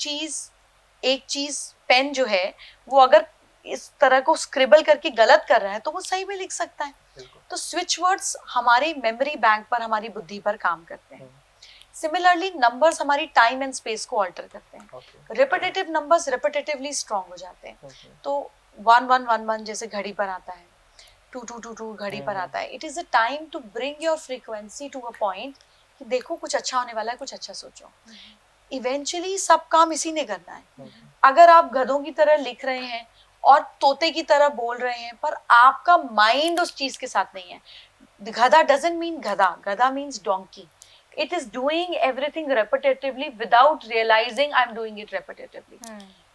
चीज पेन जो है वो अगर इस तरह को स्क्रिबल करके गलत कर रहा है तो वो सही में लिख सकता है। तो स्विच वर्ड्स हमारी मेमोरी बैंक पर, हमारी बुद्धि पर काम करते हैं। सिमिलरली नंबर्स हमारी टाइम एंड स्पेस को ऑल्टर करते हैं। रिपीटेटिव नंबर्स रिपीटेटिवली स्ट्रॉन्ग हो जाते हैं। तो 1111 जैसे घड़ी पर आता है, 2222 घड़ी पर आता है। It is a time to bring your frequency to a point कि देखो कुछ अच्छा होने वाला है, कुछ अच्छा सोचो। इवेंचुअली सब काम इसी ने करना है। अगर आप गधों की तरह लिख रहे हैं और तोते की तरह बोल रहे हैं पर आपका माइंड उस चीज के साथ नहीं है, गधा डजंट मीन गधा, गधा means donkey. It is doing everything repetitively without realizing I'm doing it repetitively.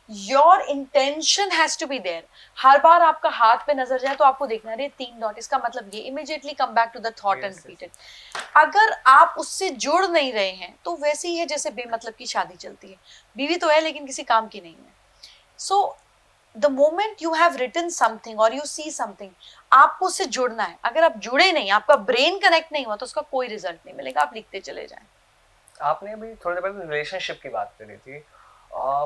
Your intention has to be there. हर बार आपका हाथ पे नजर जाए तो आपको देखना है 3 डॉट, इसका मतलब ये, immediately come back to the thought and repeat it. अगर आप उससे जुड़ नहीं रहे हैं तो वैसे ही है जैसे बेमतलब की शादी चलती है, बीवी तो है लेकिन किसी काम की नहीं है। So the moment you have written something or you see something, आपको उससे जुड़ना है। अगर आप जुड़े नहीं, आपका ब्रेन कनेक्ट नहीं हुआ तो उसका कोई रिजल्ट नहीं मिलेगा, आप लिखते चले जाएं। आपने अभी थोड़ी देर पहले रिलेशनशिप की बात करी थी,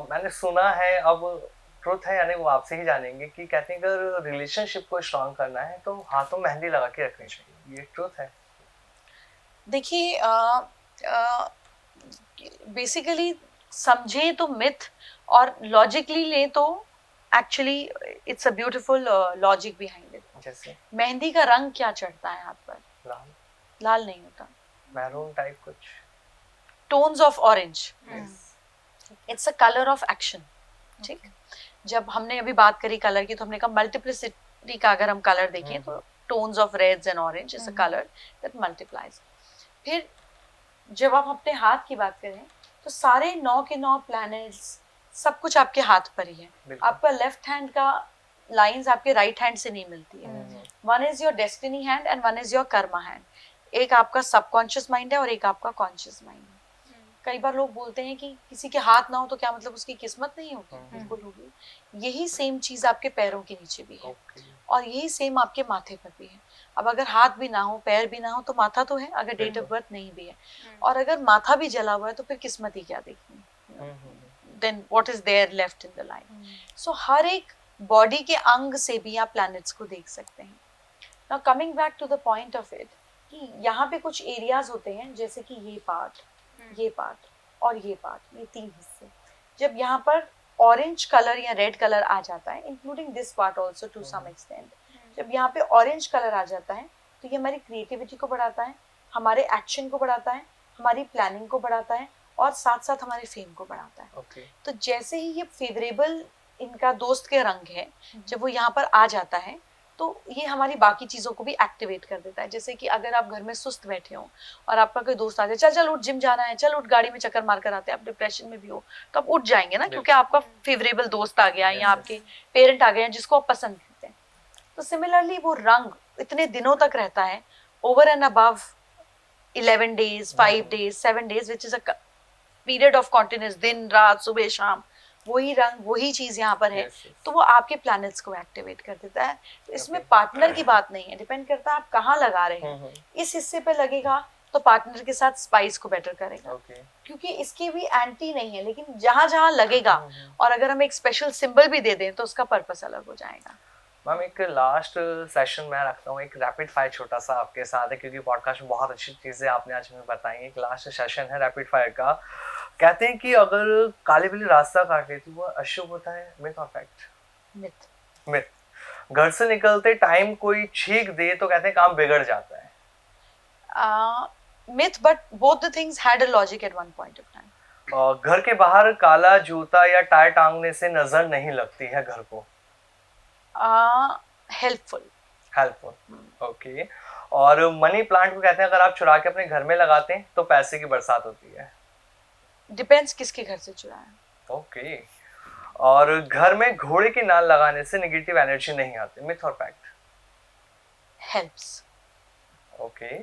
मैंने सुना है, अब ट्रुथ है यानी वो आपसे ही जानेंगे, कि कहते हैं अगर रिलेशनशिप को स्ट्रांग करना है तो हाथों मेहंदी लगा के रखनी चाहिए, ये ट्रुथ है? देखिए बेसिकली समझे तो मिथ और लॉजिकली ले तो actually it's a beautiful logic behind it. जैसे मेहंदी का रंग क्या चढ़ता है हाथ पर? लाल, लाल नहीं होता, मैरून टाइप कुछ, tones of orange. It's a colour of action. ठीक, जब हमने अभी बात करी कलर की तो हमने कहा मल्टीप्लिसिटी का अगर हम कलर देखें तो tones of reds and orange is a colour that multiplies. फिर जब आप अपने हाथ की बात करें तो सारे 9 के 9 प्लैनेट्स सब कुछ आपके हाथ पर ही है। आपका लेफ्ट हैंड का लाइंस आपके राइट हैंड से नहीं मिलती है। One is your destiny hand and one is your Karma hand. एक आपका सबकॉन्शियस माइंड है और एक आपका कॉन्शियस माइंड है। कई बार लोग बोलते हैं कि किसी के हाथ ना हो तो क्या मतलब उसकी किस्मत नहीं होगी? बिल्कुल होगी। यही सेम चीज आपके पैरों के नीचे भी है और यही सेम आपके माथे पर भी है। अब अगर हाथ भी ना हो, पैर भी ना हो तो माथा तो है, अगर डेट ऑफ बर्थ नहीं भी है। और अगर माथा भी जला हुआ है तो फिर किस्मत ही क्या देखनी? then what is there left in the line? So हर एक बॉडी के अंग से भी आप प्लैनेट्स को देख सकते हैं। Now coming back to the point of it, कि यहाँ पे कुछ एरियाज होते हैं जैसे कि ये पार्ट और ये पार्ट, ये 3 हिस्से। जब यहाँ पर ऑरेंज कलर या रेड कलर आ जाता है, including this part also to some extent, जब यहाँ पे ऑरेंज कलर आ जाता है तो ये हमारी क्रिएटिविटी को बढ़ाता है, हमारे एक्शन को बढ़ाता है, हमारी प्लानिंग को बढ़ाता है और साथ साथ हमारे फेम को बढ़ाता है। तो जैसे ही ये फेवरेबल इनका दोस्त के रंग है, जब वो यहाँ पर आ जाता है तो ये हमारी बाकी चीजों को भी एक्टिवेट कर देता है। जैसे कि अगर आप घर में सुस्त बैठे हो और आपका कोई दोस्त आ जाए, चल चल उठ जिम जाना है, चल उठ गाड़ी में चक्कर मार कर आते हैं, आप डिप्रेशन में भी हो तो आप उठ जाएंगे ना, क्योंकि आपका फेवरेबल दोस्त आ गया या आपके पेरेंट आ गए हैं जिसको आप पसंद करते हैं। तो सिमिलरली वो रंग इतने दिनों तक रहता है, over and above 11 days, 5 days, 7 days, which is a period of continuous, दिन रात सुबह शाम वही रंग वही चीज यहाँ पर है, Yes, yes. तो वो आपके प्लैनेट्स को एक्टिवेट कर देता है। तो इसमें पार्टनर की बात नहीं है, डिपेंड करता है आप कहाँ लगा रहे हैं। इस हिस्से पे लगेगा तो पार्टनर के साथ स्पाइस को बेटर करेगा, ओके क्योंकि इसकी भी एंटी नहीं है, लेकिन जहां जहां लगेगा और अगर हम एक स्पेशल सिंबल भी दे दें तो उसका पर्पस अलग हो जाएगा। मैम एक लास्ट सेशन मैं रखता हूँ, एक रैपिड फायर छोटा सा आपके साथ है, क्योंकि पॉडकास्ट में बहुत अच्छी चीज़ें आपने आज हमें बताई। एक लास्ट सेशन है रैपिड फायर का। कहते हैं कि अगर काली बिल्ली रास्ता काट लेती वो अशुभ होता है, मिथ और फैक्ट? मिथ। मिथ। घर से निकलते टाइम कोई छींक दे तो कहते हैं काम बिगड़ जाता है। Myth, but both the things had a logic at one point of time. और घर के बाहर काला जूता या टाई टांगने से नजर नहीं लगती है घर को? हेल्पफुल। Helpful, okay. और मनी प्लांट को कहते हैं अगर आप चुरा के अपने घर में लगाते हैं तो पैसे की बरसात होती है? डिपेंड्स किसके घर से चुराया। ओके। और घर में घोड़े की नाल लगाने से नेगेटिव एनर्जी नहीं आती, मिथ और फैक्ट? हेल्प्स। ओके।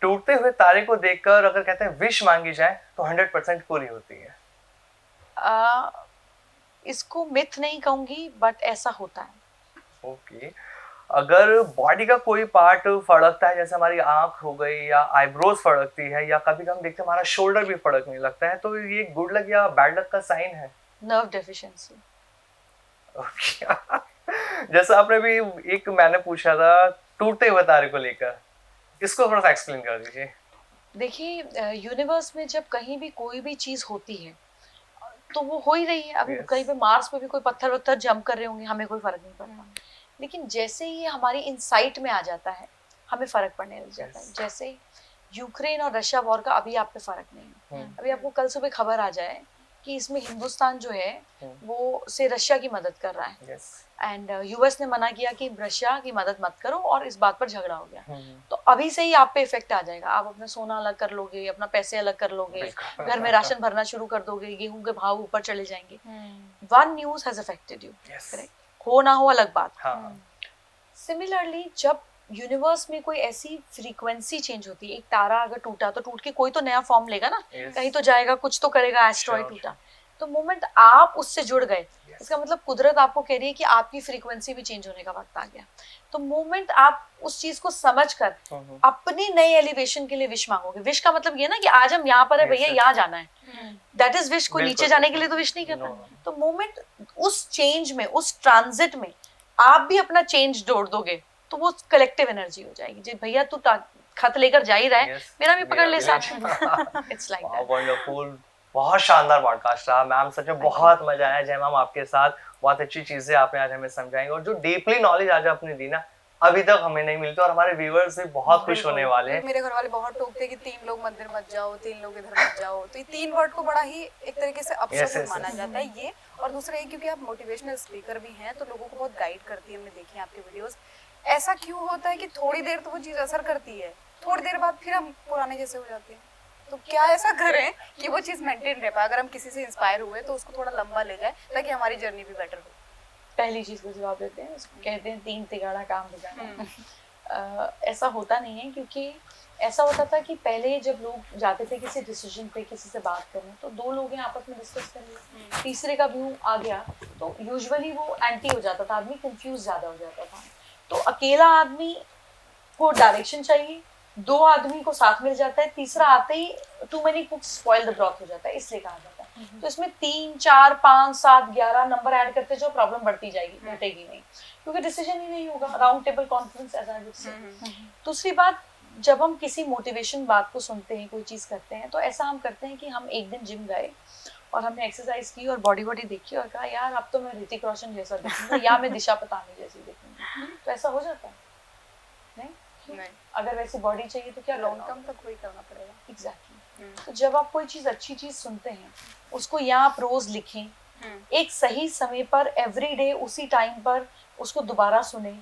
टूटते हुए तारे को देखकर अगर कहते हैं विश मांगी जाए तो 100% पूरी होती है? इसको मिथ नहीं कहूंगी, बट ऐसा होता है। ओके। अगर बॉडी का कोई पार्ट फड़कता है, जैसे हमारी आंख हो गई या आईब्रोज फड़कती है, या कभी हम देखते हैं हमारा शोल्डर भी फड़कने लगता है, तो ये गुड लक या बैड लक का साइन है? Nerve deficiency. ओके। जैसा आपने भी एक मैंने पूछा था टूटते हुए तारे को लेकर, इसको थोड़ा सा एक्सप्लेन कर दीजिए। देखिए, यूनिवर्स में जब कहीं भी कोई भी चीज होती है तो वो हो ही रही है। अभी Yes. कहीं पे मार्स पे भी कोई पत्थर वत्थर जंप कर रहे होंगे, हमें कोई फर्क नहीं पड़ता। लेकिन जैसे ही ये हमारी इनसाइट में आ जाता है हमें फर्क पड़ने लग जाता है। Yes. जैसे यूक्रेन और रशिया वॉर का अभी आप पे फर्क नहीं है। अभी आपको कल सुबह खबर आ जाए कि इसमें हिंदुस्तान जो है वो से रशिया की मदद कर रहा है, यस। एंड यूएस ने मना किया कि रशिया की मदद मत करो, और इस बात पर झगड़ा हो गया। तो अभी से ही आप पे इफेक्ट आ जाएगा। आप अपना सोना अलग कर लोगे, अपना पैसे अलग कर लोगे, घर में राशन भरना शुरू कर दोगे, गेहूं के भाव ऊपर चले जाएंगे। One news has affected you, correct? हो ना हो अलग बात। हाँ। सिमिलरली जब यूनिवर्स में कोई ऐसी फ्रीक्वेंसी चेंज होती है, एक तारा अगर टूटा तो टूट के कोई तो नया फॉर्म लेगा ना, Yes. कहीं तो जाएगा, कुछ तो करेगा। एस्ट्रॉइड Sure, टूटा तो मोमेंट आप उससे जुड़ गए, Yes. इसका मतलब कुदरत आपको कह रही है कि आपकी फ्रीक्वेंसी भी चेंज होने का वक्त आ गया। तो मोमेंट आप उस चीज को समझकर अपनी नई एलिवेशन के लिए विश मांगोगे। विश का मतलब ये ना कि आज हम यहाँ पर है Yes, भैया, yes. यहाँ जाना है, दैट इज विश। कोई बिल्कुल, नीचे जाने के बिल्कुल। लिए तो विश नहीं करता। No. तो मोमेंट उस चेंज में, उस ट्रांजिट में आप भी अपना चेंज जोड़ दोगे तो वो कलेक्टिव एनर्जी हो जाएगी। जी भैया तू खत लेकर जा ही रहा है, Yes. मेरा भी पकड़ ले मेरा साथ भी। में। It's like that. वंडरफुल, बहुत शानदार पॉडकास्ट रहा मैम, सच में बहुत मजा आया जय मैम आपके साथ। बहुत अच्छी चीजें आपने आज हमें समझाई, और जो डीपली नॉलेज आज आपने दी ना अभी तक हमें नहीं मिलती, और हमारे व्यूअर्स भी बहुत खुश होने वाले हैं। मेरे घर वाले बहुत टोकते हैं कि 3 लोग मंदिर मत जाओ, 3 लोग इधर मत जाओ। तो ये 3 वर्ड को बड़ा ही एक तरीके से Yes, अपशब्द yes, माना yes. जाता है ये। और दूसरा ये क्योंकि आप मोटिवेशनल स्पीकर भी हैं तो लोगों को बहुत गाइड करती है, हमने देखी है आपकी वीडियोस। ऐसा क्यों होता है कि थोड़ी देर तो वो चीज़ असर करती है, थोड़ी देर बाद फिर हम पुराने जैसे हो जाते हैं? तो क्या ऐसा करें कि वो चीज़ मेंटेन रह पाए? अगर हम किसी से इंस्पायर हुए तो उसको थोड़ा लंबा ले जाए ताकि हमारी जर्नी भी बेटर हो। पहली चीज को जवाब देते हैं, उसको कहते हैं 3 तिगाड़ा काम बिगाड़ा। ऐसा होता नहीं है, क्योंकि ऐसा होता था कि पहले जब लोग जाते थे किसी डिसीजन पे, किसी से बात करने, तो 2 लोग हैं आपस में डिस्कस कर लिए, तीसरे का व्यू आ गया तो यूजुअली वो एंटी हो जाता था, आदमी कंफ्यूज ज्यादा हो जाता था। तो अकेला आदमी को डायरेक्शन चाहिए, 2 आदमी को साथ मिल जाता है, तीसरा आते ही too many cooks spoil the broth हो जाता है, इसलिए कहा जाता है। तो इसमें 3, 4, 5, 7, 11 नंबर ऐड करते जो प्रॉब्लम बढ़ती जाएगी, घटेगी नहीं, क्योंकि डिसीजन ही नहीं होगा। Round table conference as I would say. दूसरी बात, जब हम किसी मोटिवेशन बात को सुनते हैं, कोई चीज करते हैं, तो ऐसा हम करते हैं कि हम एक दिन जिम गए और हमने एक्सरसाइज की और बॉडी देखी और कहा यार अब तो मैं ऋतिक रोशन जैसा दिखूंगा या मैं दिशा पतानी जैसी दिखूंगी। तो ऐसा हो जाता है नहीं? अगर वैसी बॉडी चाहिए तो क्या लॉन्ग टर्म तक वही करना पड़ेगा। एग्जैक्टली। तो जब आप कोई चीज अच्छी चीज सुनते हैं, उसको या आप रोज लिखें, एक सही समय पर एवरी डे उसी टाइम पर उसको दोबारा सुने,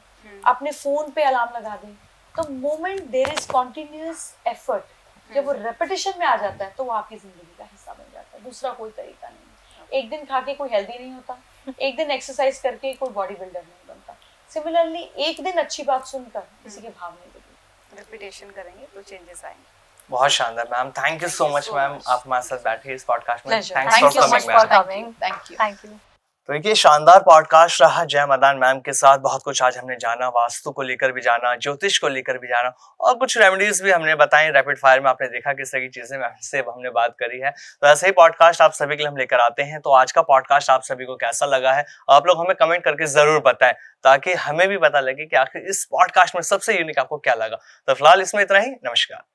अपने फोन पे अलार्म लगा दें, तो moment there is continuous effort, जब वो रेपिटेशन में आ जाता है तो वो आपकी जिंदगी का हिस्सा बन जाता है। दूसरा कोई तरीका नहीं है। एक दिन खा के कोई हेल्दी नहीं होता, एक दिन एक्सरसाइज करके कोई बॉडी बिल्डर नहीं बनता। सिमिलरली एक दिन अच्छी बात सुनकर किसी के भाव नहीं बदलते। रेपिटेशन करेंगे तो चेंजेस आएंगे। बहुत शानदार ma'am, thank you so much ma'am, आप हमारे साथ बैठे इस पॉडकास्ट में। Pleasure. Thanks Thank for you so coming much for ma'am. coming. Thank you. Thank you. तो देखिए शानदार पॉडकास्ट रहा जय मदान मैम के साथ। बहुत कुछ आज हमने जाना, वास्तु को लेकर भी जाना, ज्योतिष को लेकर भी जाना, और कुछ रेमेडीज भी हमने बताई। रैपिड फायर में आपने देखा किस तरह की चीजें मैम से हमने बात करी है। तो ऐसे ही पॉडकास्ट आप सभी के लिए हम लेकर आते हैं। तो आज का पॉडकास्ट आप सभी को कैसा लगा है, आप लोग हमें कमेंट करके जरूर बताएं, ताकि हमें भी पता लगे कि आखिर इस पॉडकास्ट में सबसे यूनिक आपको क्या लगा। तो फिलहाल इसमें इतना ही, नमस्कार।